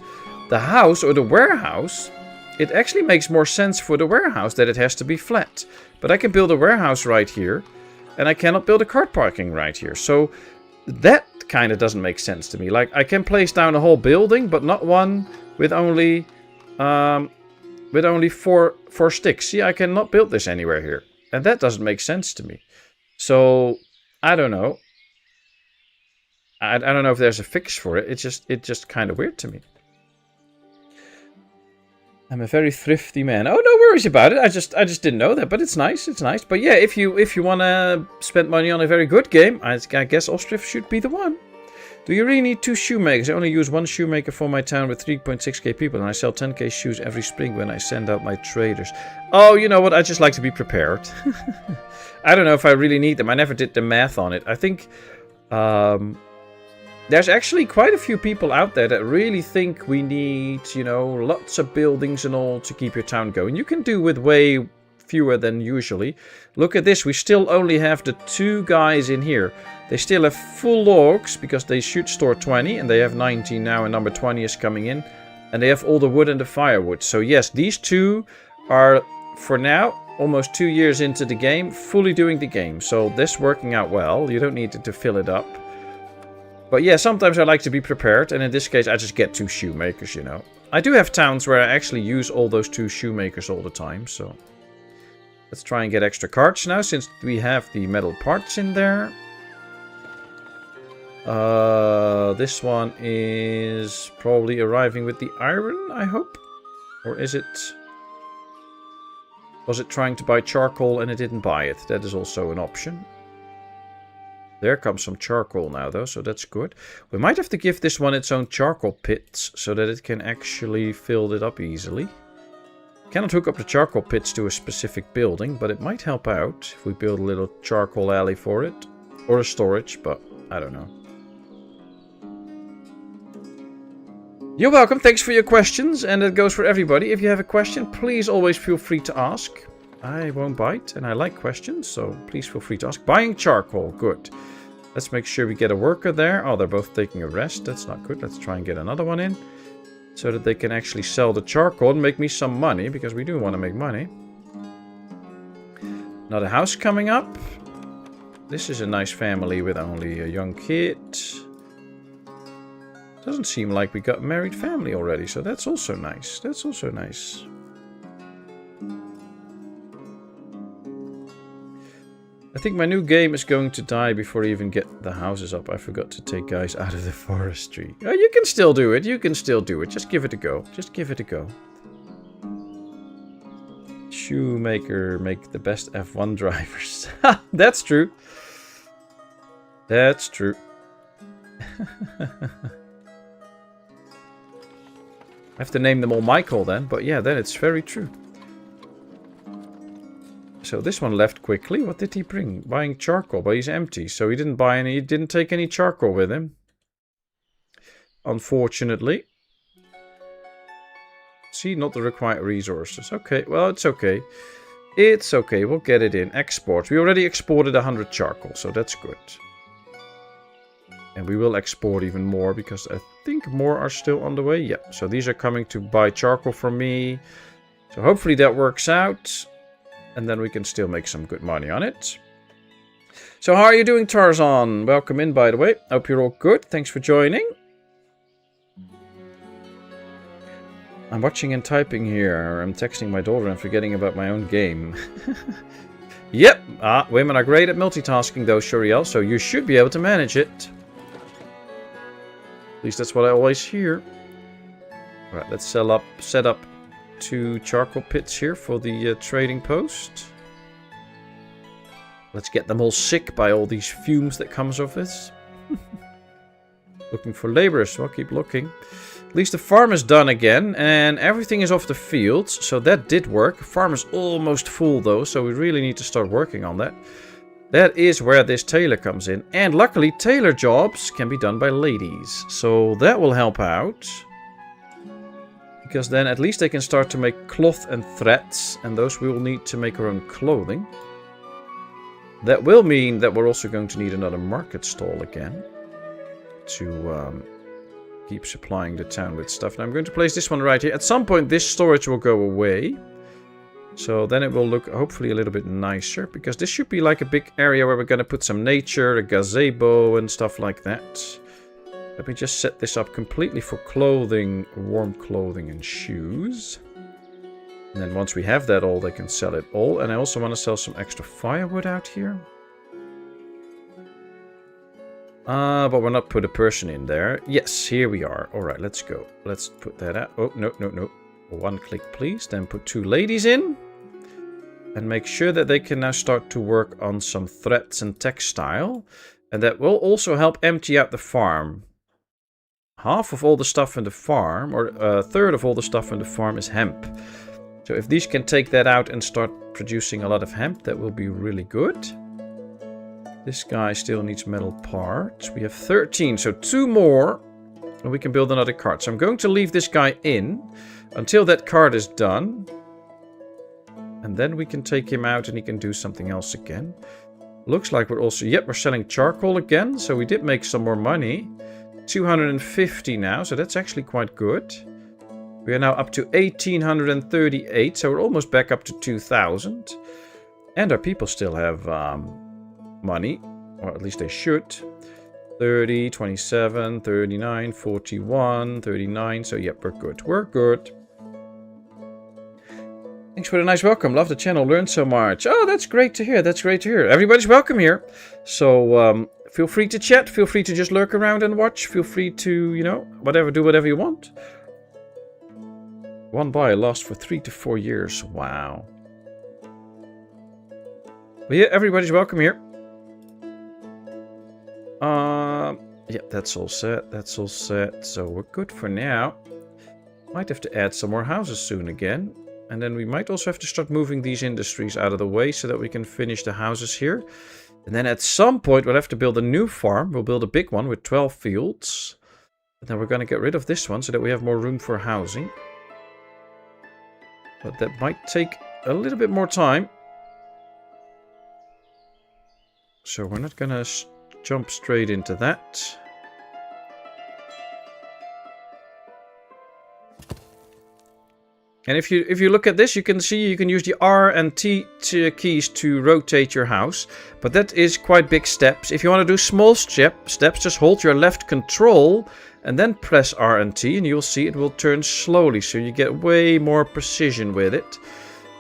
The house or the warehouse, it actually makes more sense for the warehouse that it has to be flat. But I can build a warehouse right here and I cannot build a cart parking right here. So that kind of doesn't make sense to me. Like I can place down a whole building, but not one with only... with only four sticks. See, I cannot build this anywhere here. And that doesn't make sense to me. So, I don't know. I don't know if there's a fix for it. It's just kind of weird to me. I'm a very thrifty man. Oh, no worries about it. I just didn't know that, but it's nice. It's nice. But yeah, if you want to spend money on a very good game, I guess Ostriv should be the one. Do you really need 2 shoemakers? I only use 1 shoemaker for my town with 3.6k people, and I sell 10k shoes every spring when I send out my traders. Oh, you know what? I just like to be prepared. I don't know if I really need them. I never did the math on it. I think there's actually quite a few people out there that really think we need, you know, lots of buildings and all to keep your town going. You can do with way fewer than usually. Look at this. We still only have the 2 guys in here. They still have full logs because they should store 20 and they have 19 now and number 20 is coming in. And they have all the wood and the firewood. So yes, these 2 are, for now, almost 2 years into the game, fully doing the game. So this working out well. You don't need to fill it up. But yeah, sometimes I like to be prepared. And in this case, I just get 2 shoemakers, you know. I do have towns where I actually use all those 2 shoemakers all the time. So let's try and get extra carts now since we have the metal parts in there. This one is probably arriving with the iron, I hope. Or is it... Was it trying to buy charcoal and it didn't buy it? That is also an option. There comes some charcoal now though, so that's good. We might have to give this one its own charcoal pits so that it can actually fill it up easily. Cannot hook up the charcoal pits to a specific building, but it might help out if we build a little charcoal alley for it. Or a storage, but I don't know. You're welcome. Thanks for your questions. And that goes for everybody. If you have a question, please always feel free to ask. I won't bite. And I like questions. So please feel free to ask. Buying charcoal. Good. Let's make sure we get a worker there. Oh, they're both taking a rest. That's not good. Let's try and get another one in. So that they can actually sell the charcoal and make me some money. Because we do want to make money. Another house coming up. This is a nice family with only a young kid. Doesn't seem like we got a married family already, so that's also nice. That's also nice. I think my new game is going to die before I even get the houses up. I forgot to take guys out of the forestry. Oh, you can still do it. You can still do it. Just give it a go. Just give it a go. Shoemaker make the best F1 drivers. That's true. That's true. I have to name them all Michael then, but yeah, then it's very true. So this one left quickly. What did he bring? Buying charcoal, but he's empty, so he didn't buy any. He didn't take any charcoal with him. Unfortunately. See, not the required resources. Okay, well, it's okay. It's okay. We'll get it in. Export. We already exported 100 charcoal, so that's good. And we will export even more because I think more are still on the way. Yeah, so these are coming to buy charcoal from me. So hopefully that works out. And then we can still make some good money on it. So how are you doing, Tarzan? Welcome in, by the way. Hope you're all good. Thanks for joining. I'm watching and typing here. I'm texting my daughter and forgetting about my own game. Yep. Women are great at multitasking though, Shuriel, so you should be able to manage it. At least that's what I always hear. Alright, let's set up 2 charcoal pits here for the trading post. Let's get them all sick by all these fumes that comes of this. Looking for laborers. Well, keep looking. At least the farm is done again, and everything is off the fields, so that did work. The farm is almost full though, so we really need to start working on that. That is where this tailor comes in. And luckily, tailor jobs can be done by ladies, so that will help out. Because then at least they can start to make cloth and threads, and those we will need to make our own clothing. That will mean that we're also going to need another market stall again to keep supplying the town with stuff. And I'm going to place this one right here. At some point this storage will go away. So then it will look hopefully a little bit nicer. Because this should be like a big area where we're going to put some nature, a gazebo and stuff like that. Let me just set this up completely for clothing, warm clothing and shoes. And then once we have that all, they can sell it all. And I also want to sell some extra firewood out here. But we're not put a person in there. Yes, here we are. Alright, let's go. Let's put that out. Oh, no. One click, please. Then put 2 ladies in. And make sure that they can now start to work on some threads and textile. And that will also help empty out the farm. Half of all the stuff in the farm, or a third of all the stuff in the farm is hemp. So if these can take that out and start producing a lot of hemp, that will be really good. This guy still needs metal parts. We have 13, so 2 more. And we can build another cart. So I'm going to leave this guy in until that cart is done. And then we can take him out and he can do something else again. Looks like we're also... Yep, we're selling charcoal again. So we did make some more money. 250 now, so that's actually quite good. We are now up to 1838, so we're almost back up to 2000. And our people still have money, or at least they should. 30, 27, 39, 41, 39, so yep, we're good. We're good. Thanks for the nice welcome. Love the channel, learned so much. Oh, that's great to hear, that's great to hear. Everybody's welcome here. So, feel free to chat, feel free to just lurk around and watch. Feel free to, you know, do whatever you want. One buy lasts for 3 to 4 years. Wow. But yeah, everybody's welcome here. Yeah, that's all set. That's all set. So we're good for now. Might have to add some more houses soon again. And then we might also have to start moving these industries out of the way so that we can finish the houses here. And then at some point we'll have to build a new farm. We'll build a big one with 12 fields. And then we're going to get rid of this one so that we have more room for housing. But that might take a little bit more time. So we're not going to jump straight into that. And if you look at this, you can see you can use the R and T keys to rotate your house. But that is quite big steps. If you want to do small steps, just hold your left control and then press R and T, and you'll see it will turn slowly. So you get way more precision with it.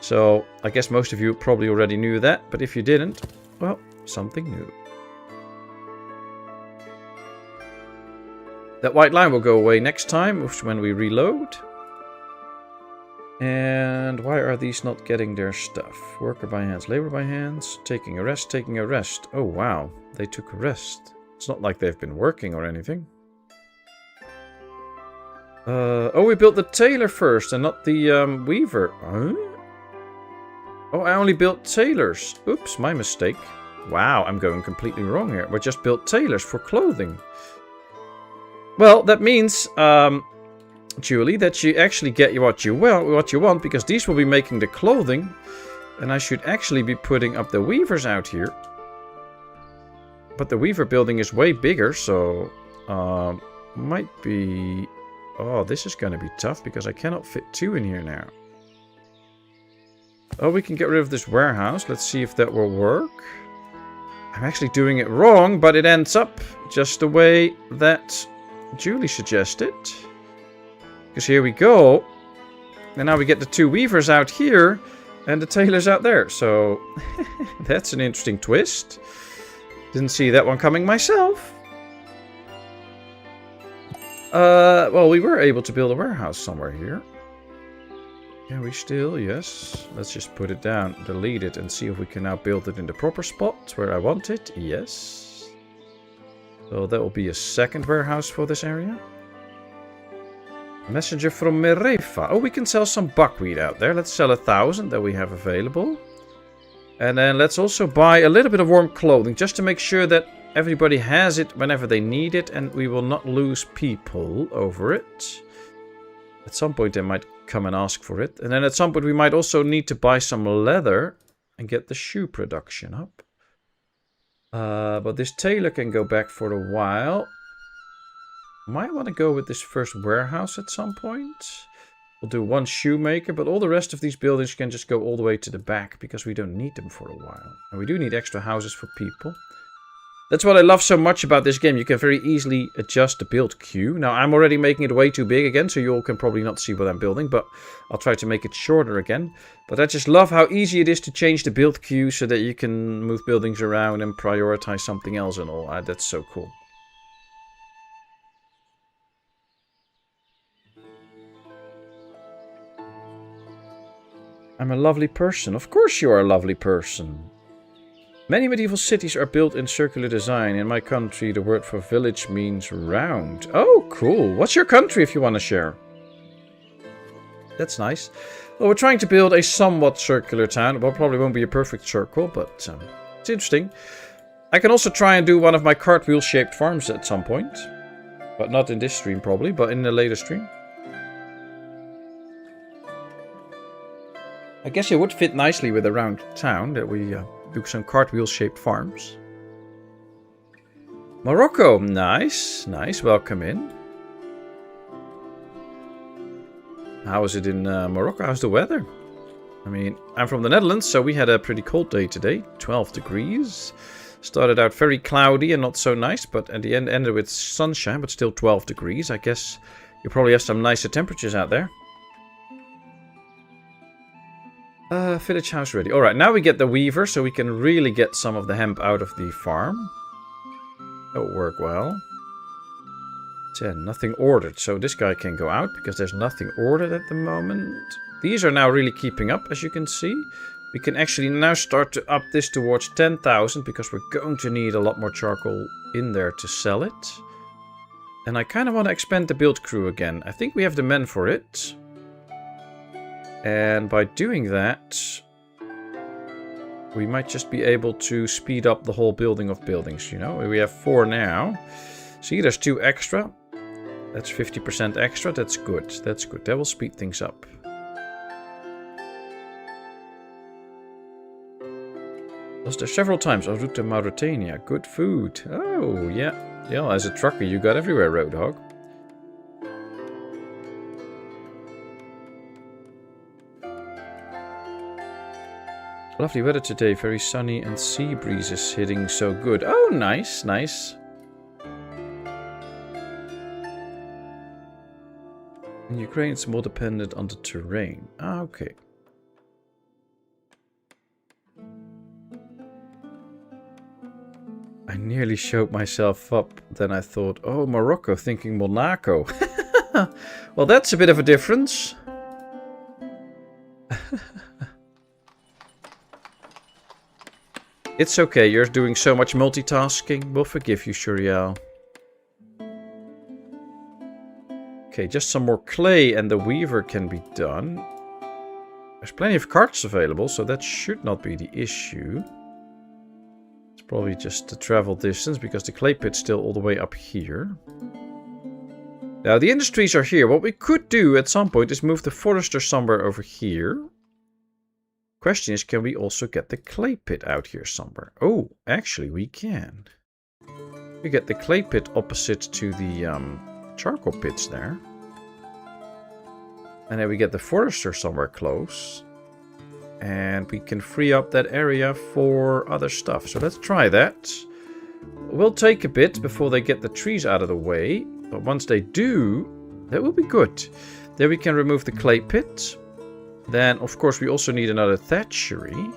So I guess most of you probably already knew that. But if you didn't, well, something new. That white line will go away next time, when we reload. And why are these not getting their stuff? Worker by hands, labor by hands, taking a rest, taking a rest. Oh wow, they took a rest. It's not like they've been working or anything. Oh, we built the tailor first and not the weaver. Huh? Oh, I only built tailors. Oops, my mistake. Wow, I'm going completely wrong here. We just built tailors for clothing. Well, that means, Julie, that you actually get what you want, because these will be making the clothing, and I should actually be putting up the weavers out here. But the weaver building is way bigger, so might be... Oh, this is going to be tough because I cannot fit 2 in here now. Oh, we can get rid of this warehouse. Let's see if that will work. I'm actually doing it wrong, but it ends up just the way that Julie suggested. Because here we go. And now we get the 2 weavers out here and the tailors out there. So that's an interesting twist. Didn't see that one coming myself. Well, we were able to build a warehouse somewhere here. Can we still? Yes. Let's just put it down, delete it, and see if we can now build it in the proper spot where I want it. Yes. So that will be a second warehouse for this area. Messenger from Merefa. Oh, we can sell some buckwheat out there. Let's sell 1,000 that we have available. And then let's also buy a little bit of warm clothing, just to make sure that everybody has it whenever they need it, and we will not lose people over it. At some point they might come and ask for it. And then at some point we might also need to buy some leather and get the shoe production up. But this tailor can go back for a while. Might want to go with this first warehouse at some point. We'll do 1 shoemaker, but all the rest of these buildings can just go all the way to the back because we don't need them for a while. And we do need extra houses for people. That's what I love so much about this game. You can very easily adjust the build queue. Now, I'm already making it way too big again, so you all can probably not see what I'm building, but I'll try to make it shorter again. But I just love how easy it is to change the build queue so that you can move buildings around and prioritize something else and all. That's so cool. I'm a lovely person. Of course you are a lovely person. Many medieval cities are built in circular design. In my country, the word for village means round. Oh, cool. What's your country if you want to share? That's nice. Well, we're trying to build a somewhat circular town. Well, probably won't be a perfect circle, but it's interesting. I can also try and do one of my cartwheel-shaped farms at some point. But not in this stream, probably, but in a later stream. I guess it would fit nicely with a round town that we do some cartwheel-shaped farms. Morocco, nice, nice. Welcome in. How is it in Morocco? How's the weather? I mean, I'm from the Netherlands, so we had a pretty cold day today. 12 degrees. Started out very cloudy and not so nice, but at the end ended with sunshine, but still 12 degrees. I guess you probably have some nicer temperatures out there. Village house ready. Alright, now we get the weaver, so we can really get some of the hemp out of the farm. That will work well. 10, nothing ordered. So this guy can go out, because there's nothing ordered at the moment. These are now really keeping up, as you can see. We can actually now start to up this towards 10,000, because we're going to need a lot more charcoal in there to sell it. And I kind of want to expand the build crew again. I think we have the men for it. And by doing that, we might just be able to speed up the whole building of buildings, you know. We have 4 now. See, there's 2 extra. That's 50% extra. That's good. That's good. That will speed things up. Was there several times en route to Mauritania. Good food. Oh, yeah. Yeah, as a trucker, you got everywhere, Roadhog. Lovely weather today, very sunny and sea breezes hitting so good. Oh, nice, nice. In Ukraine, it's more dependent on the terrain. Ah, okay. I nearly showed myself up, then I thought, oh, Morocco, thinking Monaco. Well, that's a bit of a difference. It's okay, you're doing so much multitasking. We'll forgive you, Shuriel. Okay, just some more clay and the weaver can be done. There's plenty of carts available, so that should not be the issue. It's probably just the travel distance, because the clay pit's still all the way up here. Now, the industries are here. What we could do at some point is move the forester somewhere over here. Question is, can we also get the clay pit out here somewhere? Oh, actually we can. We get the clay pit opposite to the charcoal pits there. And then we get the forester somewhere close. And we can free up that area for other stuff. So let's try that. It will take a bit before they get the trees out of the way. But once they do, that will be good. There we can remove the clay pit. Then, of course, we also need another thatchery.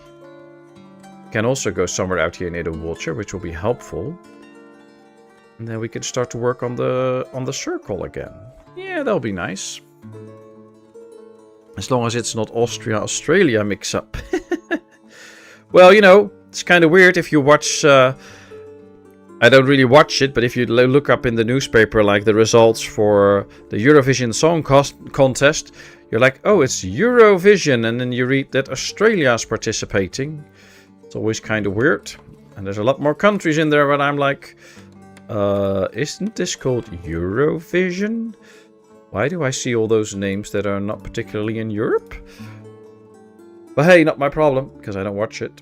Can also go somewhere out here near the water, which will be helpful. And then we can start to work on the circle again. Yeah, that'll be nice. As long as it's not Austria-Australia mix-up. Well, you know, it's kind of weird if you watch... I don't really watch it, but if you look up in the newspaper, like the results for the Eurovision Song Contest, you're like, oh, it's Eurovision, and then you read that Australia's participating. It's always kind of weird. And there's a lot more countries in there, but I'm like... isn't this called Eurovision? Why do I see all those names that are not particularly in Europe? But hey, not my problem, because I don't watch it.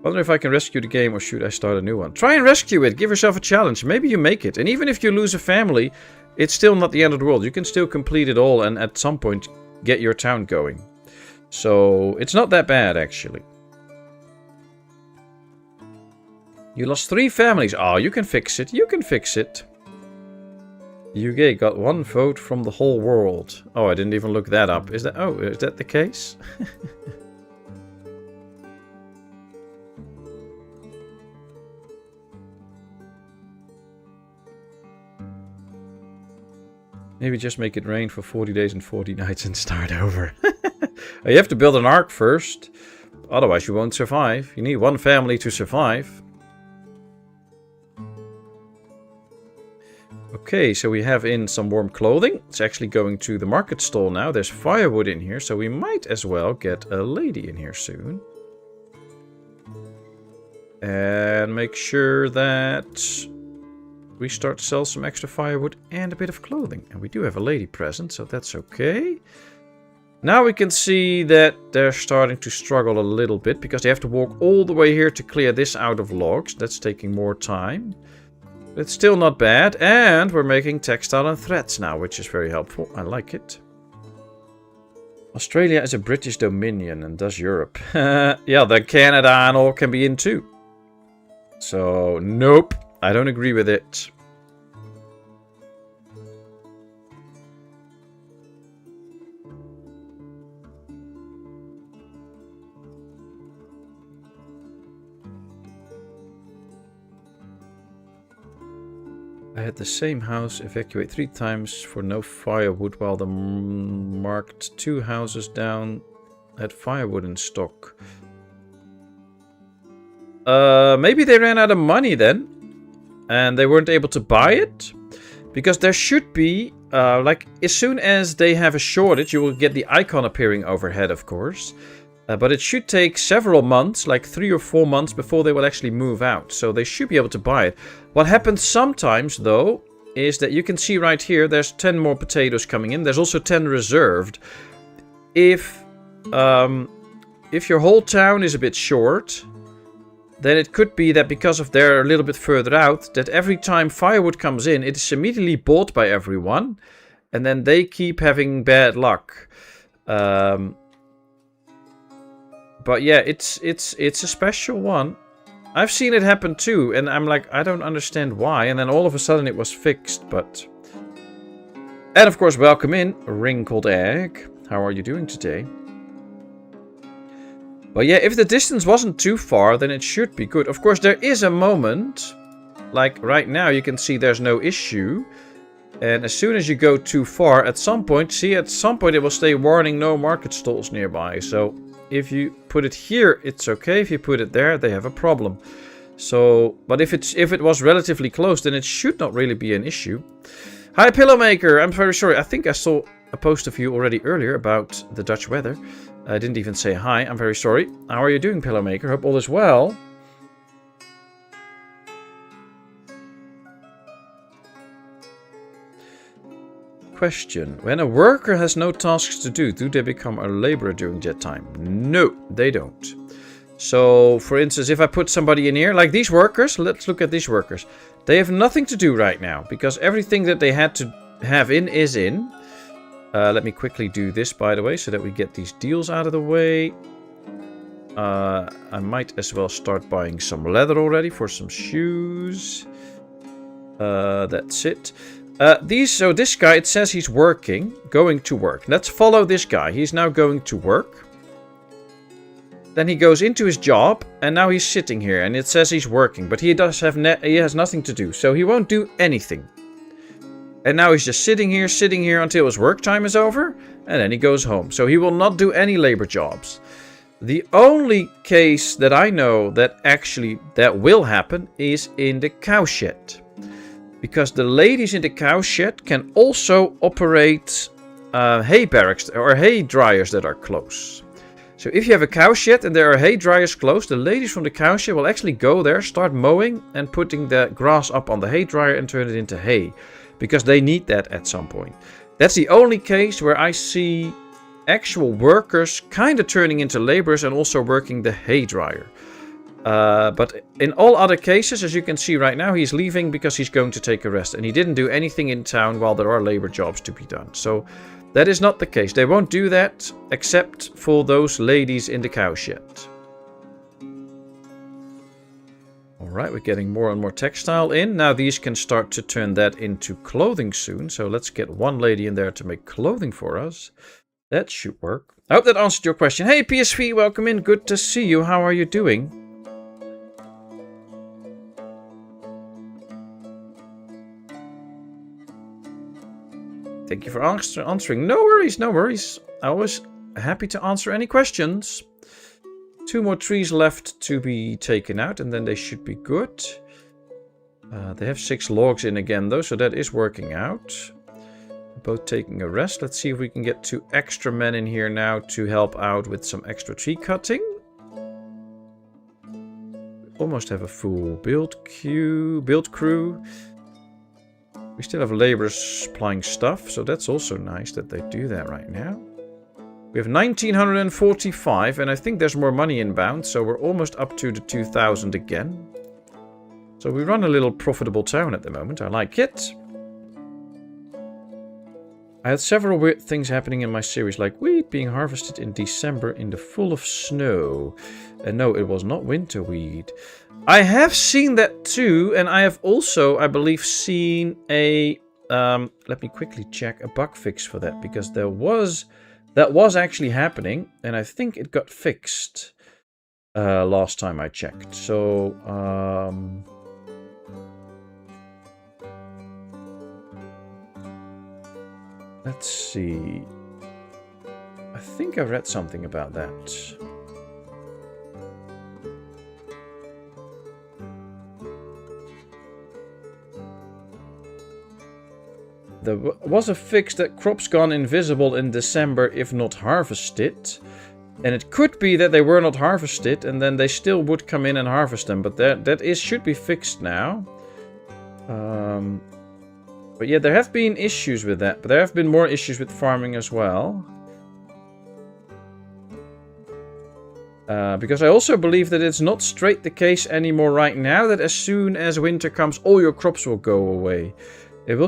Wonder if I can rescue the game or should I start a new one? Try and rescue it, give yourself a challenge, maybe you make it. And even if you lose a family, it's still not the end of the world. You can still complete it all and at some point get your town going. So, it's not that bad actually. You lost 3 families. Oh, you can fix it. You can fix it. UK got 1 vote from the whole world. Oh, I didn't even look that up. Is that... Oh, is that the case? Maybe just make it rain for 40 days and 40 nights and start over. You have to build an ark first. Otherwise you won't survive. You need 1 family to survive. Okay, so we have in some warm clothing. It's actually going to the market stall now. There's firewood in here, so we might as well get a lady in here soon. And make sure that we start to sell some extra firewood and a bit of clothing. And we do have a lady present, so that's okay. Now we can see that they're starting to struggle a little bit because they have to walk all the way here to clear this out of logs. That's taking more time. It's still not bad, and we're making textile and threads now, which is very helpful. I like it. Australia is a British dominion, and does Europe. Yeah, then Canada and all can be in too. So, nope, I don't agree with it. I had the same house evacuate 3 times for no firewood, while the marked 2 houses down had firewood in stock. Maybe they ran out of money then, and they weren't able to buy it? Because there should be, like, as soon as they have a shortage, you will get the icon appearing overhead, of course. But it should take several months, like 3 or 4 months, before they will actually move out. So they should be able to buy it. What happens sometimes, though, is that you can see right here, there's 10 more potatoes coming in. There's also 10 reserved. If your whole town is a bit short, then it could be that because of they're a little bit further out, that every time firewood comes in, it is immediately bought by everyone. And then they keep having bad luck. But yeah, it's a special one. I've seen it happen too, and I'm like, I don't understand why. And then all of a sudden it was fixed, but... And of course, welcome in, Wrinkled Egg. How are you doing today? But yeah, if the distance wasn't too far, then it should be good. Of course, there is a moment, like right now, you can see there's no issue. And as soon as you go too far, at some point it will stay warning no market stalls nearby. So... if you put it here, it's okay. If you put it there, they have a problem. So, but if it was relatively close, then it should not really be an issue. Hi, Pillowmaker. I'm very sorry. I think I saw a post of you already earlier about the Dutch weather. I didn't even say hi. I'm very sorry. How are you doing, Pillowmaker? Hope all is well. Question. When a worker has no tasks to do they become a laborer during that time? No, they don't. So, for instance, if I put somebody in here, like these workers, let's look at these workers. They have nothing to do right now, because everything that they had to have in is in. Let me quickly do this, by the way, so that we get these deals out of the way. I might as well start buying some leather already for some shoes. That's it. So this guy, it says he's going to work. Let's follow this guy. He's now going to work. Then he goes into his job, and now he's sitting here, and it says he's working, but he has nothing to do, so he won't do anything. And now he's just sitting here until his work time is over, and then he goes home. So he will not do any labor jobs. The only case that I know that will happen is in the cow shed. Because the ladies in the cow shed can also operate hay barracks or hay dryers that are close. So if you have a cow shed and there are hay dryers close, the ladies from the cow shed will actually go there, start mowing and putting the grass up on the hay dryer and turn it into hay. Because they need that at some point. That's the only case where I see actual workers kind of turning into laborers and also working the hay dryer. But in all other cases, as you can see right now, he's leaving because he's going to take a rest. And he didn't do anything in town while there are labor jobs to be done. So that is not the case. They won't do that except for those ladies in the cow shed. Alright, we're getting more and more textile in. Now these can start to turn that into clothing soon. So let's get one lady in there to make clothing for us. That should work. I hope that answered your question. Hey PSV, welcome in. Good to see you. How are you doing? Thank you for answering. No worries, no worries. I was happy to answer any questions. 2 more trees left to be taken out, and then they should be good. They have 6 logs in again, though, so that is working out. Both taking a rest. Let's see if we can get 2 extra men in here now to help out with some extra tree cutting. We almost have a full build crew. We still have laborers supplying stuff, so that's also nice that they do that right now. We have 1945, and I think there's more money inbound, so we're almost up to the 2000 again. So we run a little profitable town at the moment. I like it. I had several weird things happening in my series, like wheat being harvested in December in the full of snow. And no, it was not winter wheat. I have seen that too, and I have also, I believe, seen a... let me quickly check a bug fix for that, because that was actually happening, and I think it got fixed last time I checked. So, let's see. I think I read something about that. There was a fix that crops gone invisible in December if not harvested. And it could be that they were not harvested and then they still would come in and harvest them. But that should be fixed now. But yeah, there have been issues with that. But there have been more issues with farming as well. Because I also believe that it's not straight the case anymore right now. That as soon as winter comes, all your crops will go away. It will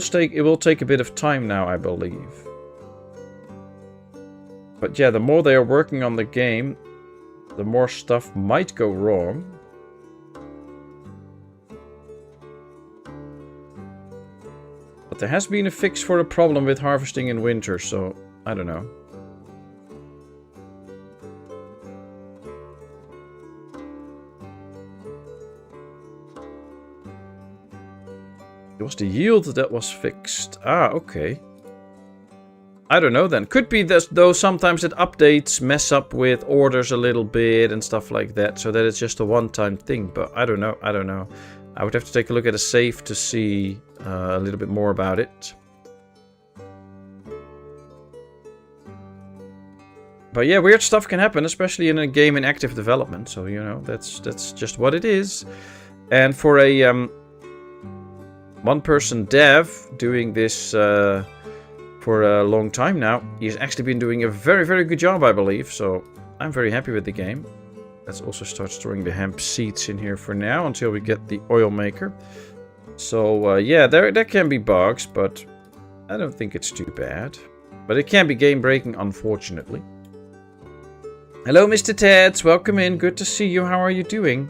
take a bit of time now, I believe. But yeah, the more they are working on the game, the more stuff might go wrong. But there has been a fix for the problem with harvesting in winter, so I don't know. It was the yield that was fixed. Ah, okay. I don't know then. Could be that, though, sometimes that updates mess up with orders a little bit and stuff like that. So that it's just a one-time thing. But I don't know. I don't know. I would have to take a look at a save to see a little bit more about it. But yeah, weird stuff can happen, especially in a game in active development. So, you know, that's just what it is. And for a... one-person dev doing this for a long time now. He's actually been doing a very, very good job, I believe. So I'm very happy with the game. Let's also start storing the hemp seeds in here for now until we get the oil maker. So yeah, there can be bugs, but I don't think it's too bad. But it can be game breaking, unfortunately. Hello, Mr. Teds. Welcome in. Good to see you. How are you doing?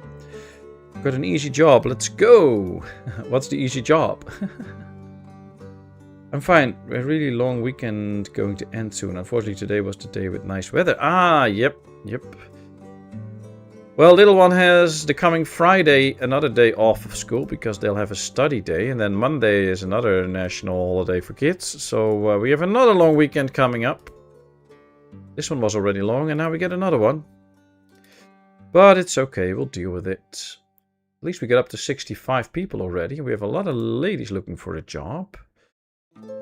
Got an easy job. Let's go. What's the easy job? I'm fine. A really long weekend going to end soon. Unfortunately, today was the day with nice weather. Ah, yep. Well, little one has the coming Friday another day off of school because they'll have a study day. And then Monday is another national holiday for kids. So we have another long weekend coming up. This one was already long and now we get another one. But it's okay. We'll deal with it. At least we get up to 65 people already. We have a lot of ladies looking for a job.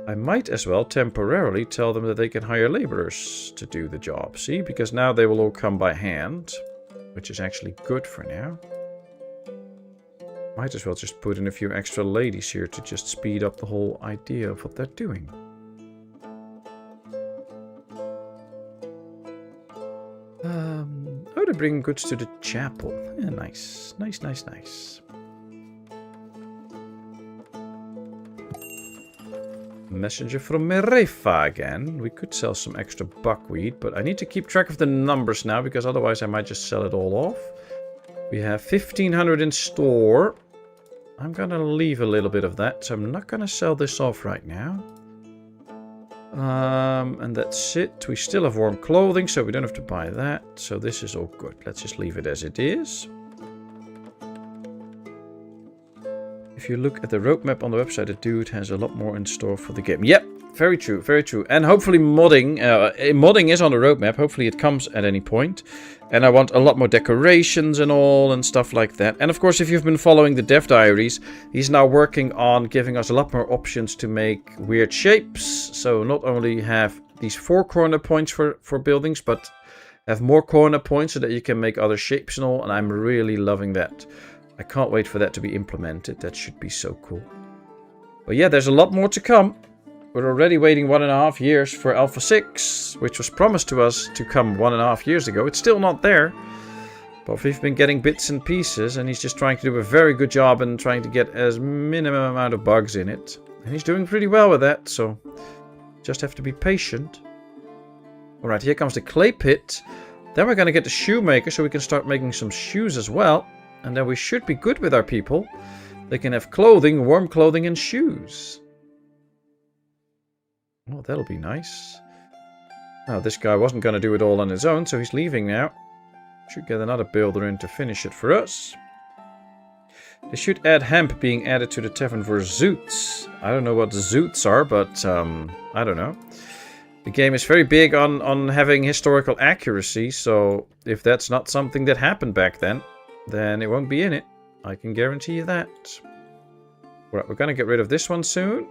I might as well temporarily tell them that they can hire laborers to do the job. See, because now they will all come by hand, which is actually good for now. Might as well just put in a few extra ladies here to just speed up the whole idea of what they're doing. Oh, they bring goods to the chapel. Yeah, nice. Nice. Messenger from Merefa again. We could sell some extra buckwheat, but I need to keep track of the numbers now because otherwise I might just sell it all off. We have 1500 in store. I'm gonna leave a little bit of that, so I'm not gonna sell this off right now. And that's it. We still have warm clothing, so we don't have to buy that. So this is all good. Let's just leave it as it is. If you look at the roadmap on the website, the dude has a lot more in store for the game. Yep, very true. And hopefully modding is on the roadmap. Hopefully it comes at any point. And I want a lot more decorations and all and stuff like that. And of course, if you've been following the dev diaries, he's now working on giving us a lot more options to make weird shapes. So not only have these 4 corner points for buildings, but have more corner points so that you can make other shapes and all. And I'm really loving that. I can't wait for that to be implemented. That should be so cool. But yeah, there's a lot more to come. We're already waiting 1.5 years for Alpha 6, which was promised to us to come 1.5 years ago. It's still not there. But we've been getting bits and pieces, and he's just trying to do a very good job and trying to get as minimum amount of bugs in it. And he's doing pretty well with that, so just have to be patient. Alright, here comes the clay pit. Then we're going to get the shoemaker so we can start making some shoes as well. And then we should be good with our people. They can have clothing, warm clothing and shoes. Oh, that'll be nice. Now, this guy wasn't going to do it all on his own, so he's leaving now. Should get another builder in to finish it for us. They should add hemp being added to the tavern for zoots. I don't know what the zoots are, but I don't know. The game is very big on having historical accuracy, so if that's not something that happened back then it won't be in it. I can guarantee you that. Right, we're gonna get rid of this one soon.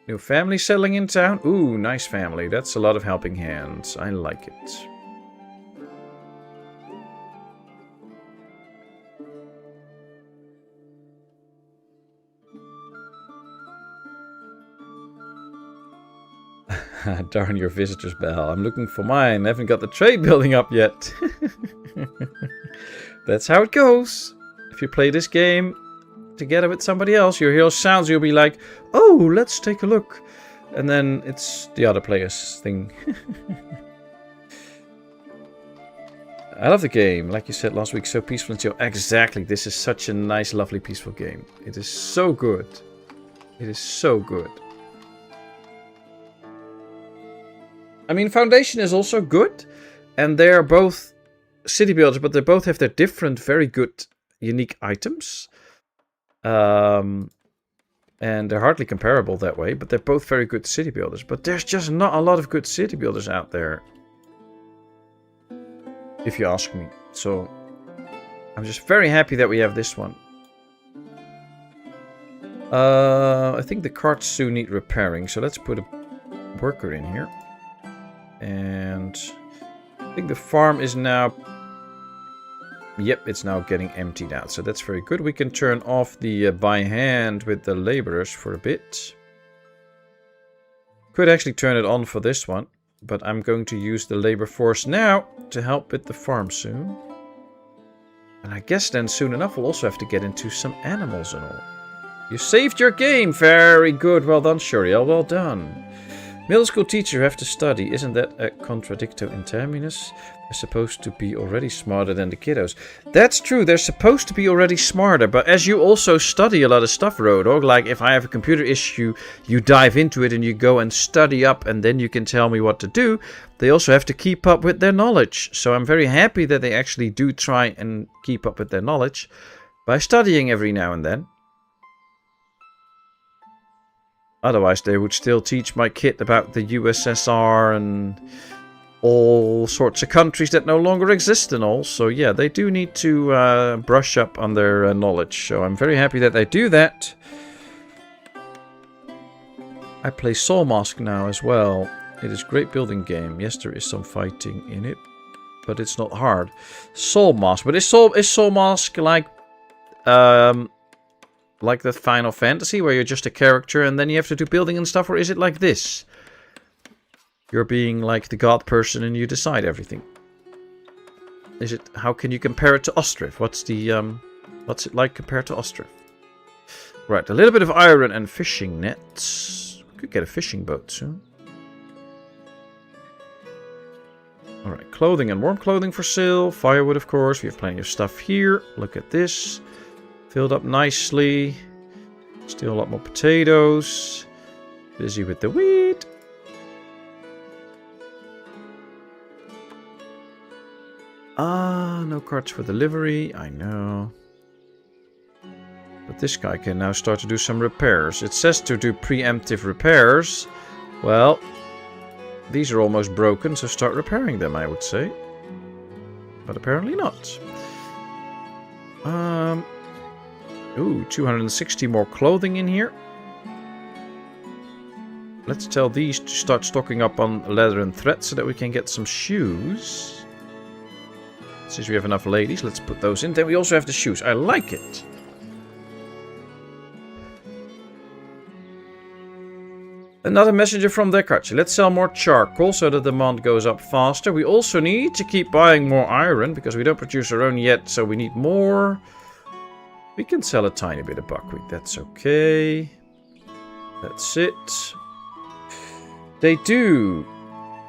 New family settling in town. Ooh, nice family. That's a lot of helping hands. I like it. Darn your visitor's bell. I'm looking for mine. I haven't got the trade building up yet. That's how it goes. If you play this game together with somebody else, you hear sounds, you'll be like, oh, let's take a look. And then it's the other player's thing. I love the game. Like you said last week, so peaceful and chill. Exactly. This is such a nice, lovely, peaceful game. It is so good. It is so good. I mean, Foundation is also good. And they are both city builders, but they both have their different, very good, unique items. And they're hardly comparable that way, but they're both very good city builders. But there's just not a lot of good city builders out there, if you ask me. So I'm just very happy that we have this one. I think the carts soon need repairing, so let's put a worker in here. And I think the farm is now... Yep, it's now getting emptied out, so that's very good. We can turn off the by hand with the laborers for a bit. Could actually turn it on for this one, but I'm going to use the labor force now to help with the farm soon. And I guess then soon enough we'll also have to get into some animals and all. You saved your game! Very good, well done, Shuriel, well done. Middle school teacher have to study. Isn't that a contradictio in terminus? They're supposed to be already smarter than the kiddos. That's true. They're supposed to be already smarter. But as you also study a lot of stuff, Roadhog, like if I have a computer issue, you dive into it and you go and study up and then you can tell me what to do. They also have to keep up with their knowledge. So I'm very happy that they actually do try and keep up with their knowledge by studying every now and then. Otherwise, they would still teach my kid about the USSR and all sorts of countries that no longer exist and all. So yeah, they do need to brush up on their knowledge. So I'm very happy that they do that. I play Soul Mask now as well. It is a great building game. Yes, there is some fighting in it, but it's not hard. Soul Mask, but is Soul Mask like the Final Fantasy, where you're just a character and then you have to do building and stuff, or is it like this? You're being like the god person and you decide everything. Is it? How can you compare it to Ostriv? What's it like compared to Ostriv? Right, a little bit of iron and fishing nets. We could get a fishing boat soon. Alright, clothing and warm clothing for sale. Firewood, of course. We have plenty of stuff here. Look at this. Filled up nicely. Still a lot more potatoes. Busy with the wheat. No carts for delivery. I know. But this guy can now start to do some repairs. It says to do preemptive repairs. Well, these are almost broken, so start repairing them, I would say. But apparently not. Ooh, 260 more clothing in here. Let's tell these to start stocking up on leather and thread so that we can get some shoes. Since we have enough ladies, let's put those in. Then we also have the shoes. I like it. Another messenger from Descartes. Let's sell more charcoal so the demand goes up faster. We also need to keep buying more iron because we don't produce our own yet, so we need more. We can sell a tiny bit of buckwheat. That's okay. That's it. They do.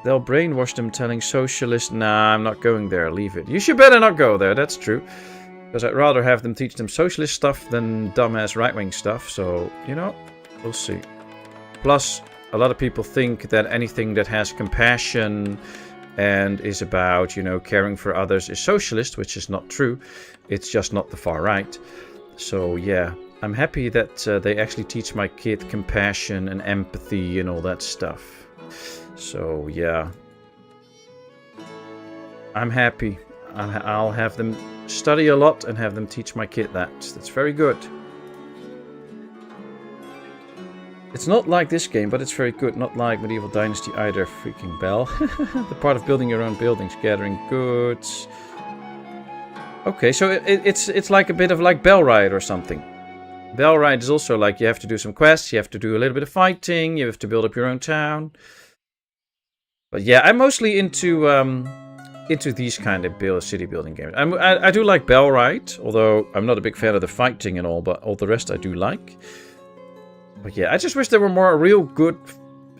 They'll brainwash them telling socialists, nah, I'm not going there, leave it. You should better not go there, that's true. Because I'd rather have them teach them socialist stuff than dumbass right-wing stuff. So, you know, we'll see. Plus, a lot of people think that anything that has compassion and is about, you know, caring for others is socialist, which is not true. It's just not the far right. So, yeah, I'm happy that they actually teach my kid compassion and empathy and all that stuff. So, yeah. I'm happy. I'll have them study a lot and have them teach my kid that. That's very good. It's not like this game, but it's very good. Not like Medieval Dynasty either. Freaking bell. The part of building your own buildings, gathering goods. Okay, so it's like a bit of like Bellride or something. Bellride is also like you have to do some quests, you have to do a little bit of fighting, you have to build up your own town. But yeah, I'm mostly into these kind of city building games. I do like Bellride, although I'm not a big fan of the fighting and all, but all the rest I do like. But yeah, I just wish there were more real good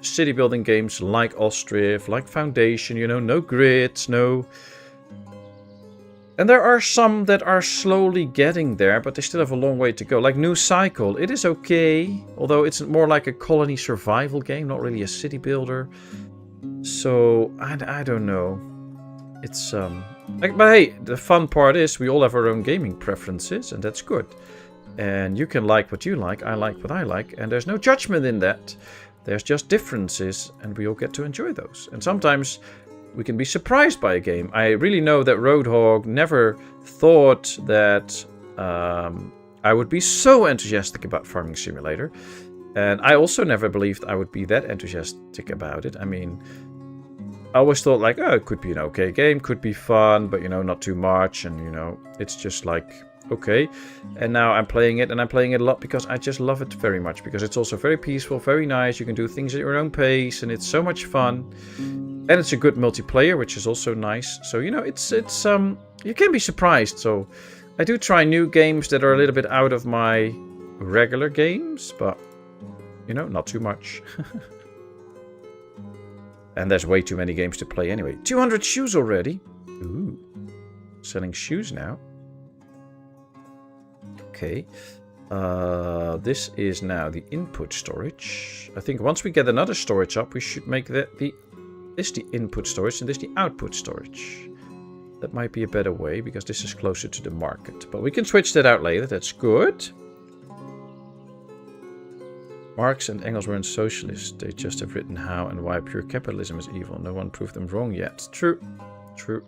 city building games like Ostriv, like Foundation, you know, no grids, no... And there are some that are slowly getting there, but they still have a long way to go. Like New Cycle, it is okay, although it's more like a colony survival game, not really a city builder. So, I don't know. It's, but hey, the fun part is we all have our own gaming preferences, and that's good. And you can like what you like, I like what I like, and there's no judgment in that. There's just differences, and we all get to enjoy those. And sometimes we can be surprised by a game. I really know that Roadhog never thought that I would be so enthusiastic about Farming Simulator. And I also never believed I would be that enthusiastic about it. I mean, I always thought like, oh, it could be an okay game, could be fun, but, you know, not too much. And, you know, it's just like, okay. And now I'm playing it, and I'm playing it a lot because I just love it very much. Because it's also very peaceful, very nice. You can do things at your own pace, and it's so much fun. And it's a good multiplayer, which is also nice. So, you know, it's you can be surprised. So I do try new games that are a little bit out of my regular games, but, you know, not too much. And there's way too many games to play anyway. 200 shoes already. Ooh. Selling shoes now. Okay. This is now the input storage. I think once we get another storage up, we should make this the input storage and this the output storage. That might be a better way because this is closer to the market. But we can switch that out later. That's good. Marx and Engels weren't socialists. They just have written how and why pure capitalism is evil. No one proved them wrong yet. True. True.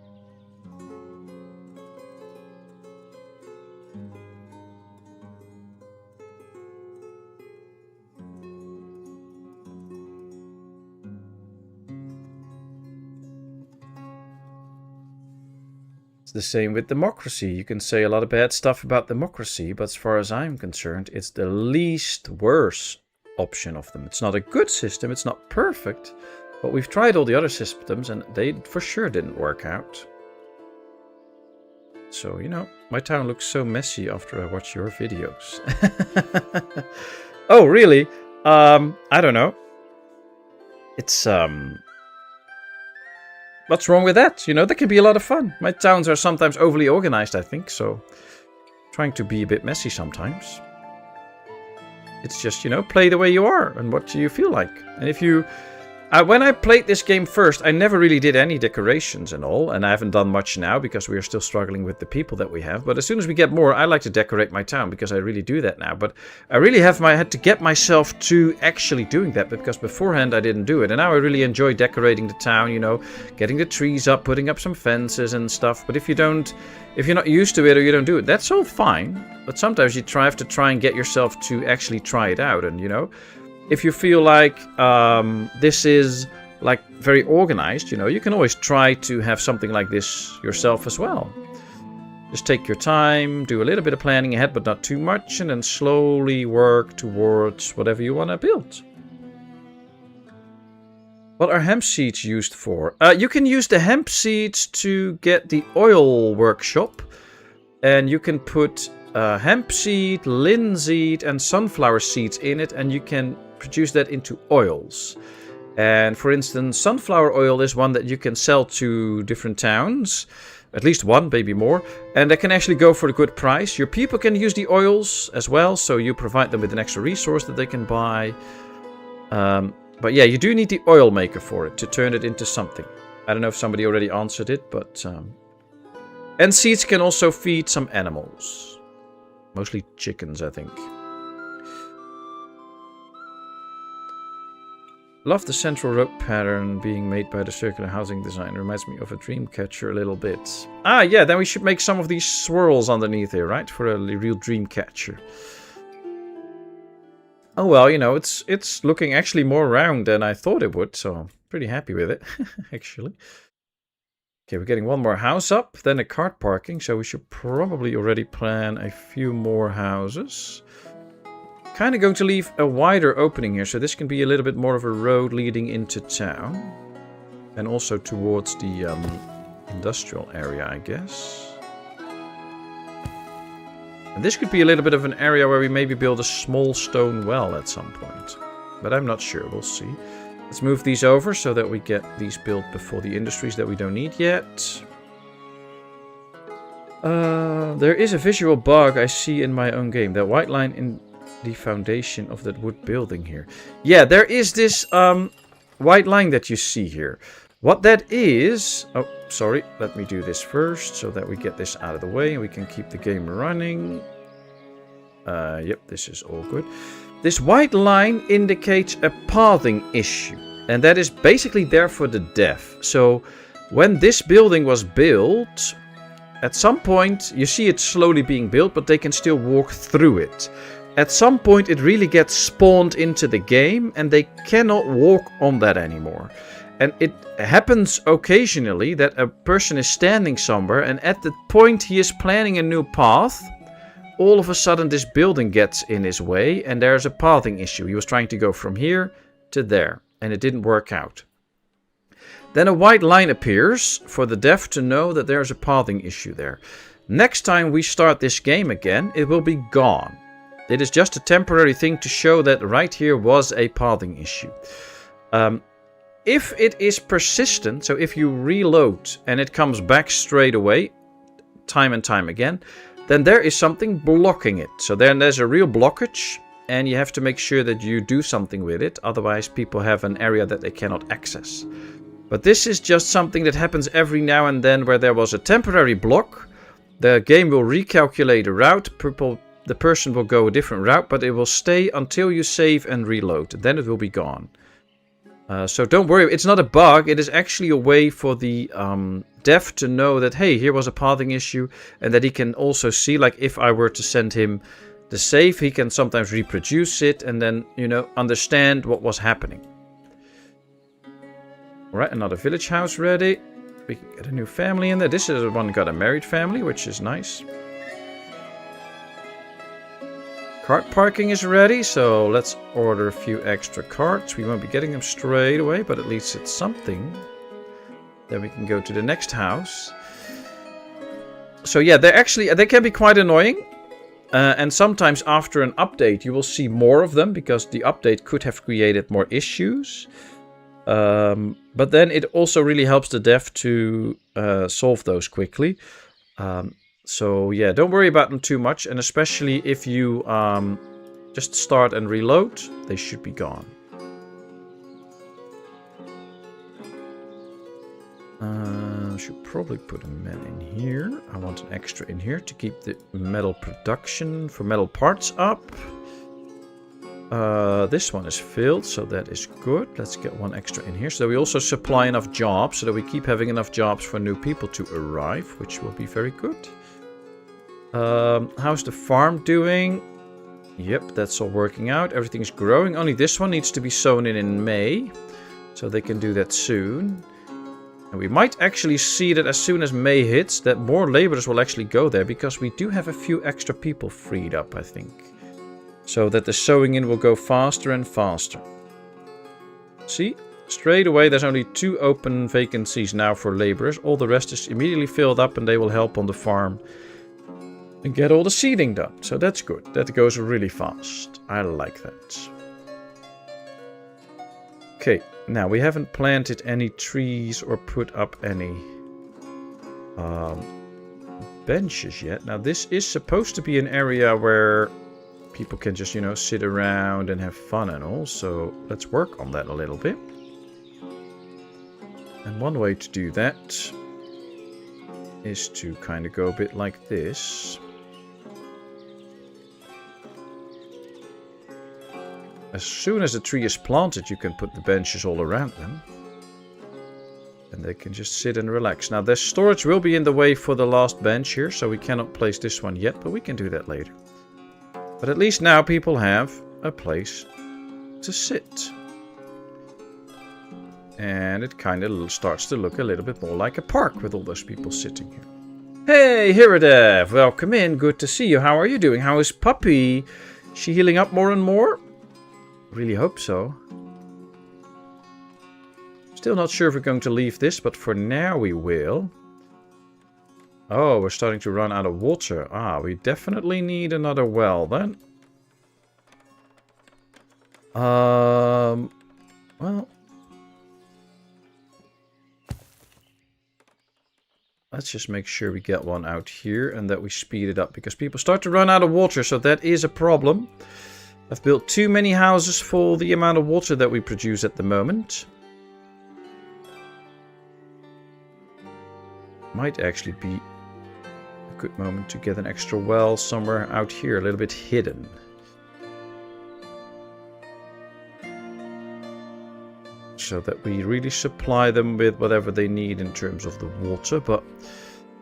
The same with democracy. You can say a lot of bad stuff about democracy, but as far as I'm concerned, it's the least worst option of them. It's not a good system, it's not perfect, but we've tried all the other systems and they for sure didn't work out. So, you know, my town looks so messy after I watch your videos. Oh, really? I don't know. It's, what's wrong with that? You know, that can be a lot of fun. My towns are sometimes overly organized, I think, so trying to be a bit messy sometimes. It's just, you know, play the way you are and what you feel like. And if you... when I played this game first, I never really did any decorations and all. And I haven't done much now because we are still struggling with the people that we have. But as soon as we get more, I like to decorate my town because I really do that now. But I really had to get myself to actually doing that because beforehand I didn't do it. And now I really enjoy decorating the town, you know, getting the trees up, putting up some fences and stuff. But if you're not used to it or you don't do it, that's all fine. But sometimes you have to try and get yourself to actually try it out. And, you know, if you feel like this is like very organized, you know, you can always try to have something like this yourself as well. Just take your time, do a little bit of planning ahead, but not too much, and then slowly work towards whatever you want to build. What are hemp seeds used for? You can use the hemp seeds to get the oil workshop, and you can put hemp seed, linseed, and sunflower seeds in it, and you can produce that into oils. And for instance, sunflower oil is one that you can sell to different towns, at least one, maybe more, and they can actually go for a good price. Your people can use the oils as well, so you provide them with an extra resource that they can buy. But yeah, you do need the oil maker for it to turn it into something. I don't know if somebody already answered it, but and seeds can also feed some animals, mostly chickens, I think. Love the central rope pattern being made by the circular housing design. Reminds me of a dream catcher a little bit. Ah, yeah, then we should make some of these swirls underneath here, right? For a real dream catcher. Oh well, you know, it's looking actually more round than I thought it would, so I'm pretty happy with it, actually. Okay, we're getting one more house up, then a cart parking, so we should probably already plan a few more houses. Kind of going to leave a wider opening here, so this can be a little bit more of a road leading into town. And also towards the industrial area, I guess. And this could be a little bit of an area where we maybe build a small stone well at some point. But I'm not sure, we'll see. Let's move these over so that we get these built before the industries that we don't need yet. There is a visual bug I see in my own game. That white line in the foundation of that wood building here. Yeah, there is this white line that you see here. What that is... Oh, sorry. Let me do this first so that we get this out of the way and we can keep the game running. Yep, this is all good. This white line indicates a pathing issue. And that is basically there for the deaf. So when this building was built, at some point you see it slowly being built, but they can still walk through it. At some point it really gets spawned into the game and they cannot walk on that anymore. And it happens occasionally that a person is standing somewhere and at the point he is planning a new path, all of a sudden this building gets in his way and there's a pathing issue. He was trying to go from here to there and it didn't work out. Then a white line appears for the deaf to know that there's a pathing issue there. Next time we start this game again, it will be gone. It is just a temporary thing to show that right here was a pathing issue. if it is persistent, so if you reload and it comes back straight away, time and time again, then there is something blocking it. So then there's a real blockage, and you have to make sure that you do something with it. Otherwise, people have an area that they cannot access. But this is just something that happens every now and then where there was a temporary block. The game will recalculate a route. The person will go a different route, but it will stay until you save and reload. Then it will be gone. So don't worry, it's not a bug. It is actually a way for the dev to know that, hey, here was a pathing issue. And that he can also see, like if I were to send him the save, he can sometimes reproduce it and then, you know, understand what was happening. Alright, another village house ready. We can get a new family in there. This is one got a married family, which is nice. Cart parking is ready, so let's order a few extra carts. We won't be getting them straight away, but at least it's something. Then we can go to the next house. So yeah, they can be quite annoying. And sometimes after an update, you will see more of them because the update could have created more issues. But then it also really helps the dev to solve those quickly. So yeah, don't worry about them too much. And especially if you just start and reload, they should be gone. Should probably put a man in here. I want an extra in here to keep the metal production for metal parts up. This one is filled, so that is good. Let's get one extra in here. So we also supply enough jobs so that we keep having enough jobs for new people to arrive, which will be very good. How's the farm doing? Yep, that's all working out. Everything's growing. Only this one needs to be sown in May, so they can do that soon. And we might actually see that as soon as May hits, that more laborers will actually go there, because we do have a few extra people freed up, I think. So that the sowing in will go faster and faster. See? Straight away there's only 2 open vacancies now for laborers. All the rest is immediately filled up and they will help on the farm and get all the seeding done. So that's good. That goes really fast. I like that. Okay, now we haven't planted any trees or put up any benches yet. Now this is supposed to be an area where people can just, you know, sit around and have fun and all. So let's work on that a little bit. And one way to do that is to kind of go a bit like this. As soon as the tree is planted, you can put the benches all around them. And they can just sit and relax. Now, their storage will be in the way for the last bench here, so we cannot place this one yet, but we can do that later. But at least now people have a place to sit. And it kind of starts to look a little bit more like a park with all those people sitting here. Hey, Hiradev, welcome in. Good to see you. How are you doing? How is Puppy? Is she healing up more and more? Really hope so. Still not sure if we're going to leave this, but for now we will. Oh, we're starting to run out of water. Ah, we definitely need another well then. Well. Let's just make sure we get one out here and that we speed it up, because people start to run out of water, so that is a problem. I've built too many houses for the amount of water that we produce at the moment. Might actually be a good moment to get an extra well somewhere out here, a little bit hidden. So that we really supply them with whatever they need in terms of the water. But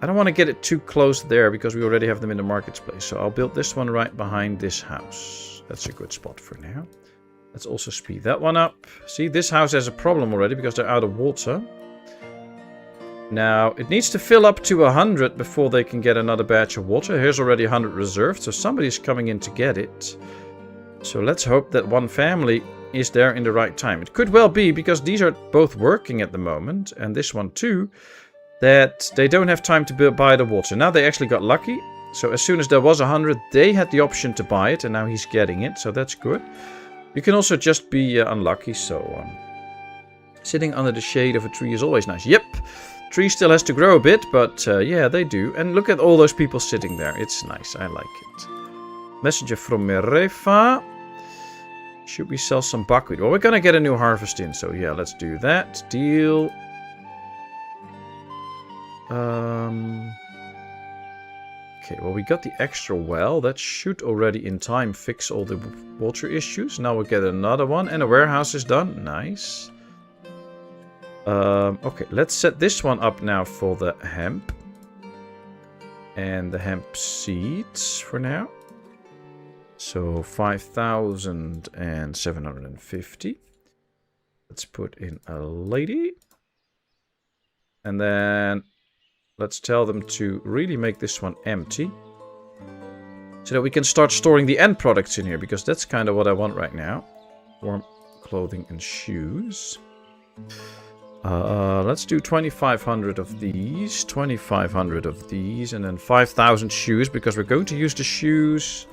I don't want to get it too close there, because we already have them in the marketplace. So I'll build this one right behind this house. That's a good spot for now. Let's also speed that one up. See, this house has a problem already because they're out of water. Now, it needs to fill up to 100 before they can get another batch of water. Here's already 100 reserved, so somebody's coming in to get it. So let's hope that one family is there in the right time. It could well be, because these are both working at the moment, and this one too, that they don't have time to buy the water. Now they actually got lucky. So as soon as there was 100, they had the option to buy it, and now he's getting it, so that's good. You can also just be unlucky, so Sitting under the shade of a tree is always nice. Yep. Tree still has to grow a bit, but yeah, they do. And look at all those people sitting there. It's nice. I like it. Messenger from Merefa. Should we sell some buckwheat? Well, we're going to get a new harvest in. So yeah, let's do that. Deal. Okay, well, we got the extra well. That should already in time fix all the water issues. Now we'll get another one. And a warehouse is done. Nice. Okay, let's set this one up now for the hemp. And the hemp seeds for now. So 5,750. Let's put in a lady. And then let's tell them to really make this one empty. So that we can start storing the end products in here. Because that's kind of what I want right now. Warm clothing and shoes. Let's do 2,500 of these, 2,500 of these, and then 5,000 shoes, because we're going to use the shoes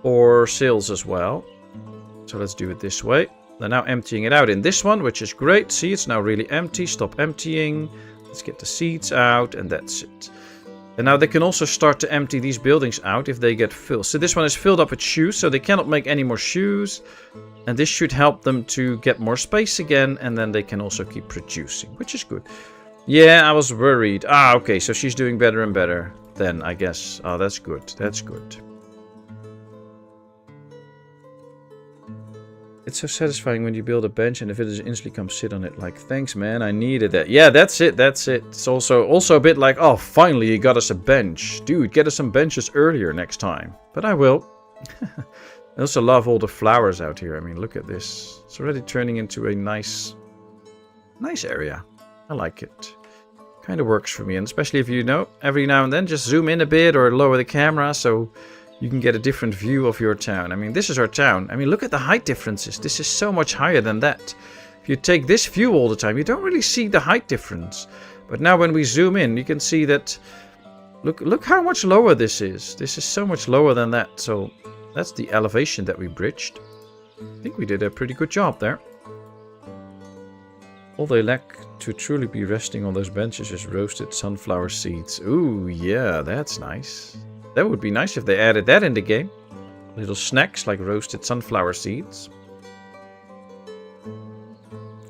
for sales as well. So let's do it this way. They're now emptying it out in this one, which is great. See, it's now really empty. Stop emptying. Let's get the seeds out, and that's it. And now they can also start to empty these buildings out if they get filled. So this one is filled up with shoes, so they cannot make any more shoes. And this should help them to get more space again, and then they can also keep producing, which is good. Yeah, I was worried. Ah, okay, so she's doing better and better then, I guess. Oh, that's good. That's good. It's so satisfying when you build a bench and the villagers instantly come sit on it. Like, thanks, man, I needed that. Yeah, that's it, that's it. It's also a bit like, oh, finally you got us a bench. Dude, get us some benches earlier next time. But I will. I also love all the flowers out here. I mean, look at this. It's already turning into a nice area. I like it. Kind of works for me. And especially if you know, every now and then just zoom in a bit or lower the camera so you can get a different view of your town. I mean, this is our town. I mean, look at the height differences. This is so much higher than that. If you take this view all the time, you don't really see the height difference. But now when we zoom in, you can see that... Look how much lower this is. This is so much lower than that. So that's the elevation that we bridged. I think we did a pretty good job there. All they lack to truly be resting on those benches is roasted sunflower seeds. Ooh, yeah, that's nice. That would be nice if they added that in the game. Little snacks like roasted sunflower seeds.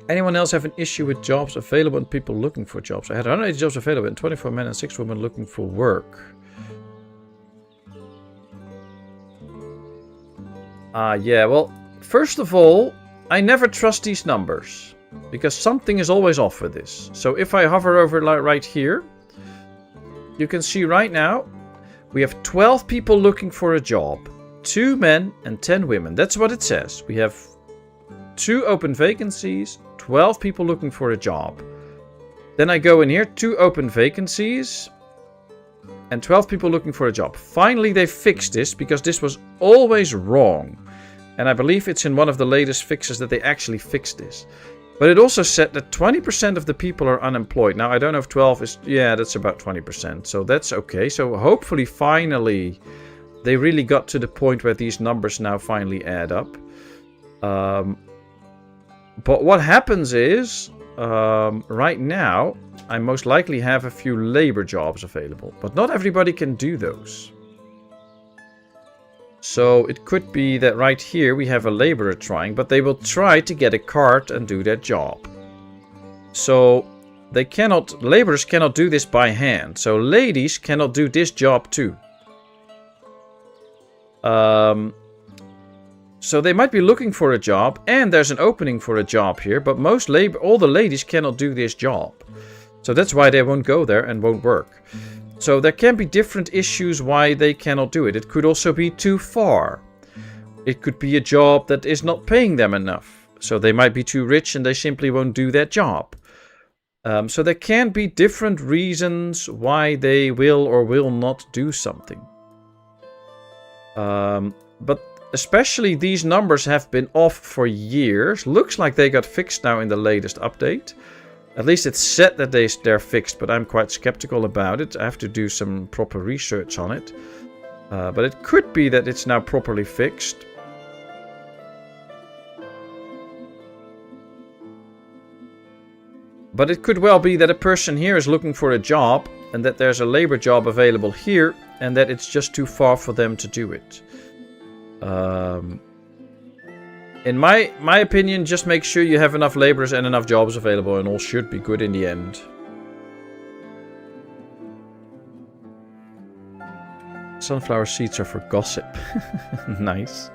Anyone else have an issue with jobs available and people looking for jobs? I had 180 jobs available and 24 men and 6 women looking for work. Yeah, well, first of all, I never trust these numbers. Because something is always off with this. So if I hover over right here, you can see right now, we have 12 people looking for a job. 2 men and 10 women. That's what it says. We have 2 open vacancies, 12 people looking for a job. Then I go in here, 2 open vacancies, and 12 people looking for a job. Finally, they fixed this because this was always wrong. And I believe it's in one of the latest fixes that they actually fixed this. But it also said that 20% of the people are unemployed. Now, I don't know if 12 is... Yeah, that's about 20%. So that's okay. So hopefully, finally, they really got to the point where these numbers now finally add up. But what happens is, right now, I most likely have a few labor jobs available. But not everybody can do those. So it could be that right here we have a laborer trying, but they will try to get a cart and do that job. So they cannot, laborers cannot do this by hand. So ladies cannot do this job too. So they might be looking for a job and there's an opening for a job here, but all the ladies cannot do this job. So that's why they won't go there and won't work. So there can be different issues why they cannot do it. It could also be too far. It could be a job that is not paying them enough. So they might be too rich and they simply won't do that job. So there can be different reasons why they will or will not do something. But especially these numbers have been off for years. Looks like they got fixed now in the latest update. At least it's said that they're fixed, but I'm quite skeptical about it. I have to do some proper research on it. But it could be that it's now properly But it could well be that a person here is looking for a job and that there's a labor job available here and that it's just too far for them to do it. In my opinion, just make sure you have enough laborers and enough jobs available and all should be good in the end. Sunflower seeds are for gossip. Nice.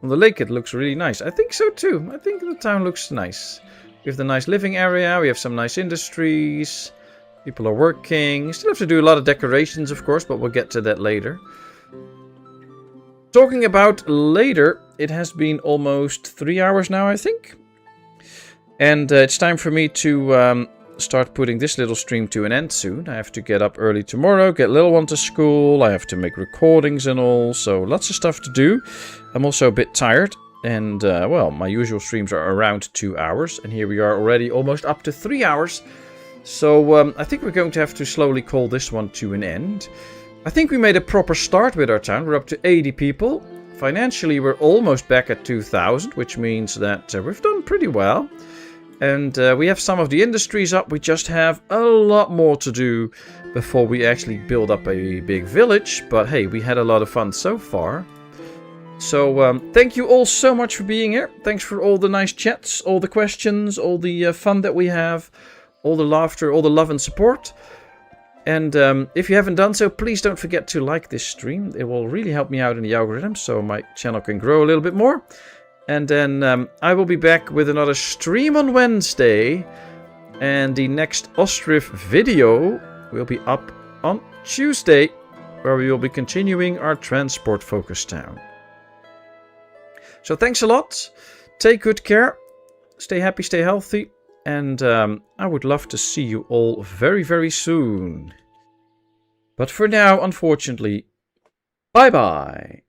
On the lake it looks really nice. I think so too. I think the town looks nice. We have the nice living area. We have some nice industries. People are working. Still have to do a lot of decorations, of course, but we'll get to that later. Talking about later, it has been almost 3 hours now, I think. And it's time for me to start putting this little stream to an end soon. I have to get up early tomorrow, get little one to school. I have to make recordings and all, so lots of stuff to do. I'm also a bit tired. And, well, my usual streams are around 2 hours. And here we are already almost up to 3 hours. So I think we're going to have to slowly call this one to an end. I think we made a proper start with our town. We're up to 80 people. Financially, we're almost back at 2,000, which means that we've done pretty well. And we have some of the industries up. We just have a lot more to do before we actually build up a big village. But hey, we had a lot of fun so far. So thank you all so much for being here. Thanks for all the nice chats, all the questions, all the fun that we have. All the laughter, all the love and support. And if you haven't done so, please don't forget to like this stream. It will really help me out in the algorithm, so my channel can grow a little bit more. And then I will be back with another stream on Wednesday. And the next Ostriv video will be up on Tuesday, where we will be continuing our transport-focused town. So thanks a lot. Take good care. Stay happy, stay healthy. And I would love to see you all very, very soon. But for now, unfortunately, bye-bye.